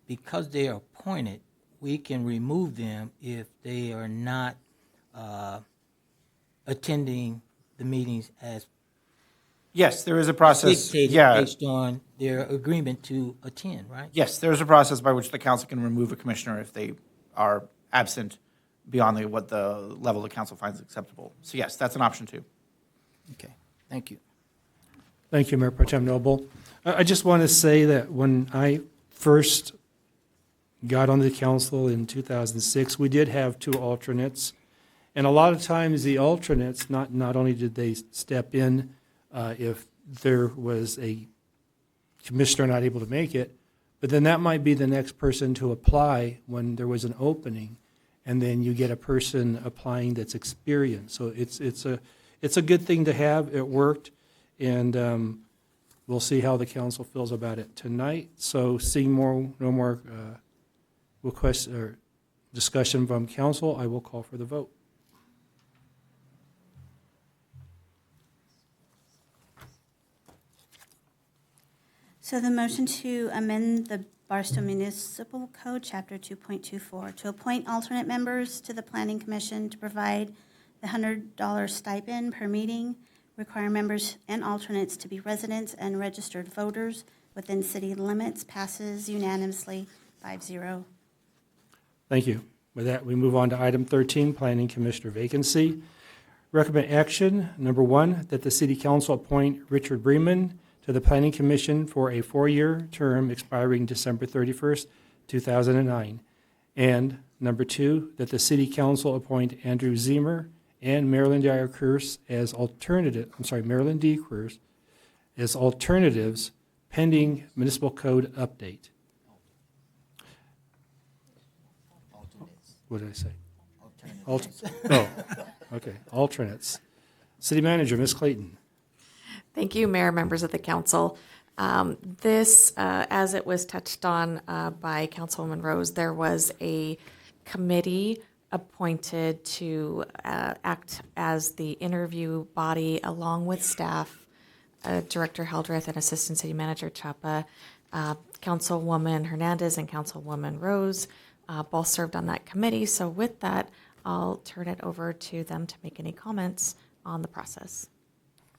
S21: because they are appointed, we can remove them if they are not attending the meetings as
S5: Yes, there is a process.
S21: dictated
S5: Yeah.
S21: based on their agreement to attend, right?
S5: Yes, there is a process by which the council can remove a commissioner if they are absent beyond what the level the council finds acceptable. So yes, that's an option too.
S21: Okay, thank you.
S1: Thank you, Mayor Pro Tem Noble. I just want to say that when I first got on the council in 2006, we did have 2 alternates. And a lot of times the alternates, not only did they step in if there was a commissioner not able to make it, but then that might be the next person to apply when there was an opening. And then you get a person applying that's experienced. So it's a good thing to have. It worked. And we'll see how the council feels about it tonight. So seeing no more requests or discussion from council, I will call for the vote.
S4: So the motion to amend the Barstow Municipal Code, Chapter 2.24, to appoint alternate members to the Planning Commission to provide the $100 stipend per meeting, require members and alternates to be residents and registered voters within city limits, passes unanimously 5-0.
S1: Thank you. With that, we move on to item 13, Planning Commissioner vacancy. Recommend action, number 1, that the City Council appoint Richard Bremen to the Planning Commission for a 4-year term expiring December 31st, 2009. And number 2, that the City Council appoint Andrew Ziemer and Marilyn D. Cruz as alternatives pending municipal code update. What did I say? Okay, alternates. City Manager, Ms. Clayton.
S13: Thank you, Mayor, members of the council. This, as it was touched on by Councilwoman Rose, there was a committee appointed to act as the interview body along with staff, Director Hildreth and Assistant City Manager Chapa. Councilwoman Hernandez and Councilwoman Rose both served on that committee. So with that, I'll turn it over to them to make any comments on the process.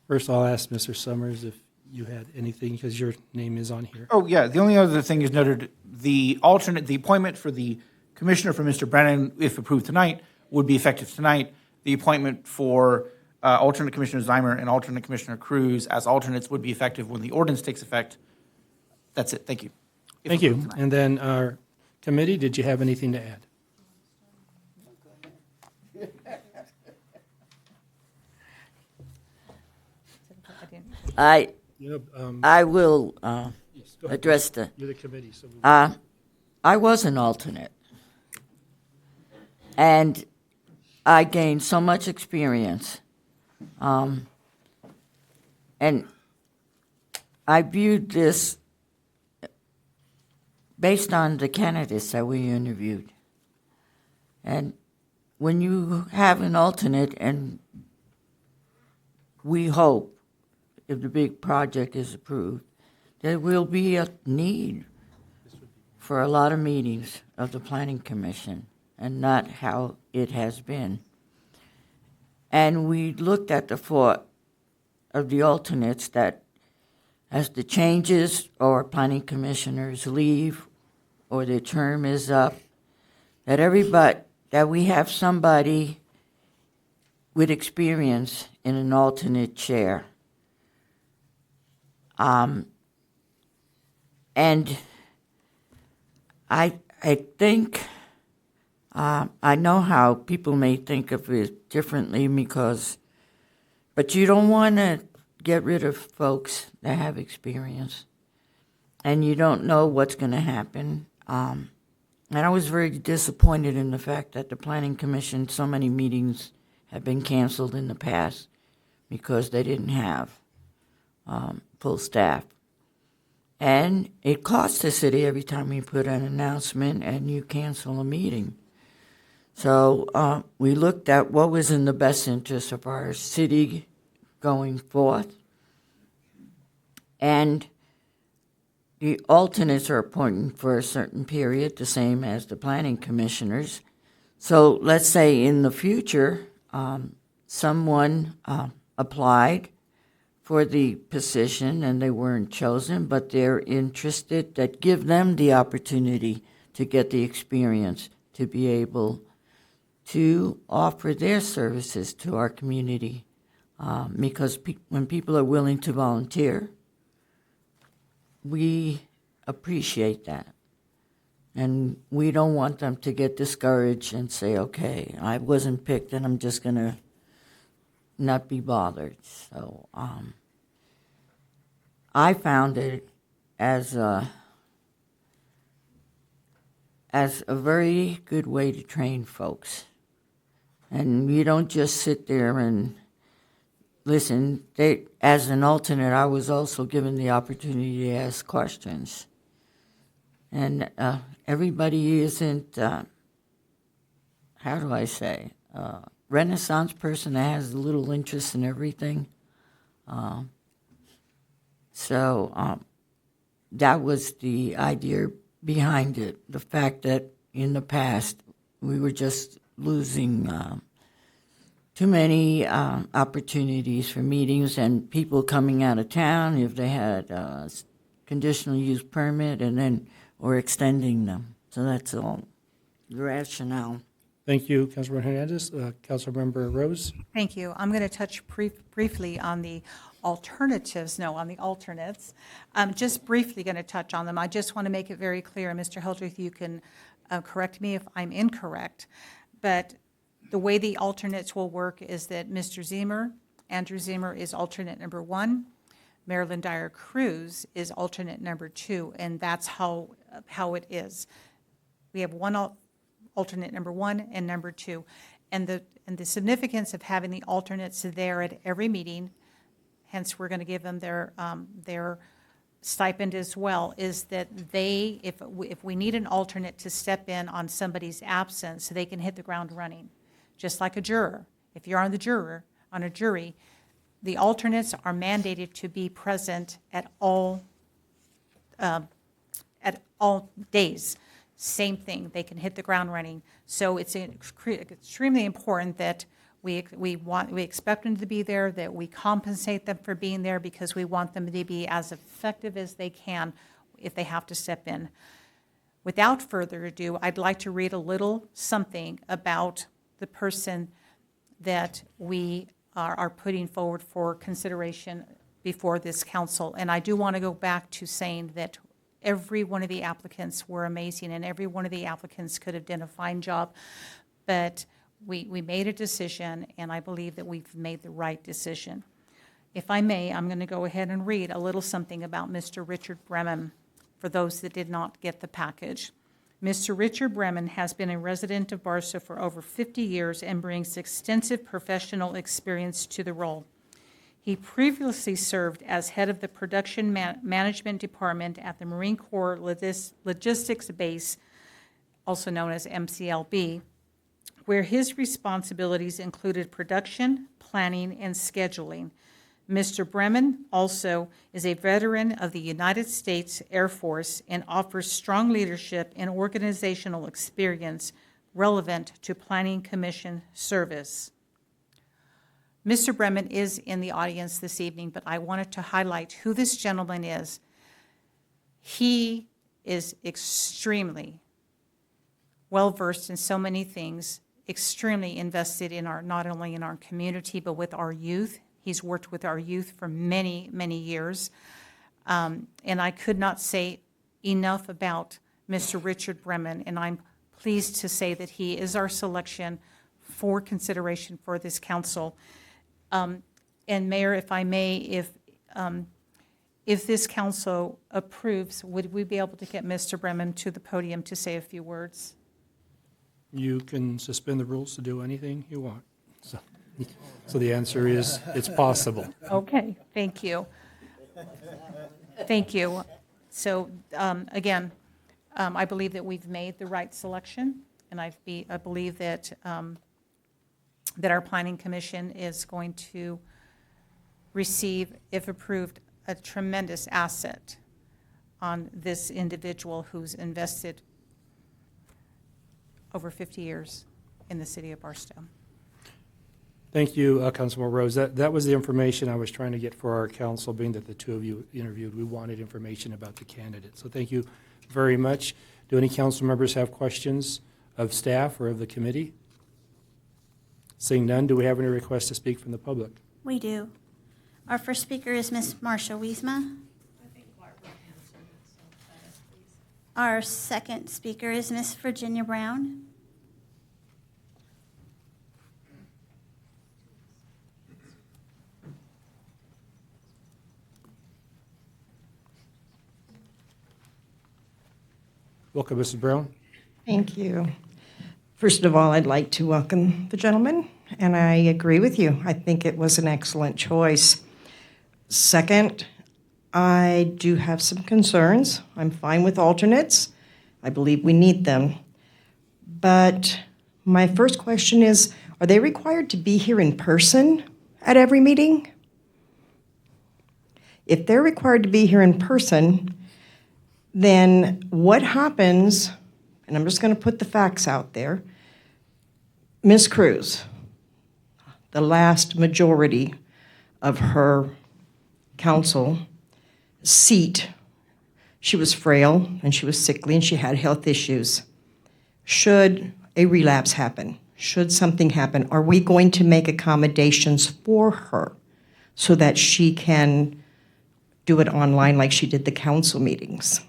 S1: First, I'll ask Mr. Summers if you had anything, because your name is on here.
S5: Oh, yeah, the only other thing is noted, the appointment for the commissioner for Mr. Brennan, if approved tonight, would be effective tonight. The appointment for alternate Commissioner Ziemer and alternate Commissioner Cruz as alternates would be effective when the ordinance takes effect. That's it, thank you.
S1: Thank you. And then our committee, did you have anything to add?
S8: I will
S1: Yes, go ahead.
S8: address the.
S1: You're the committee, so
S8: I was an alternate, and I gained so much experience, and I viewed this based on the candidates that we interviewed. And when you have an alternate, and we hope, if the big project is approved, there will be a need for a lot of meetings of the Planning Commission, and not how it has been. And we looked at the thought of the alternates that as the changes or planning commissioners leave or their term is up, that we have somebody with experience in an alternate chair. And I think, I know how people may think of it differently but you don't want to get rid of folks that have experience, and you don't know what's going to happen. And I was very disappointed in the fact that the Planning Commission, so many meetings have been canceled in the past because they didn't have full staff. And it costs the city every time we put an announcement and you cancel a meeting. So we looked at what was in the best interest of our city going forth. And the alternates are appointed for a certain period, the same as the planning commissioners. So let's say in the future, someone applied for the position and they weren't chosen, but they're interested, that give them the opportunity to get the experience to be able to offer their services to our community. Because when people are willing to volunteer, we appreciate that. And we don't want them to get discouraged and say, okay, I wasn't picked and I'm just going to not be bothered. So I found it as a very good way to train folks. And you don't just sit there and listen. As an alternate, I was also given the opportunity to ask questions. And everybody isn't, how do I say, Renaissance person that has a little interest in everything. So that was the idea behind it, the fact that in the past we were just losing too many opportunities for meetings and people coming out of town if they had a conditional use permit and then or extending them. So that's all the rationale.
S1: Thank you, Councilmember Hernandez. Councilmember Rose?
S15: Thank you. I'm going to touch briefly on the alternates. I'm just briefly going to touch on them. I just want to make it very clear, Mr. Hildreth, you can correct me if I'm incorrect, but the way the alternates will work is that Mr. Ziemer, Andrew Ziemer, is alternate number 1. Marilyn Dyer Cruz is alternate number 2, and that's how it is. We have one alternate number 1 and number 2, and the significance of having the alternates there at every meeting, hence we're going to give them their stipend as well, is that if we need an alternate to step in on somebody's absence, they can hit the ground running, just like a juror. If you're on a jury, the alternates are mandated to be present at all days. Same thing, they can hit the ground running. So it's extremely important that we expect them to be there, that we compensate them for being there because we want them to be as effective as they can if they have to step in. Without further ado, I'd like to read a little something about the person that we are putting forward for consideration before this council. And I do want to go back to saying that every one of the applicants were amazing and every one of the applicants could have done a fine job. But we made a decision, and I believe that we've made the right decision. If I may, I'm going to go ahead and read a little something about Mr. Richard Bremen for those that did not get the package. Mr. Richard Bremen has been a resident of Barstow for over 50 years and brings extensive professional experience to the role. He previously served as head of the production management department at the Marine Corps Logistics Base, also known as MCLB, where his responsibilities included production, planning, and scheduling. Mr. Bremen also is a veteran of the United States Air Force and offers strong leadership and organizational experience relevant to Planning Commission service. Mr. Bremen is in the audience this evening, but I wanted to highlight who this gentleman is. He is extremely well-versed in so many things, extremely invested in not only in our community, but with our youth. He's worked with our youth for many, many years. And I could not say enough about Mr. Richard Bremen, and I'm pleased to say that he is our selection for consideration for this council. And Mayor, if I may, if this council approves, would we be able to get Mr. Bremen to the podium to say a few words?
S1: You can suspend the rules to do anything you want. So. So the answer is, it's possible.
S15: Okay, thank you. Thank you. So, again, I believe that we've made the right selection, and I believe that, that our planning commission is going to receive, if approved, a tremendous asset on this individual who's invested over 50 years in the city of Barstow.
S1: Thank you, Councilmember Rose. That was the information I was trying to get for our council, being that the two of you interviewed. We wanted information about the candidate. So thank you very much. Do any council members have questions of staff or of the committee? Seeing none, do we have any requests to speak from the public?
S4: We do. Our first speaker is Ms. Marcia Wiesma. Our second speaker is Ms. Virginia Brown.
S1: Welcome, Mrs. Brown.
S17: Thank you. First of all, I'd like to welcome the gentleman, and I agree with you. I think it was an excellent choice. Second, I do have some concerns. I'm fine with alternates. I believe we need them. But my first question is, are they required to be here in person at every meeting? If they're required to be here in person, then what happens, and I'm just going to put the facts out there, Ms. Cruz, the last majority of her council seat, she was frail and she was sickly and she had health issues. Should a relapse happen, should something happen, are we going to make accommodations for her so that she can do it online like she did the council meetings?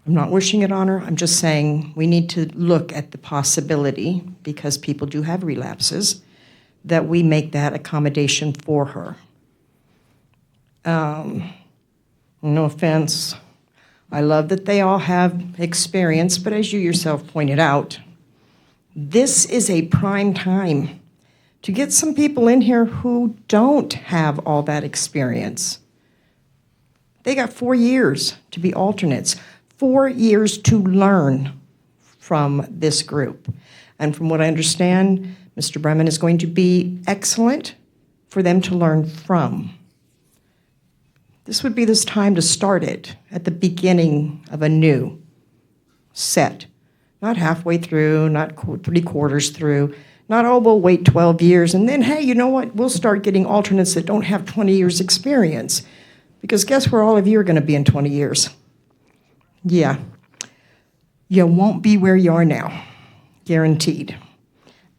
S17: I'm not wishing it on her. I'm just saying we need to look at the possibility, because people do have relapses, that we make that accommodation for her. No offense. I love that they all have experience, but as you yourself pointed out, this is a prime time to get some people in here who don't have all that experience. They got 4 years to be alternates. 4 years to learn from this group. And from what I understand, Mr. Bremen is going to be excellent for them to learn from. This would be this time to start it at the beginning of a new set. Not halfway through, not 3/4 through, not, oh, we'll wait 12 years, and then, hey, you know what, we'll start getting alternates that don't have 20 years experience. Because guess where all of you are going to be in 20 years? Yeah, you won't be where you are now, guaranteed.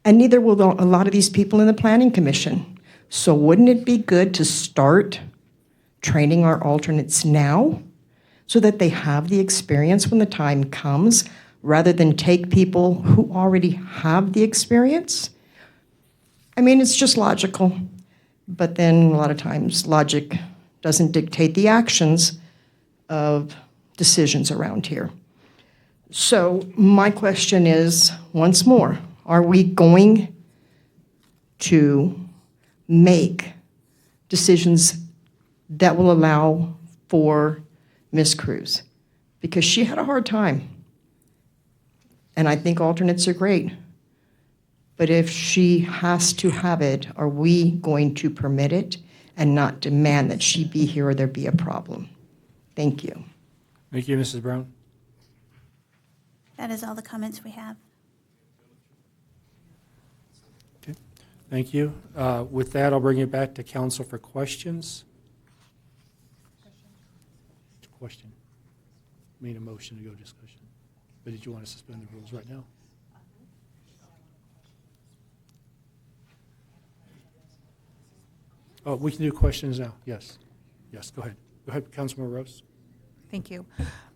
S17: And neither will a lot of these people in the Planning Commission. So wouldn't it be good to start training our alternates now so that they have the experience when the time comes, rather than take people who already have the experience? I mean, it's just logical, but then a lot of times logic doesn't dictate the actions of decisions around here. So my question is, once more, are we going to make decisions that will allow for Ms. Cruz? Because she had a hard time. And I think alternates are great. But if she has to have it, are we going to permit it and not demand that she be here or there be a problem? Thank you.
S1: Thank you, Mrs. Brown.
S4: That is all the comments we have.
S1: Okay, thank you. With that, I'll bring it back to council for questions. Question. Made a motion to go discussion. But did you want to suspend the rules right now? Oh, we can do questions now. Yes. Yes, go ahead. Go ahead, Councilman Rose.
S15: Thank you.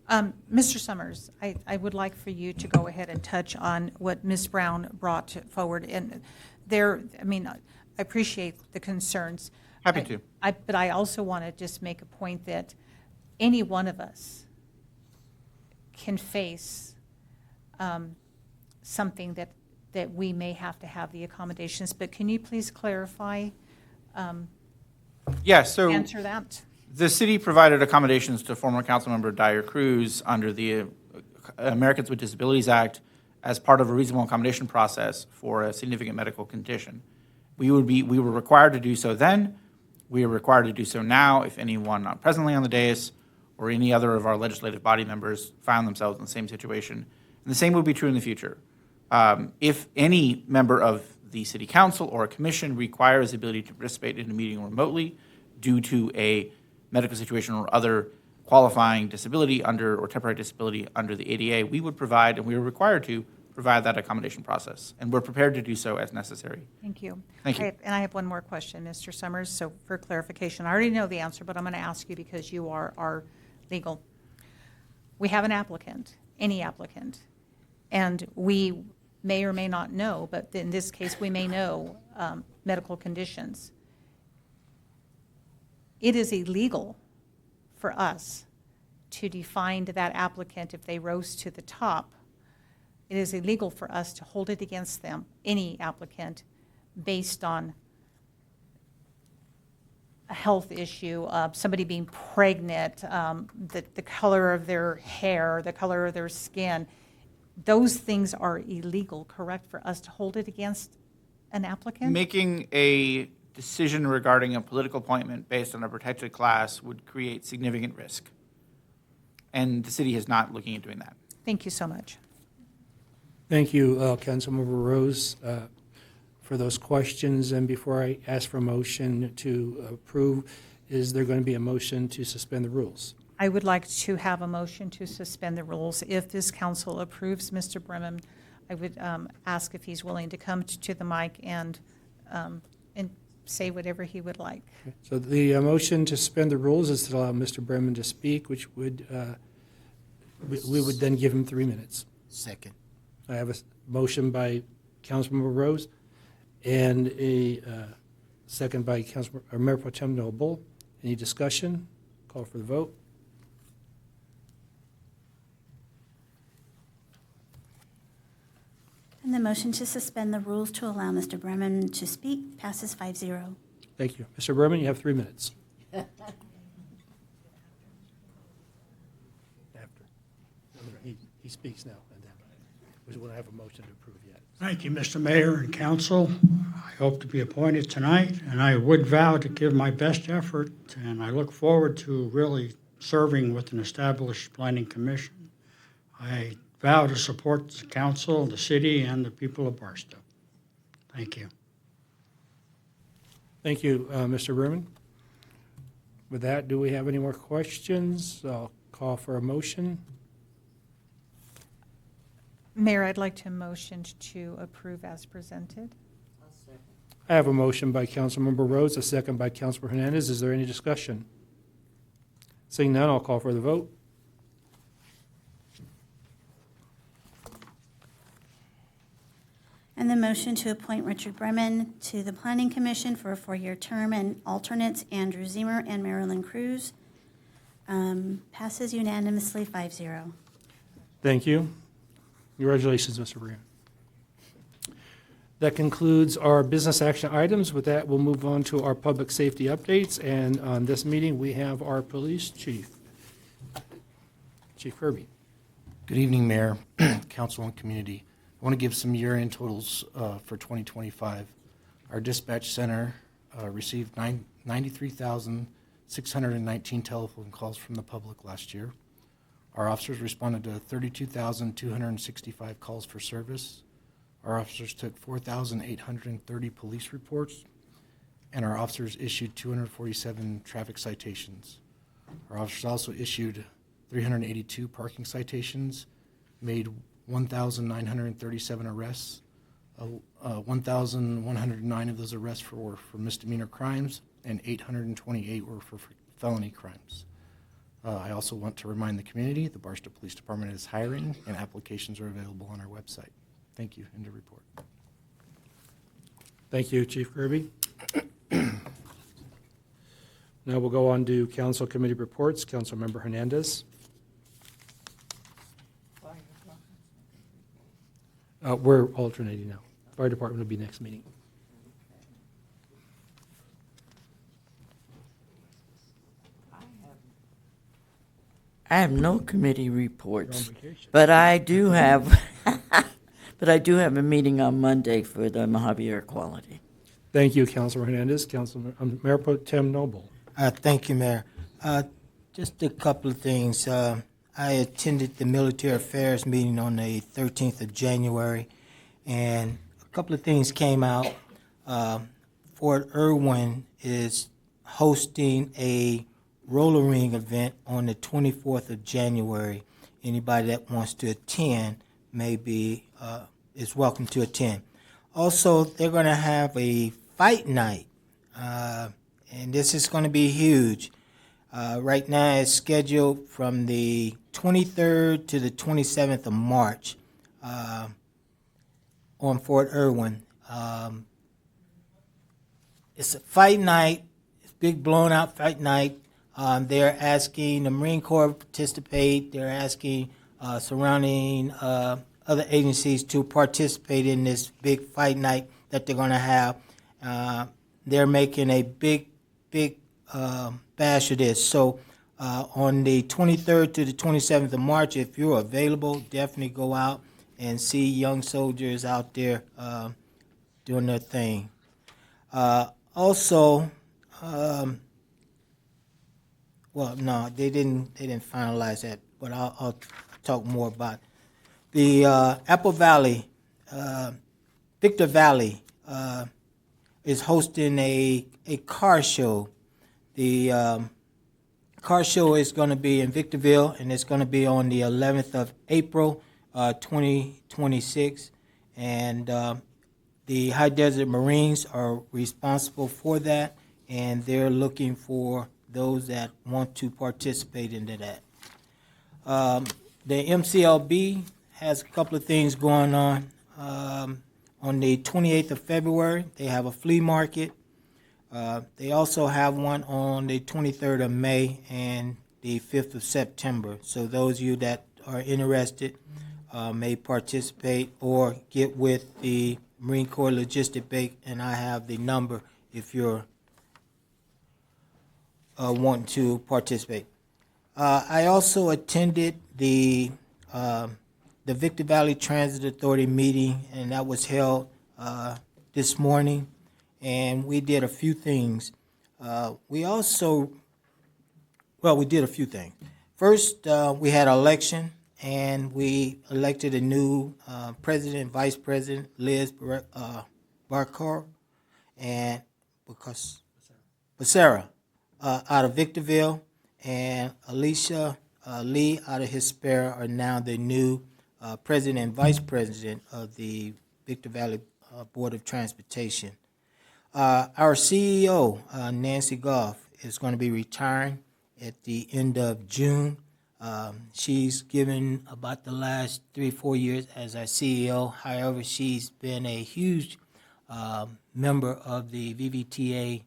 S15: Mr. Summers, I would like for you to go ahead and touch on what Ms. Brown brought forward. And there, I mean, I appreciate the concerns.
S5: Happy to.
S15: But I also want to just make a point that any one of us can face something that that we may have to have the accommodations, but can you please clarify,
S5: Yeah, so.
S15: answer that?
S5: The city provided accommodations to former councilmember Dyer Cruz under the Americans with Disabilities Act as part of a reasonable accommodation process for a significant medical condition. We were required to do so then. We are required to do so now if anyone not presently on the dais or any other of our legislative body members found themselves in the same situation. And the same would be true in the future. If any member of the city council or a commission requires the ability to participate in a meeting remotely due to a medical situation or other qualifying disability under, or temporary disability under the ADA, we would provide, and we are required to provide that accommodation process. And we're prepared to do so as necessary.
S15: Thank you.
S5: Thank you.
S15: And I have one more question, Mr. Summers, so for clarification. I already know the answer, but I'm going to ask you because you are our legal. We have an applicant, any applicant, and we may or may not know, but in this case, we may know medical conditions. It is illegal for us to define that applicant if they rose to the top. It is illegal for us to hold it against them, any applicant, based on a health issue, somebody being pregnant, the color of their hair, the color of their skin. Those things are illegal, correct, for us to hold it against an applicant?
S5: Making a decision regarding a political appointment based on a protected class would create significant risk. And the city is not looking at doing that.
S15: Thank you so much.
S1: Thank you, Councilmember Rose, for those questions. And before I ask for a motion to approve, is there going to be a motion to suspend the rules?
S15: I would like to have a motion to suspend the rules. If this council approves Mr. Bremen, I would ask if he's willing to come to the mic and say whatever he would like.
S1: So the motion to suspend the rules is to allow Mr. Bremen to speak, which would, we would then give him 3 minutes.
S21: Second.
S1: I have a motion by Councilmember Rose and a second by Mayor Pro Tem Noble. Any discussion? Call for the vote.
S4: And the motion to suspend the rules to allow Mr. Bremen to speak passes 5-0.
S1: Thank you. Mr. Bremen, you have 3 minutes. After. He speaks now, and then we won't have a motion to approve yet.
S18: Thank you, Mr. Mayor and council. I hope to be appointed tonight, and I would vow to give my best effort, and I look forward to really serving with an established planning commission. I vow to support the council, the city, and the people of Barstow. Thank you.
S1: Thank you, Mr. Berman. With that, do we have any more questions? I'll call for a motion.
S15: Mayor, I'd like to motion to approve as presented.
S1: I have a motion by Councilmember Rhodes, a second by Councilmember Hernandez. Is there any discussion? Seeing none, I'll call for the vote.
S4: And the motion to appoint Richard Bremen to the Planning Commission for a 4-year term and alternates Andrew Zimmer and Marilyn Cruz passes unanimously 5-0.
S1: Thank you. Congratulations, Mr. Bremen. That concludes our business action items. With that, we'll move on to our public safety updates. And on this meeting, we have our police chief, Chief Kirby.
S22: Good evening, Mayor, Council, and community. I want to give some year-end totals for 2025. Our dispatch center received 93,619 telephone calls from the public last year. Our officers responded to 32,265 calls for service. Our officers took 4,830 police reports, and our officers issued 247 traffic citations. Our officers also issued 382 parking citations, made 1,937 arrests. 1,109 of those arrests were for misdemeanor crimes, and 828 were for felony crimes. I also want to remind the community the Barstow Police Department is hiring, and applications are available on our website. Thank you. End of report.
S1: Thank you, Chief Kirby. Now we'll go on to council committee reports. Councilmember Hernandez. We're alternating now. Fire department will be next meeting.
S8: I have no committee reports, but I do have, but I do have a meeting on Monday for the Mojave Air Quality.
S1: Thank you, Councilor Hernandez. Mayor Pro Tem Noble.
S21: Thank you, Mayor. Just a couple of things. I attended the Military Affairs meeting on the 13th of January, and a couple of things came out. Fort Irwin is hosting a roller ring event on the 24th of January. Anybody that wants to attend is welcome to attend. Also, they're going to have a fight night, and this is going to be huge. Right now, it's scheduled from the 23rd to the 27th of March on Fort Irwin. It's a fight night. It's a big blown out fight night. They're asking the Marine Corps to participate. They're asking surrounding other agencies to participate in this big fight night that they're going to have. They're making a big bash of this. So on the 23rd to the 27th of March, if you're available, definitely go out and see young soldiers out there doing their thing. Also, well, no, they didn't finalize that, but I'll talk more about it. The Apple Valley, Victor Valley, is hosting a car show. The car show is going to be in Victorville, and it's going to be on the 11th of April, 2026. And the High Desert Marines are responsible for that, and they're looking for those that want to participate into that. The MCLB has a couple of things going on. On the 28th of February, they have a flea market. They also have one on the 23rd of May and the 5th of September. So those of you that are interested may participate or get with the Marine Corps Logistic Bank, and I have the number if you're wanting to participate. I also attended the Victor Valley Transit Authority meeting, and that was held this morning, and we did a few things. We did a few things. First, we had an election, and we elected a new president and vice president, Liz Barker and Becerra out of Victorville, and Alicia Lee out of Hespera are now the new president and vice president of the Victor Valley Board of Transportation. Our CEO, Nancy Goff, is going to be retiring at the end of June. She's given about the last 3-4 years as our CEO. However, she's been a huge member of the VVTA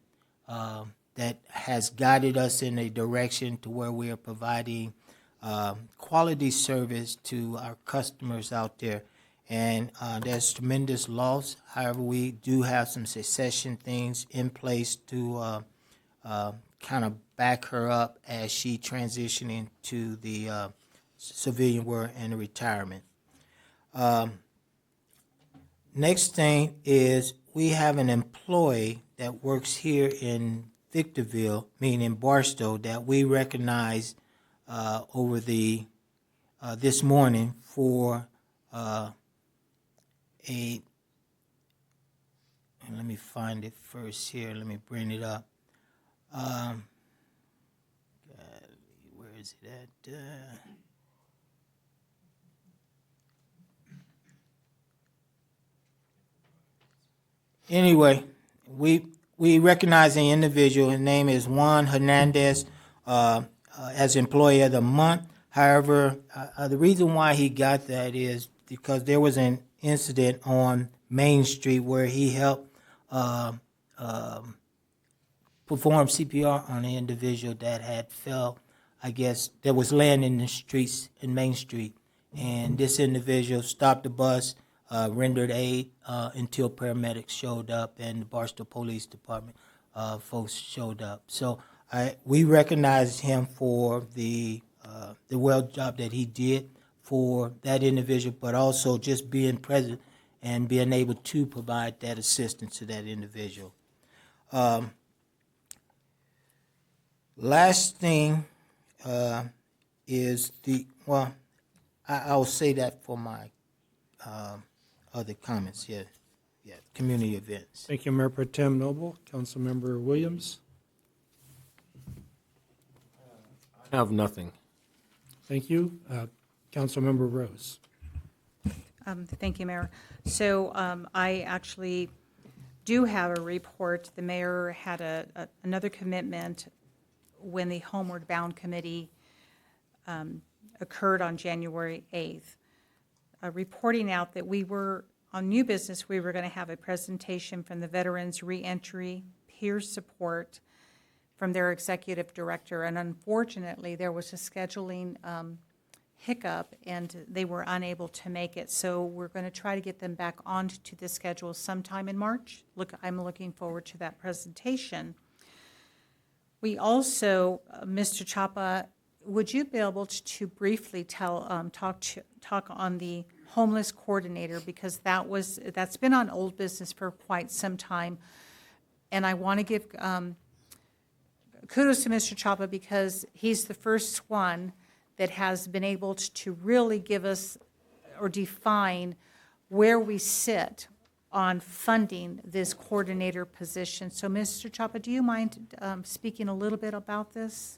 S21: that has guided us in a direction to where we are providing quality service to our customers out there. And there's tremendous loss. However, we do have some succession things in place to kind of back her up as she transitioning to the civilian world and the retirement. Next thing is we have an employee that works here in Victorville, meaning Barstow, that we recognize over the this morning for and let me find it first here. Let me bring it up. Where is it at? Anyway, we recognize the individual. His name is Juan Hernandez as Employee of the Month. However, the reason why he got that is because there was an incident on Main Street where he helped perform CPR on an individual that had fell, I guess, that was laying in the streets in Main Street. And this individual stopped the bus, rendered aid until paramedics showed up and the Barstow Police Department folks showed up. So we recognize him for the well job that he did for that individual, but also just being present and being able to provide that assistance to that individual. Last thing is I'll say that for my other comments, yeah, community events.
S1: Thank you, Mayor Pro Tem Noble. Councilmember Williams?
S20: I have nothing.
S1: Thank you. Councilmember Rose?
S15: Thank you, Mayor. So I actually do have a report. The mayor had another commitment when the Homeward Bound Committee occurred on January 8th, reporting out that we were, on new business, we were going to have a presentation from the Veterans Reentry Peer Support from their executive director. And unfortunately, there was a scheduling hiccup and they were unable to make it. So we're going to try to get them back onto the schedule sometime in March. I'm looking forward to that presentation. We also, Mr. Chapa, would you be able to briefly talk on the homeless coordinator, because that's been on old business for quite some time, and I want to give kudos to Mr. Chapa because he's the first one that has been able to really give us or define where we sit on funding this coordinator position. So, Mr. Chapa, do you mind speaking a little bit about this?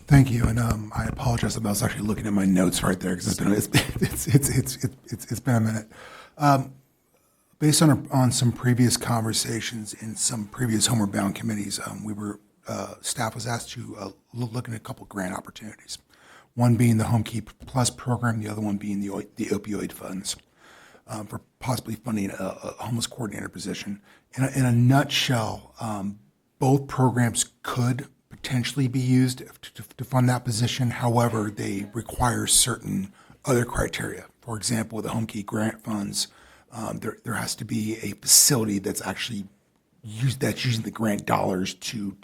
S12: Thank you, and I apologize. I was actually looking at my notes right there because it's been a minute. Based on some previous conversations in some previous Homeward Bound committees, staff was asked to look at a couple grant opportunities. One being the Home Keep Plus program, the other one being the opioid funds for possibly funding a homeless coordinator position. In a nutshell, both programs could potentially be used to fund that position. However, they require certain other criteria. For example, with the Home Keep grant funds, there has to be a facility that's actually using the grant dollars to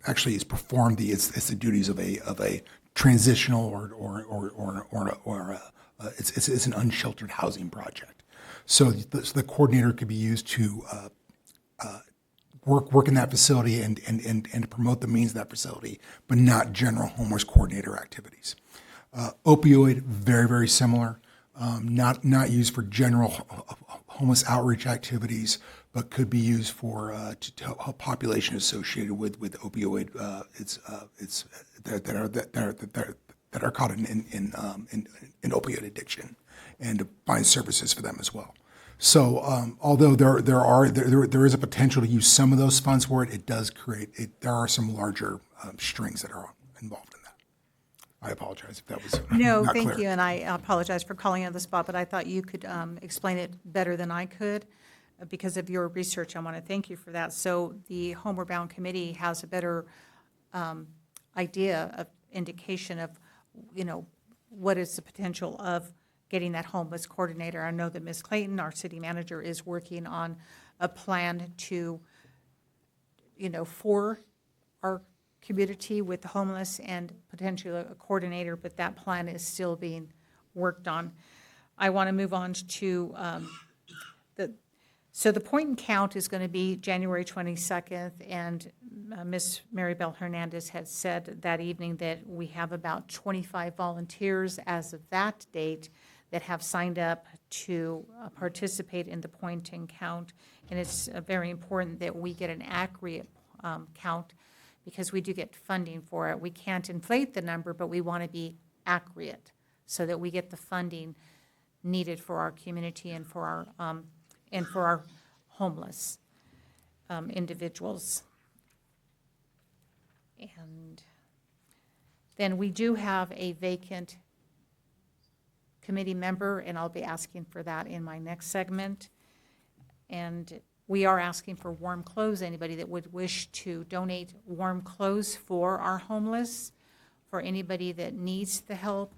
S12: actually is performed it's the duties of a transitional or it's an unsheltered housing project. So the coordinator could be used to work in that facility and promote the means of that facility, but not general homeless coordinator activities. Opioid, very, very similar. Not used for general homeless outreach activities, but could be used for to help population associated with opioid that are caught in opioid addiction, and to find services for them as well. So although there is a potential to use some of those funds for it, there are some larger strings that are involved in that. I apologize if that was
S15: No,
S12: not
S15: thank
S12: clear.
S15: you, and I apologize for calling you on the spot, but I thought you could explain it better than I could because of your research. I want to thank you for that. So the Homeward Bound Committee has a better idea of indication of, what is the potential of getting that homeless coordinator. I know that Ms. Clayton, our city manager, is working on a plan to, for our community with the homeless and potentially a coordinator, but that plan is still being worked on. I want to move on to so the point and count is going to be January 22nd, and Ms. Maribel Hernandez had said that evening that we have about 25 volunteers as of that date that have signed up to participate in the point and count, and it's very important that we get an accurate count because we do get funding for it. We can't inflate the number, but we want to be accurate so that we get the funding needed for our community and for our homeless individuals. And then we do have a vacant committee member, and I'll be asking for that in my next segment. And we are asking for warm clothes. Anybody that would wish to donate warm clothes for our homeless for anybody that needs the help.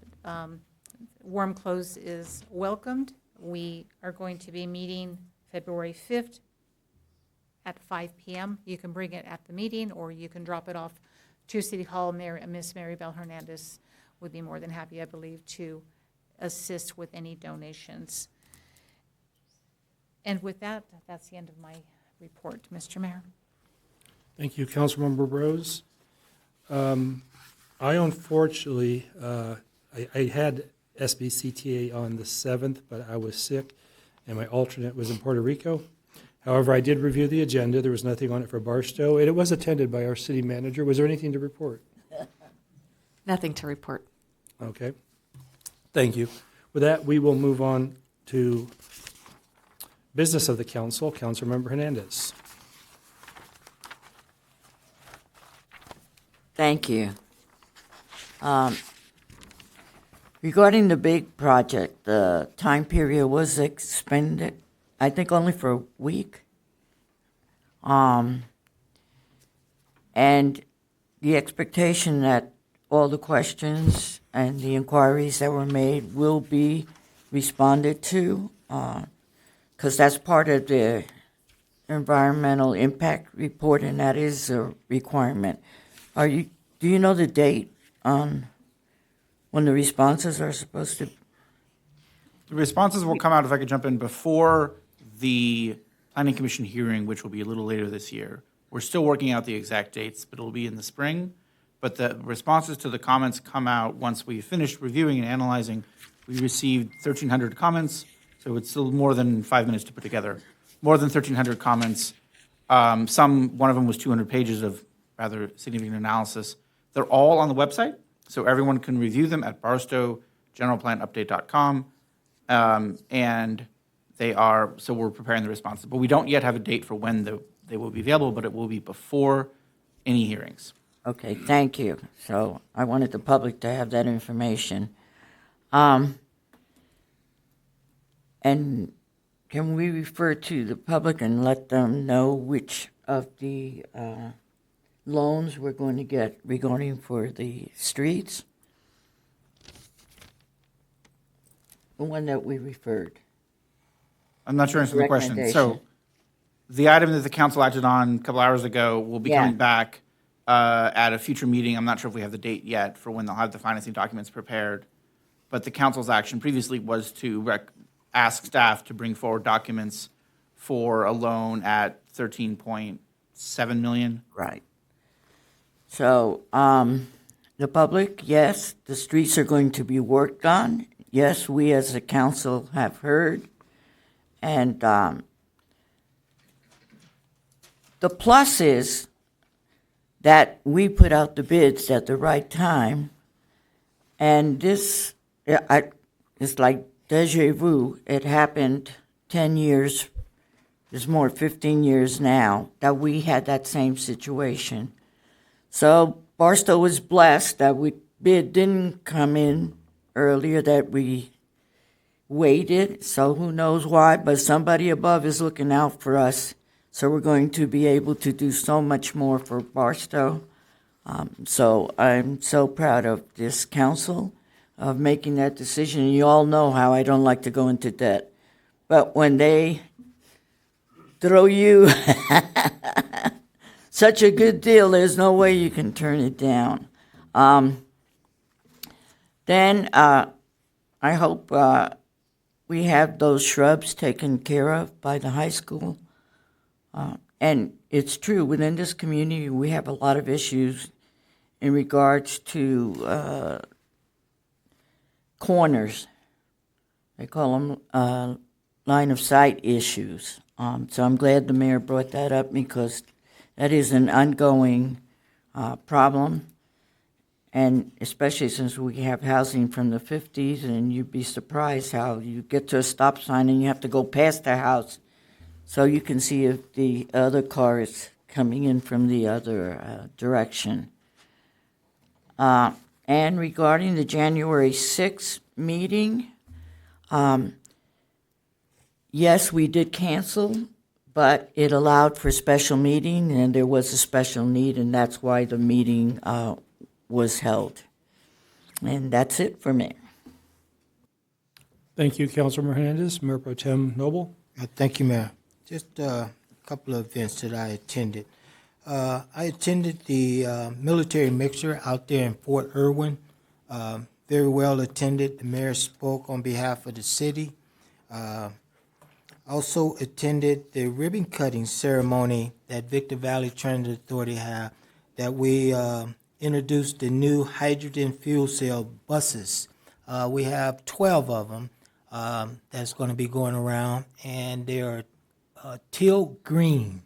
S15: Warm clothes is welcomed. We are going to be meeting February 5th at 5 p.m. You can bring it at the meeting, or you can drop it off to City Hall. Miss Maribel Hernandez would be more than happy, I believe, to assist with any donations. And with that, that's the end of my report, Mr. Mayor.
S1: Thank you, Councilmember Rose. I unfortunately, I had SBCTA on the 7th, but I was sick, and my alternate was in Puerto Rico. However, I did review the agenda. There was nothing on it for Barstow, and it was attended by our city manager. Was there anything to report?
S13: Nothing to report.
S1: Okay. Thank you. With that, we will move on to business of the council. Councilmember Hernandez.
S8: Thank you. Regarding the big project, the time period was expended, I think only for a week. And the expectation that all the questions and the inquiries that were made will be responded to, because that's part of the environmental impact report, and that is a requirement. Do you know the date on when the responses are supposed to?
S5: The responses will come out, if I could jump in, before the Planning Commission hearing, which will be a little later this year. We're still working out the exact dates, but it'll be in the spring. But the responses to the comments come out once we finish reviewing and analyzing. We received 1,300 comments, so it's still more than 5 minutes to put together. More than 1,300 comments. One of them was 200 pages of rather significant analysis. They're all on the website, so everyone can review them at barstowgeneralplanupdate.com. And they are, so we're preparing the responses. But we don't yet have a date for when they will be available, but it will be before any hearings.
S8: Okay, thank you. So I wanted the public to have that information. And can we refer to the public and let them know which of the loans we're going to get regarding for the streets? The one that we referred.
S5: I'm not sure I answered the question. So the item that the council acted on a couple hours ago will be coming back at a future meeting. I'm not sure if we have the date yet for when they'll have the financing documents prepared. But the council's action previously was to ask staff to bring forward documents for a loan at $13.7 million.
S8: Right. So the public, yes, the streets are going to be worked on. Yes, we as a council have heard. And the plus is that we put out the bids at the right time. And this, it's like deja vu. It happened 10 years, it's more 15 years now, that we had that same situation. So Barstow was blessed that bid didn't come in earlier, that we waited, so who knows why, but somebody above is looking out for us. So we're going to be able to do so much more for Barstow. So I'm so proud of this council of making that decision. You all know how I don't like to go into debt. But when they throw you such a good deal, there's no way you can turn it down. Then I hope we have those shrubs taken care of by the high school. And it's true, within this community, we have a lot of issues in regards to corners. They call them line of sight issues. So I'm glad the mayor brought that up, because that is an ongoing problem. And especially since we have housing from the 50s, and you'd be surprised how you get to a stop sign and you have to go past the house so you can see if the other car is coming in from the other direction. And regarding the January 6th meeting, yes, we did cancel, but it allowed for special meeting, and there was a special need, and that's why the meeting was held. And that's it for me.
S1: Thank you, Councilmember Hernandez. Mayor Pro Tem Noble?
S21: Thank you, Mayor. Just a couple of events that I attended. I attended the military mixer out there in Fort Irwin. Very well attended. The mayor spoke on behalf of the city. Also attended the ribbon cutting ceremony that Victor Valley Transit Authority had, that we introduced the new hydrogen fuel cell buses. We have 12 of them that's going to be going around, and they're teal green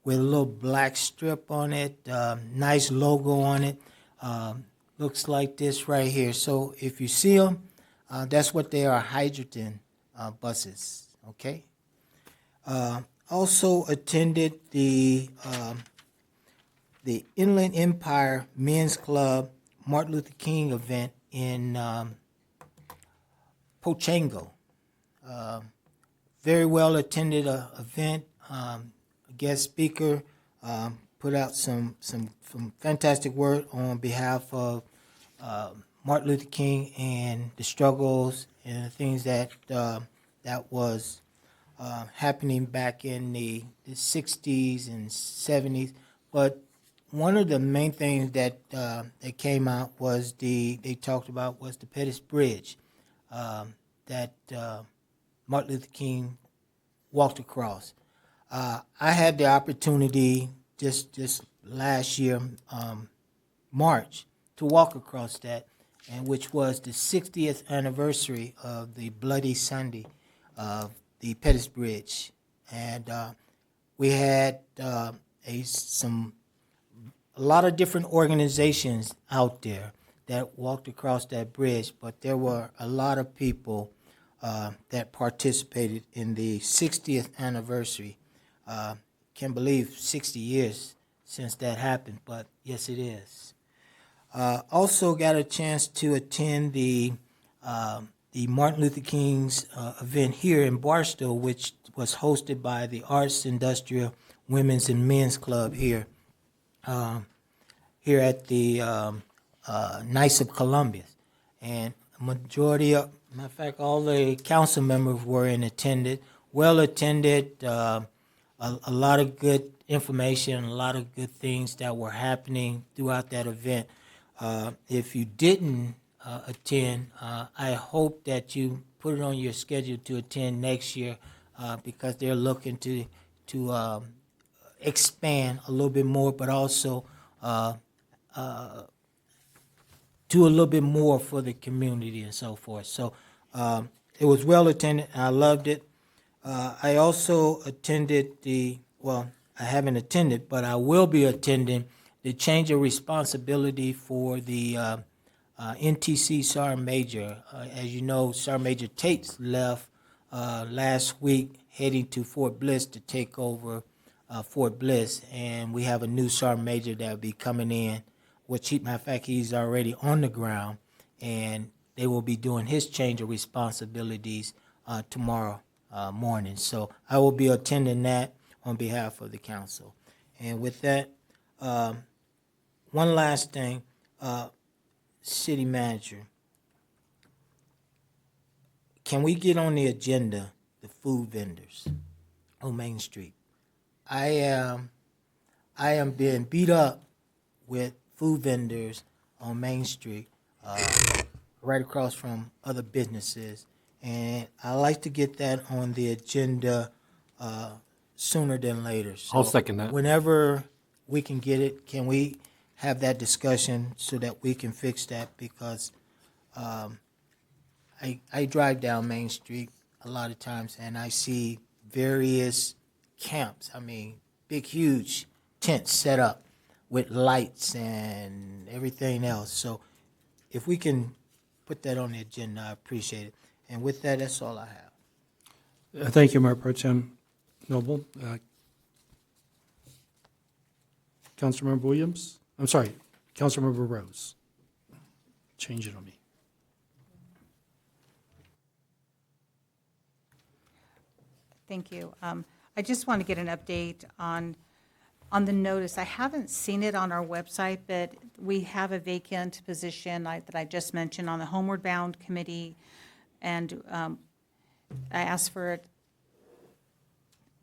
S21: with a little black strip on it, nice logo on it. Looks like this right here. So if you see them, that's what they are, hydrogen buses, okay? Also attended the Inland Empire Men's Club Martin Luther King event in Pochango. Very well attended event. Guest speaker put out some fantastic work on behalf of Martin Luther King and the struggles and the things that that was happening back in the 60s and 70s. But one of the main things that that came out was they talked about was the Pettus Bridge that Martin Luther King walked across. I had the opportunity just last year, March, to walk across that, and which was the 60th anniversary of the Bloody Sunday of the Pettus Bridge, and we had a lot of different organizations out there that walked across that bridge, but there were a lot of people that participated in the 60th anniversary. Can't believe 60 years since that happened, but yes, it is. Also got a chance to attend the Martin Luther King's event here in Barstow, which was hosted by the Arts Industrial Women's and Men's Club here at the Knights of Columbia. And a majority of, matter of fact, all the council members were in attended, well attended, a lot of good information, a lot of good things that were happening throughout that event. If you didn't attend, I hope that you put it on your schedule to attend next year because they're looking to expand a little bit more, but also do a little bit more for the community and so forth. So it was well attended. I loved it. I also attended I haven't attended, but I will be attending the change of responsibility for the NTC Sergeant Major. As you know, Sergeant Major Tates left last week, heading to Fort Bliss to take over Fort Bliss, and we have a new Sergeant Major that will be coming in, which, matter of fact, he's already on the ground, and they will be doing his change of responsibilities tomorrow morning. So I will be attending that on behalf of the council. And with that, one last thing, City Manager, can we get on the agenda the food vendors on Main Street? I am being beat up with food vendors on Main Street, right across from other businesses, and I like to get that on the agenda sooner than later. So
S20: I'll second that.
S21: Whenever we can get it, can we have that discussion so that we can fix that? Because I drive down Main Street a lot of times and I see various camps. I mean, big, huge tents set up with lights and everything else. So if we can put that on the agenda, I appreciate it. And with that, that's all I have.
S1: Thank you, Mayor Pro Tem Noble. Councilmember Williams? I'm sorry, Councilmember Rose. Change it on me.
S15: Thank you. I just want to get an update on on the notice, I haven't seen it on our website, but we have a vacant position that I just mentioned on the Homeward Bound Committee, and I asked for it.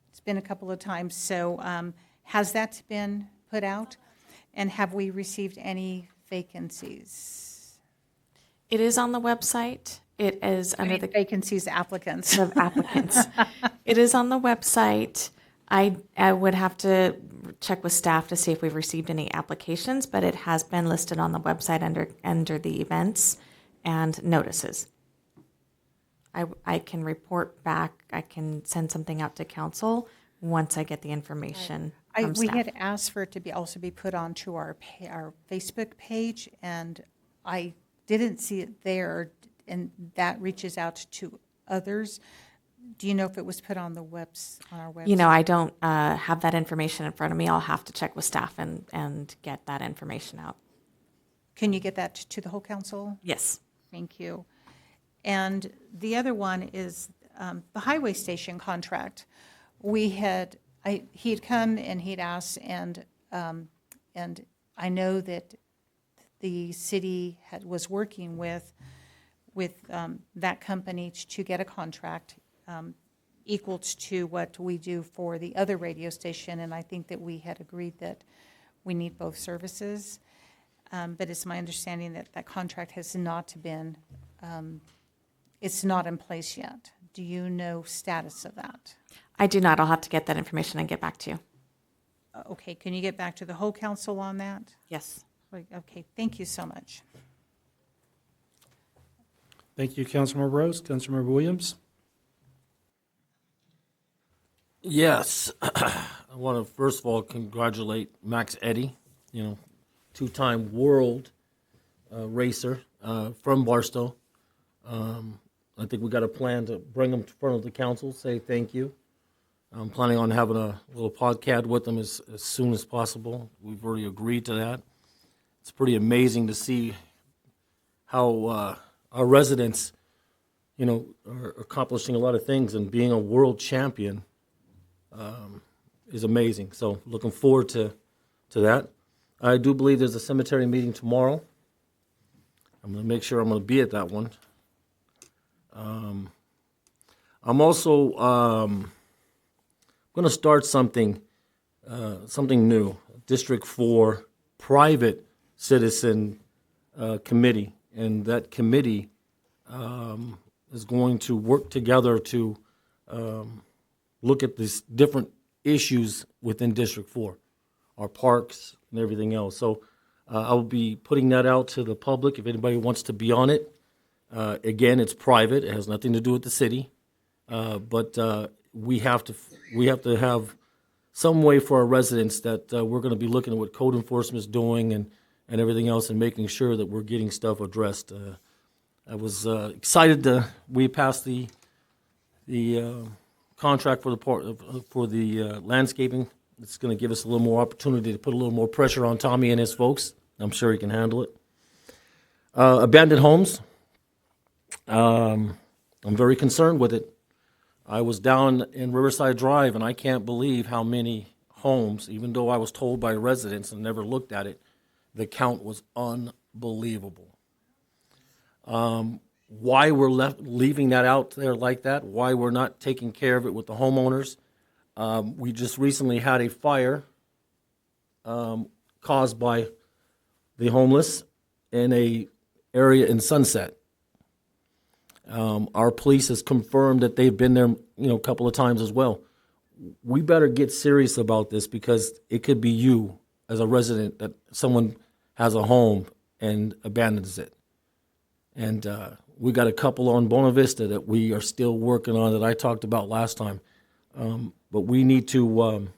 S15: It's been a couple of times, so has that been put out? And have we received any vacancies?
S13: It is on the website. It is under the
S15: vacancies applicants.
S13: Of applicants. It is on the website. I would have to check with staff to see if we've received any applications, but it has been listed on the website under the events and notices. I can report back. I can send something out to council once I get the information from
S15: We
S13: staff.
S15: had asked for it to also be put onto our Facebook page, and I didn't see it there, and that reaches out to others. Do you know if it was put on on our website?
S13: You know, I don't have that information in front of me. I'll have to check with staff and get that information out.
S15: Can you get that to the whole council?
S13: Yes.
S15: Thank you. And the other one is the highway station contract. He had come and he'd asked, and I know that the city was working with that company to get a contract equal to what we do for the other radio station, and I think that we had agreed that we need both services. But it's my understanding that that contract has not been, it's not in place yet. Do you know status of that?
S13: I do not. I'll have to get that information and get back to you.
S15: Okay, can you get back to the whole council on that?
S13: Yes.
S15: Okay, thank you so much.
S1: Thank you, Councilmember Rose. Councilmember Williams?
S20: Yes. I want to first of all congratulate Max Eddy, two-time world racer from Barstow. I think we got a plan to bring him to front of the council, say thank you. I'm planning on having a little podcast with him as soon as possible. We've already agreed to that. It's pretty amazing to see how our residents, are accomplishing a lot of things, and being a world champion is amazing. So looking forward to that. I do believe there's a cemetery meeting tomorrow. I'm going to make sure I'm going to be at that one. I'm also going to start something new, District 4 private citizen committee, and that committee is going to work together to look at these different issues within District 4, our parks and everything else. So I will be putting that out to the public if anybody wants to be on it. Again, it's private. It has nothing to do with the city. But we have to have some way for our residents that we're going to be looking at what code enforcement is doing and everything else, and making sure that we're getting stuff addressed. I was excited we passed the contract for the landscaping. It's going to give us a little more opportunity to put a little more pressure on Tommy and his folks. I'm sure he can handle it. Abandoned homes. I'm very concerned with it. I was down in Riverside Drive, and I can't believe how many homes, even though I was told by residents and never looked at it, the count was unbelievable. Why we're leaving that out there like that, why we're not taking care of it with the homeowners. We just recently had a fire caused by the homeless in a area in Sunset. Our police has confirmed that they've been there, a couple of times as well. We better get serious about this, because it could be you as a resident that someone has a home and abandons it. And we got a couple on Bona Vista that we are still working on that I talked about last time. But we need to.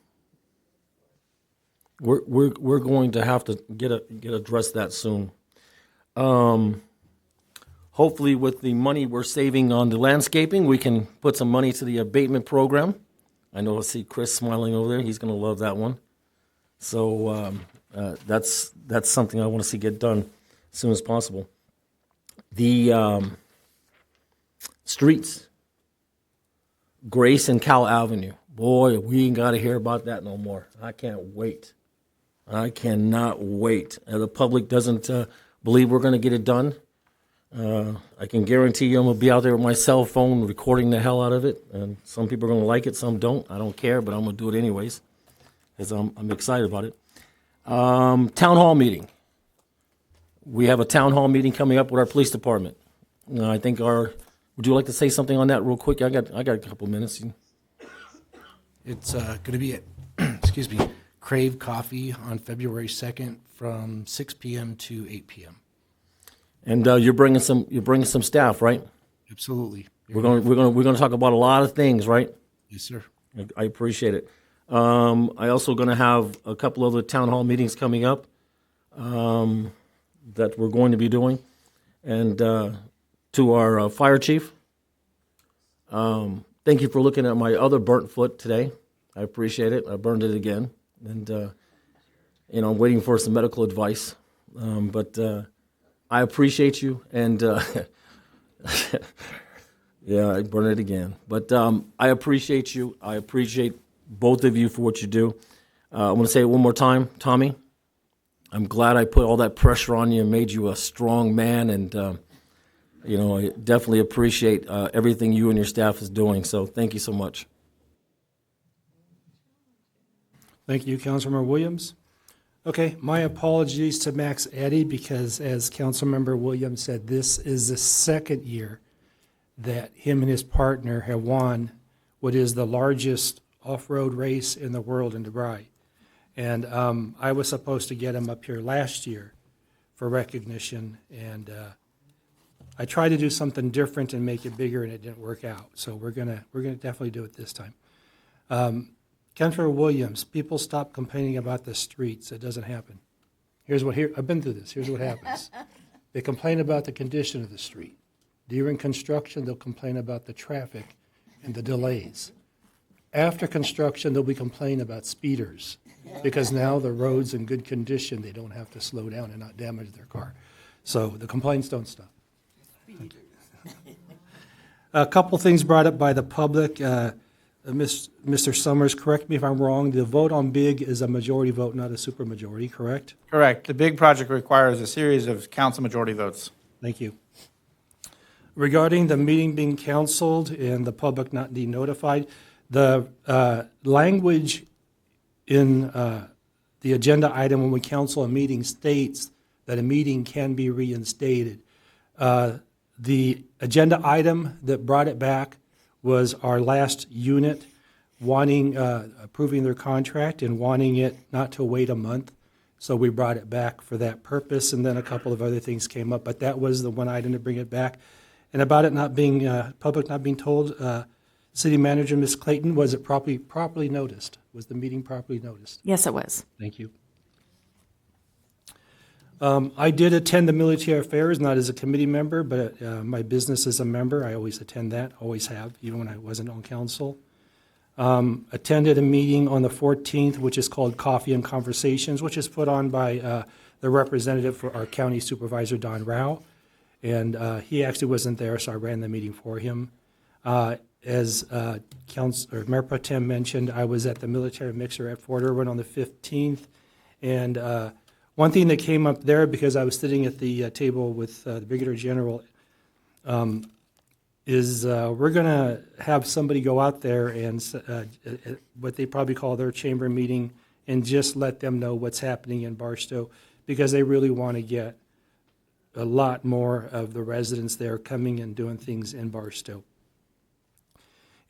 S20: We're going to have to get addressed that soon. Hopefully, with the money we're saving on the landscaping, we can put some money to the abatement program. I know I see Chris smiling over there. He's going to love that one. So that's something I want to see get done as soon as possible. The streets, Grace and Cal Avenue. boy, we ain't got to hear about that no more. I can't wait. I cannot wait. The public doesn't believe we're going to get it done. I can guarantee you I'm going to be out there with my cell phone recording the hell out of it. And some people are going to like it, some don't. I don't care, but I'm going to do it anyways because I'm excited about it. Town hall meeting. We have a town hall meeting coming up with our police department. I think would you like to say something on that real quick? I got a couple minutes.
S22: It's going to be at, excuse me, Crave Coffee on February 2nd from 6 p.m. to 8 p.m.
S20: And you're bringing some staff, right?
S22: Absolutely.
S20: We're going to talk about a lot of things, right?
S22: Yes, sir.
S20: I appreciate it. I also going to have a couple other town hall meetings coming up that we're going to be doing, and to our fire chief. Thank you for looking at my other burnt foot today. I appreciate it. I burned it again, and I'm waiting for some medical advice. But I appreciate you, and yeah, I burned it again. But I appreciate you. I appreciate both of you for what you do. I want to say it one more time, Tommy. I'm glad I put all that pressure on you and made you a strong man, and I definitely appreciate everything you and your staff is doing. So thank you so much.
S1: Thank you, Councilmember Williams. Okay, my apologies to Max Eddy because, as Councilmember Williams said, this is the second year that him and his partner have won what is the largest off-road race in the world in DeVry. And I was supposed to get him up here last year for recognition, and I tried to do something different and make it bigger, and it didn't work out. So we're gonna definitely do it this time. Councilor Williams, people stop complaining about the streets. It doesn't happen. I've been through this. Here's what happens. They complain about the condition of the street. During construction, they'll complain about the traffic and the delays. After construction, they'll be complaining about speeders because now the road's in good condition. They don't have to slow down and not damage their car. So the complaints don't stop. A couple things brought up by the public. Mr. Summers, correct me if I'm wrong, the vote on big is a majority vote, not a supermajority, correct?
S5: Correct. The big project requires a series of council majority votes.
S1: Thank you. Regarding the meeting being canceled and the public not being notified, the language in the agenda item when we cancel a meeting states that a meeting can be reinstated. The agenda item that brought it back was our last unit wanting, approving their contract and wanting it not to wait a month. So we brought it back for that purpose, and then a couple of other things came up, but that was the one item to bring it back. And about it not being, public not being told, City Manager, Ms. Clayton, was it properly noticed? Was the meeting properly noticed?
S13: Yes, it was.
S1: Thank you. I did attend the military affairs, not as a committee member, but my business as a member. I always attend that, always have, even when I wasn't on council. Attended a meeting on the 14th, which is called Coffee and Conversations, which is put on by the representative for our county supervisor, Don Rao. And he actually wasn't there, so I ran the meeting for him. As Mayor Pro Tem mentioned, I was at the military mixer at Fort Irwin on the 15th. And one thing that came up there, because I was sitting at the table with the Brigadier General, is we're going to have somebody go out there and what they probably call their chamber meeting and just let them know what's happening in Barstow, because they really want to get a lot more of the residents there coming and doing things in Barstow.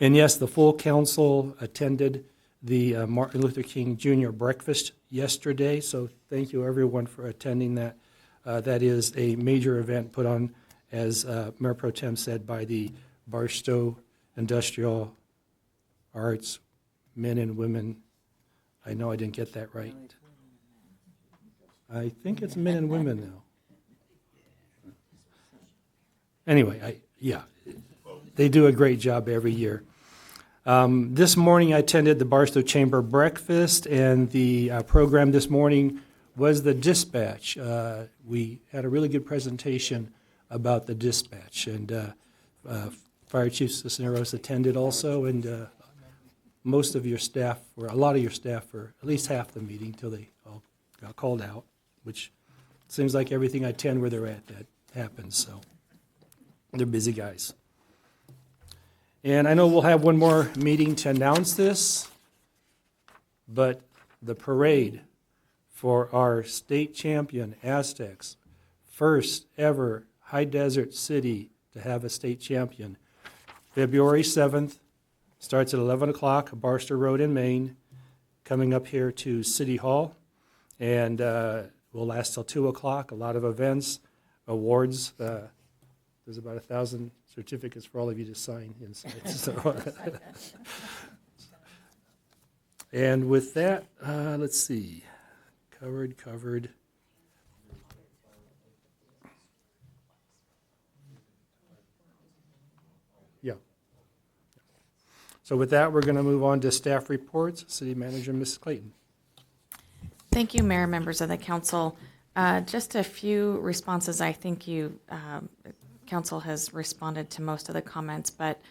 S1: And yes, the full council attended the Martin Luther King Jr. breakfast yesterday, so thank you everyone for attending that. That is a major event put on, as Mayor Pro Tem said, by the Barstow Industrial Arts men and women. I know I didn't get that right. I think it's men and women now. Anyway, they do a great job every year. This morning I attended the Barstow Chamber breakfast, and the program this morning was the dispatch. We had a really good presentation about the dispatch, and Fire Chief Cisneros attended also, and most of your staff, or a lot of your staff, for at least half the meeting till they all got called out, which seems like everything I attend where they're at, that happens, so they're busy guys. And I know we'll have one more meeting to announce this, but the parade for our state champion Aztecs, first ever high desert city to have a state champion, February 7th, starts at 11 o'clock, Barstow Road in Maine, coming up here to City Hall, and will last till 2 o'clock. A lot of events, awards. There's about 1,000 certificates for all of you to sign inside. So, and with that, let's see, covered. Yeah. So with that, we're going to move on to staff reports. City Manager, Mrs. Clayton.
S13: Thank you, Mayor, members of the council. Just a few responses. I think council has responded to most of the comments, but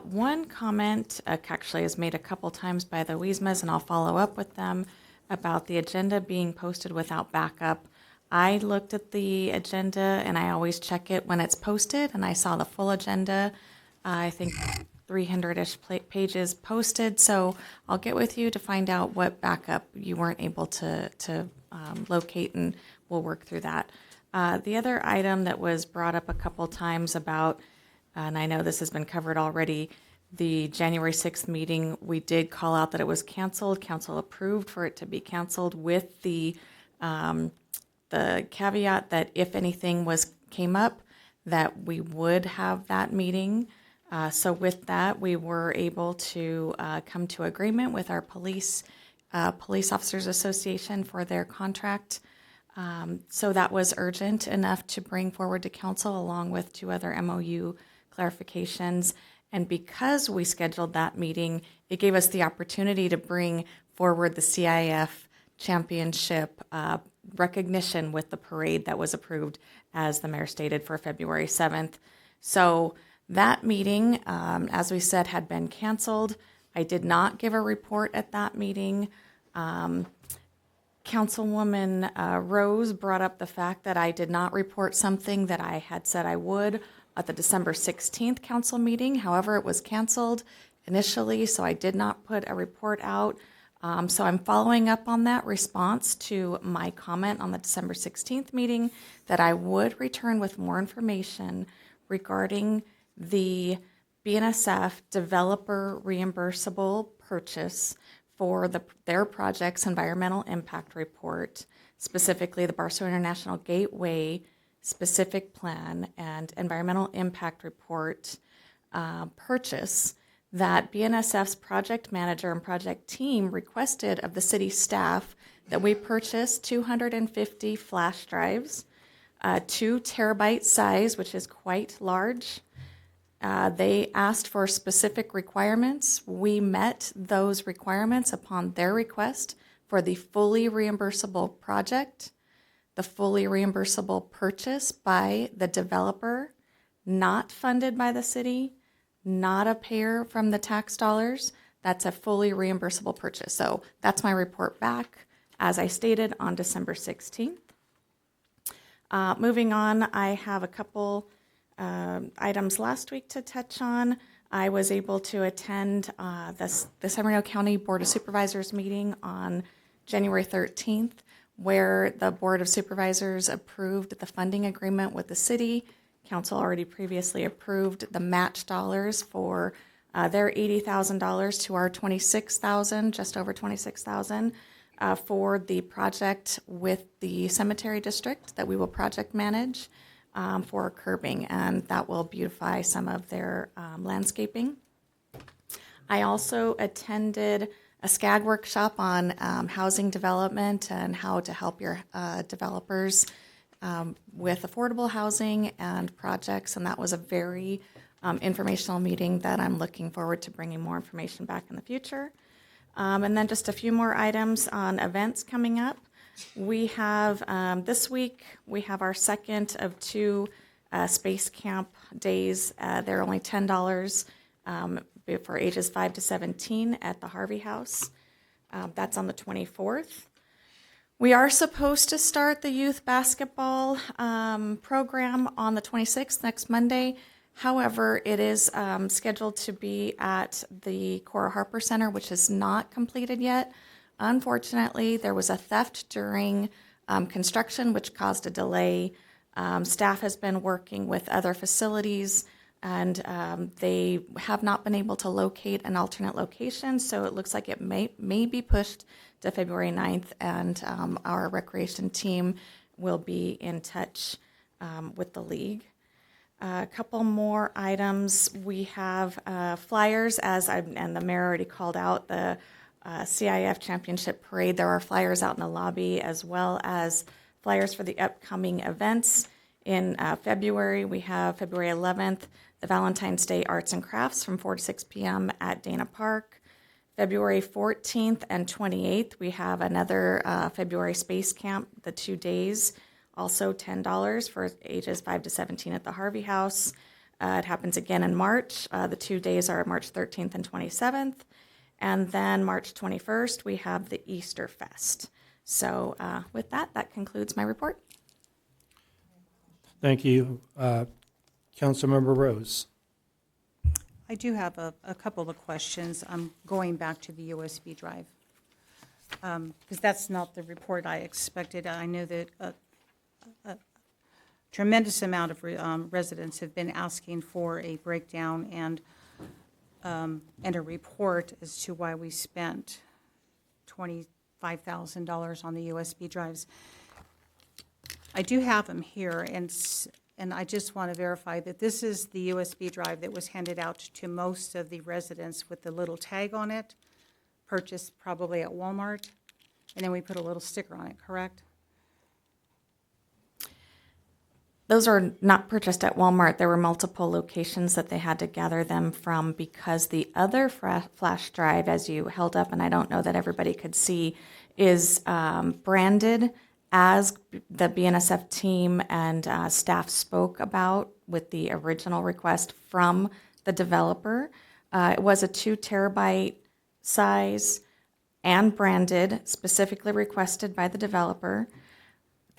S13: one comment actually is made a couple times by the Wiesmas, and I'll follow up with them, about the agenda being posted without backup. I looked at the agenda, and I always check it when it's posted, and I saw the full agenda. I think 300-ish pages posted, so I'll get with you to find out what backup you weren't able to locate, and we'll work through that. The other item that was brought up a couple times about, and I know this has been covered already, the January 6th meeting, we did call out that it was canceled. Council approved for it to be canceled with the caveat that if anything came up, that we would have that meeting. So with that, we were able to come to agreement with our Police Officers Association for their contract. So that was urgent enough to bring forward to council, along with 2 other MOU clarifications. And because we scheduled that meeting, it gave us the opportunity to bring forward the CIF championship recognition with the parade that was approved, as the mayor stated, for February 7th. So that meeting, as we said, had been canceled. I did not give a report at that meeting. Councilwoman Rose brought up the fact that I did not report something that I had said I would at the December 16th council meeting. However, it was canceled initially, so I did not put a report out. So I'm following up on that response to my comment on the December 16th meeting, that I would return with more information regarding the BNSF developer reimbursable purchase for their project's environmental impact report, specifically the Barstow International Gateway specific plan and environmental impact report purchase, that BNSF's project manager and project team requested of the city staff that we purchase 250 flash drives, 2 terabyte size, which is quite large. They asked for specific requirements. We met those requirements upon their request for the fully reimbursable project, the fully reimbursable purchase by the developer, not funded by the city, not a payer from the tax dollars. That's a fully reimbursable purchase. So that's my report back, as I stated, on December 16th. Moving on, I have a couple items last week to touch on. I was able to attend the San Bernardino County Board of Supervisors meeting on January 13th, where the Board of Supervisors approved the funding agreement with the city. Council already previously approved the match dollars for their $80,000 to our $26,000, just over $26,000, for the project with the cemetery district that we will project manage for curbing, and that will beautify some of their landscaping. I also attended a SCAG workshop on housing development and how to help your developers with affordable housing and projects, and that was a very informational meeting that I'm looking forward to bringing more information back in the future. And then just a few more items on events coming up. We have, this week, we have our second of 2 Space Camp days. They're only $10, for ages 5 to 17 at the Harvey House. That's on the 24th. We are supposed to start the youth basketball program on the 26th, next Monday. However, it is scheduled to be at the Cora Harper Center, which is not completed yet. Unfortunately, there was a theft during construction, which caused a delay. Staff has been working with other facilities, and they have not been able to locate an alternate location, so it looks like it may be pushed to February 9th, and our recreation team will be in touch with the league. A couple more items. We have flyers, and the mayor already called out the CIF Championship Parade. There are flyers out in the lobby, as well as flyers for the upcoming events. In February, we have February 11th, the Valentine's Day Arts and Crafts from 4 to 6 p.m. at Dana Park. February 14th and 28th, we have another February Space Camp, the 2 days, also $10 for ages 5 to 17 at the Harvey House. It happens again in March. The 2 days are March 13th and 27th. And then March 21st, we have the Easter Fest. So with that, that concludes my report.
S1: Thank you. Councilmember Rose.
S15: I do have a couple of questions. I'm going back to the USB drive, because that's not the report I expected. I know that a tremendous amount of residents have been asking for a breakdown and a report as to why we spent $25,000 on the USB drives. I do have them here, and I just want to verify that this is the USB drive that was handed out to most of the residents with the little tag on it, purchased probably at Walmart, and then we put a little sticker on it, correct?
S13: Those are not purchased at Walmart. There were multiple locations that they had to gather them from, because the other flash drive, as you held up, and I don't know that everybody could see, is branded as the BNSF team and staff spoke about with the original request from the developer. It was a 2 terabyte size and branded, specifically requested by the developer.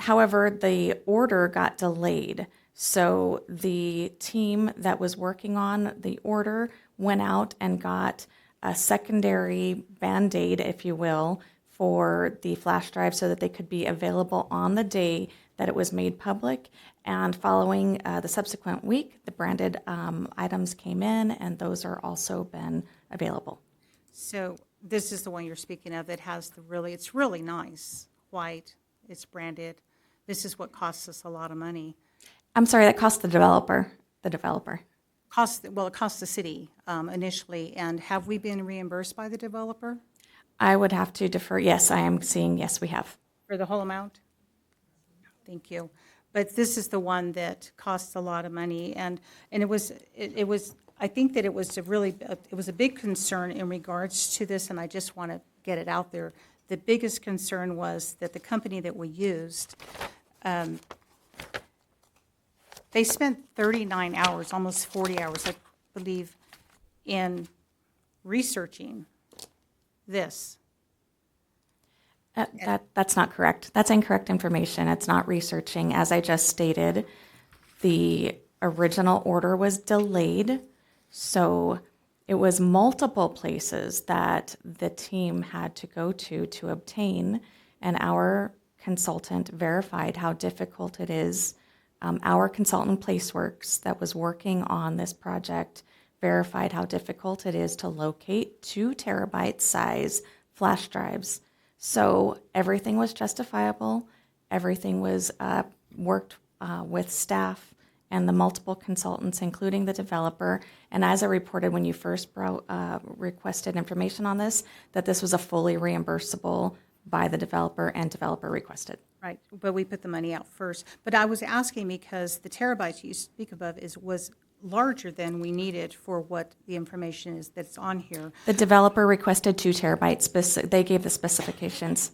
S13: However, the order got delayed. So the team that was working on the order went out and got a secondary Band-Aid, if you will, for the flash drive so that they could be available on the day that it was made public. And following the subsequent week, the branded items came in, and those are also been available.
S15: So this is the one you're speaking of that has it's really nice, white, it's branded. This is what costs us a lot of money.
S13: I'm sorry, that cost the developer. The developer.
S15: It cost the city initially, and have we been reimbursed by the developer?
S13: I would have to defer. Yes, I am seeing, yes, we have.
S15: For the whole amount? Thank you. But this is the one that costs a lot of money, and it was, I think that it was a big concern in regards to this, and I just want to get it out there. The biggest concern was that the company that we used, they spent 39 hours, almost 40 hours, I believe, in researching this.
S13: That's not correct. That's incorrect information. It's not researching. As I just stated, the original order was delayed, so it was multiple places that the team had to go to obtain, and our consultant verified how difficult it is. Our consultant Placeworks that was working on this project verified how difficult it is to locate 2 terabyte size flash drives. So everything was justifiable. Everything was worked with staff and the multiple consultants, including the developer. And as I reported when you first requested information on this, that this was a fully reimbursable by the developer and developer requested.
S15: Right, but we put the money out first. But I was asking because the terabytes you speak above was larger than we needed for what the information is that's on here.
S13: The developer requested 2 terabytes. They gave the specifications.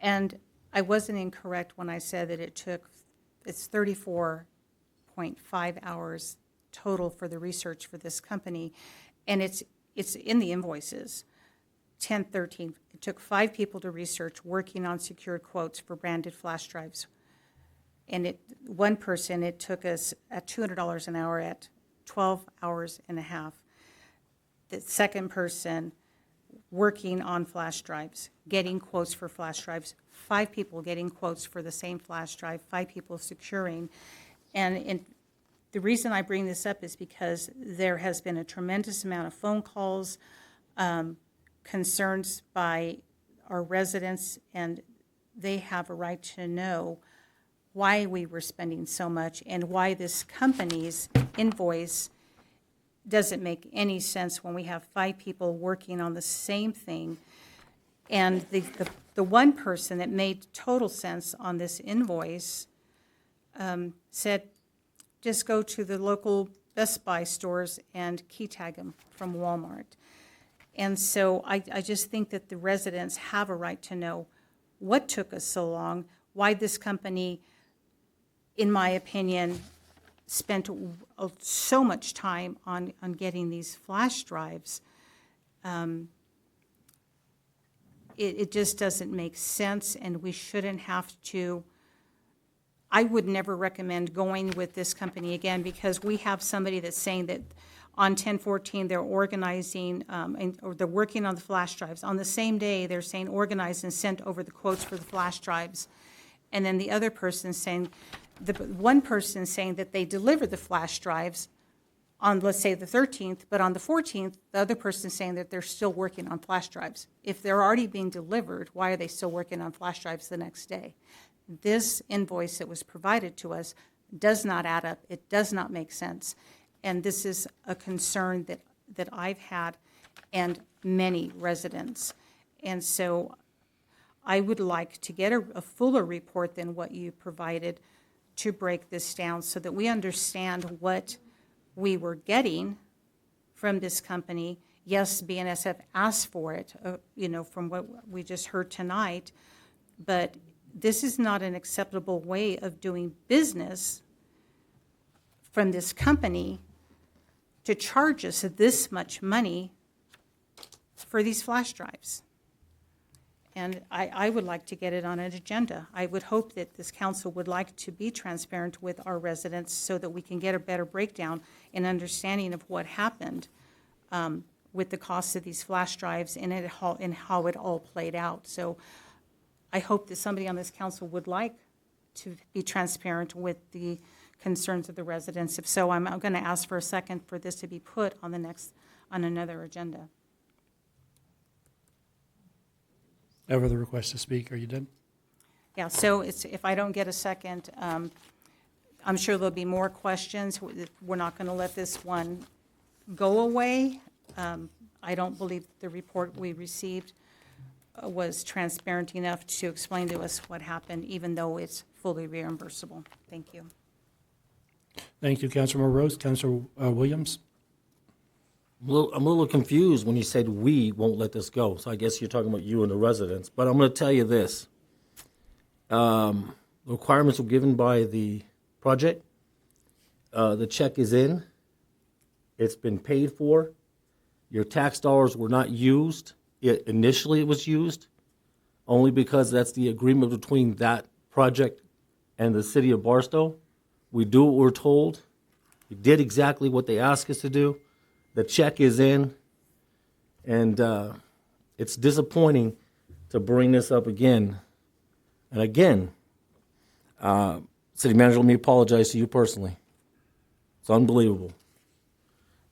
S15: And I wasn't incorrect when I said that it's 34.5 hours total for the research for this company. And it's in the invoices. 1013, it took 5 people to research working on secured quotes for branded flash drives. And one person, it took us at $200 an hour at 12 hours and a half. The second person working on flash drives, getting quotes for flash drives, 5 people getting quotes for the same flash drive, 5 people securing. And the reason I bring this up is because there has been a tremendous amount of phone calls, concerns by our residents, and they have a right to know why we were spending so much and why this company's invoice doesn't make any sense when we have 5 people working on the same thing. And the one person that made total sense on this invoice said, just go to the local Best Buy stores and key tag them from Walmart. And so I just think that the residents have a right to know what took us so long, why this company, in my opinion, spent so much time on getting these flash drives. It just doesn't make sense, and we shouldn't have to. I would never recommend going with this company again, because we have somebody that's saying that on 1014 they're organizing or they're working on the flash drives. On the same day, they're saying organized and sent over the quotes for the flash drives. And then the other person saying, one person saying that they delivered the flash drives on, let's say, the 13th, but on the 14th, the other person saying that they're still working on flash drives. If they're already being delivered, why are they still working on flash drives the next day? This invoice that was provided to us does not add up. It does not make sense. And this is a concern that I've had and many residents. And so I would like to get a fuller report than what you provided to break this down so that we understand what we were getting from this company. Yes, BNSF asked for it, from what we just heard tonight, but this is not an acceptable way of doing business from this company to charge us this much money for these flash drives. And I would like to get it on an agenda. I would hope that this council would like to be transparent with our residents so that we can get a better breakdown and understanding of what happened with the cost of these flash drives and how it all played out. So I hope that somebody on this council would like to be transparent with the concerns of the residents. If so, I'm going to ask for a second for this to be put on another agenda.
S1: Ever the request to speak? Are you done?
S15: Yeah, so if I don't get a second, I'm sure there'll be more questions. We're not going to let this one go away. I don't believe the report we received was transparent enough to explain to us what happened, even though it's fully reimbursable. Thank you.
S1: Thank you, Councilor Rose. Councilor Williams?
S20: I'm a little confused when you said we won't let this go. So I guess you're talking about you and the residents. But I'm going to tell you this. The requirements were given by the project. The check is in. It's been paid for. Your tax dollars were not used. Initially it was used only because that's the agreement between that project and the city of Barstow. We do what we're told. We did exactly what they asked us to do. The check is in, and it's disappointing to bring this up again and again. City manager, let me apologize to you personally. It's unbelievable.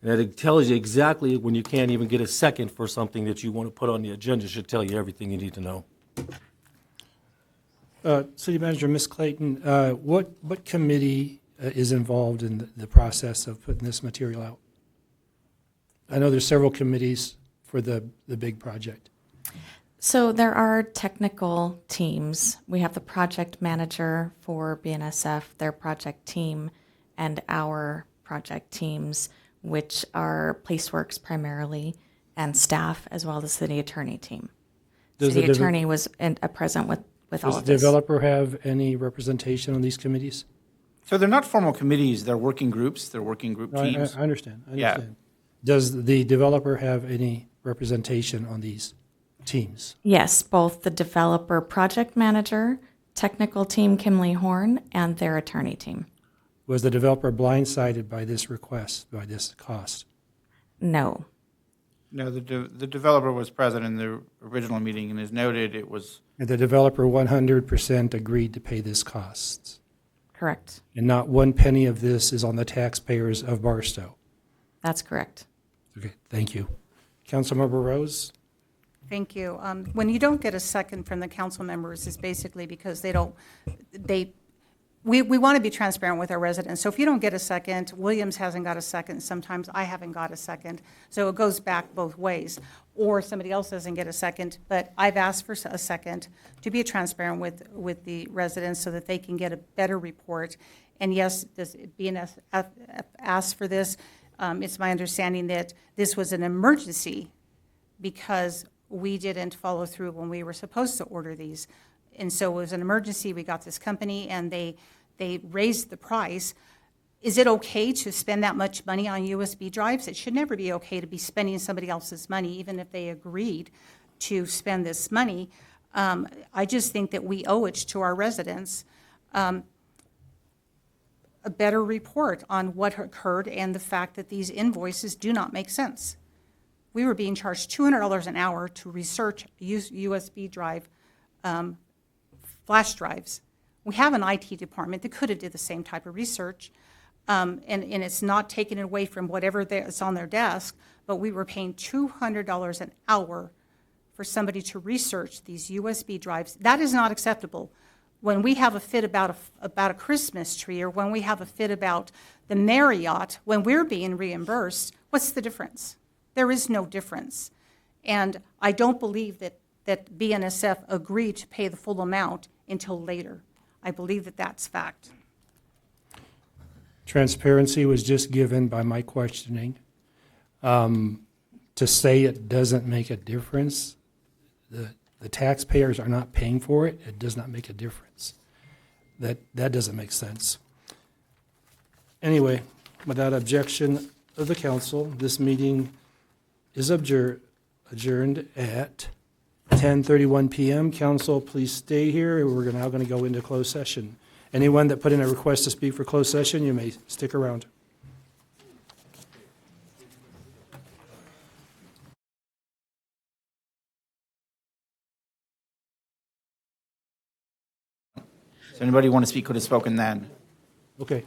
S20: And it tells you exactly when you can't even get a second for something that you want to put on the agenda. It should tell you everything you need to know.
S1: City Manager, Ms. Clayton, what committee is involved in the process of putting this material out? I know there's several committees for the big project.
S13: So there are technical teams. We have the project manager for BNSF, their project team, and our project teams, which are Placeworks primarily, and staff, as well as the city attorney team. City attorney was present with all of this.
S1: Does the developer have any representation on these committees?
S5: So they're not formal committees, they're working groups, they're working group
S1: No,
S5: teams.
S1: I understand.
S5: Yeah.
S1: Does the developer have any representation on these teams?
S13: Yes, both the developer project manager, technical team Kimley Horn, and their attorney team.
S1: Was the developer blindsided by this request, by this cost?
S13: No.
S5: No, the developer was present in the original meeting, and as noted, it was,
S1: And the developer 100% agreed to pay this cost?
S13: Correct.
S1: And not one penny of this is on the taxpayers of Barstow?
S13: That's correct.
S1: Okay, thank you. Councilmember Rose?
S15: Thank you. When you don't get a second from the council members, it's basically because we want to be transparent with our residents. So if you don't get a second, Williams hasn't got a second, sometimes I haven't got a second. So it goes back both ways. Or somebody else doesn't get a second, but I've asked for a second to be transparent with the residents so that they can get a better report. And yes, does BNS ask for this? It's my understanding that this was an emergency because we didn't follow through when we were supposed to order these. And so it was an emergency. We got this company and they raised the price. Is it okay to spend that much money on USB drives? It should never be okay to be spending somebody else's money, even if they agreed to spend this money. I just think that we owe it to our residents a better report on what occurred and the fact that these invoices do not make sense. We were being charged $200 an hour to research USB drive flash drives. We have an IT department that could have did the same type of research, and it's not taken away from whatever is on their desk, but we were paying $200 an hour for somebody to research these USB drives. That is not acceptable. When we have a fit about a Christmas tree, or when we have a fit about the Marriott, when we're being reimbursed, what's the difference? There is no difference. And I don't believe that BNSF agreed to pay the full amount until later. I believe that that's fact.
S1: Transparency was just given by my questioning. To say it doesn't make a difference, the taxpayers are not paying for it, it does not make a difference. That doesn't make sense. Anyway, without objection of the council, this meeting is adjourned at 10:31 p.m. Council, please stay here. We're now going to go into closed session. Anyone that put in a request to speak for closed session, you may stick around.
S5: does anybody want to speak could have spoken then?
S1: Okay.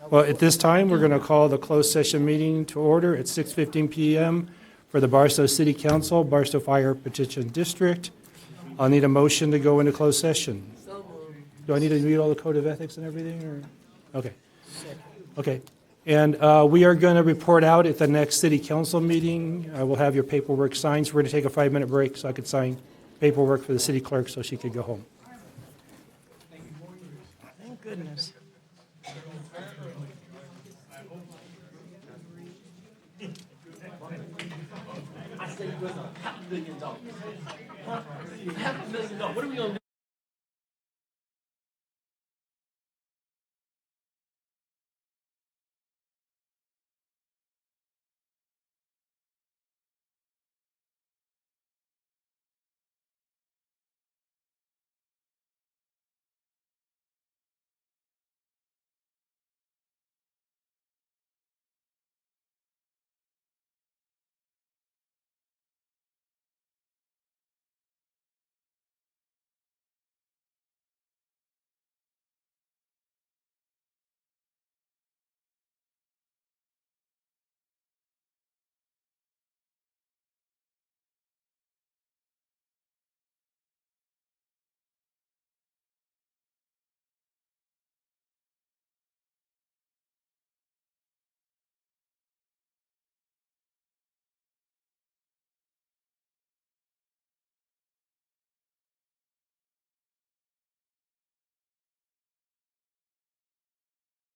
S1: Well, at this time, we're going to call the closed session meeting to order at 6:15 p.m. for the Barstow City Council, Barstow Fire Petition District. I'll need a motion to go into closed session. Do I need to read all the code of ethics and everything, or? Okay. And we are going to report out at the next city council meeting. I will have your paperwork signed. So we're going to take a 5-minute break so I could sign paperwork for the city clerk so she could go home.
S17: Thank goodness.
S20: $500,000. What are we gonna do?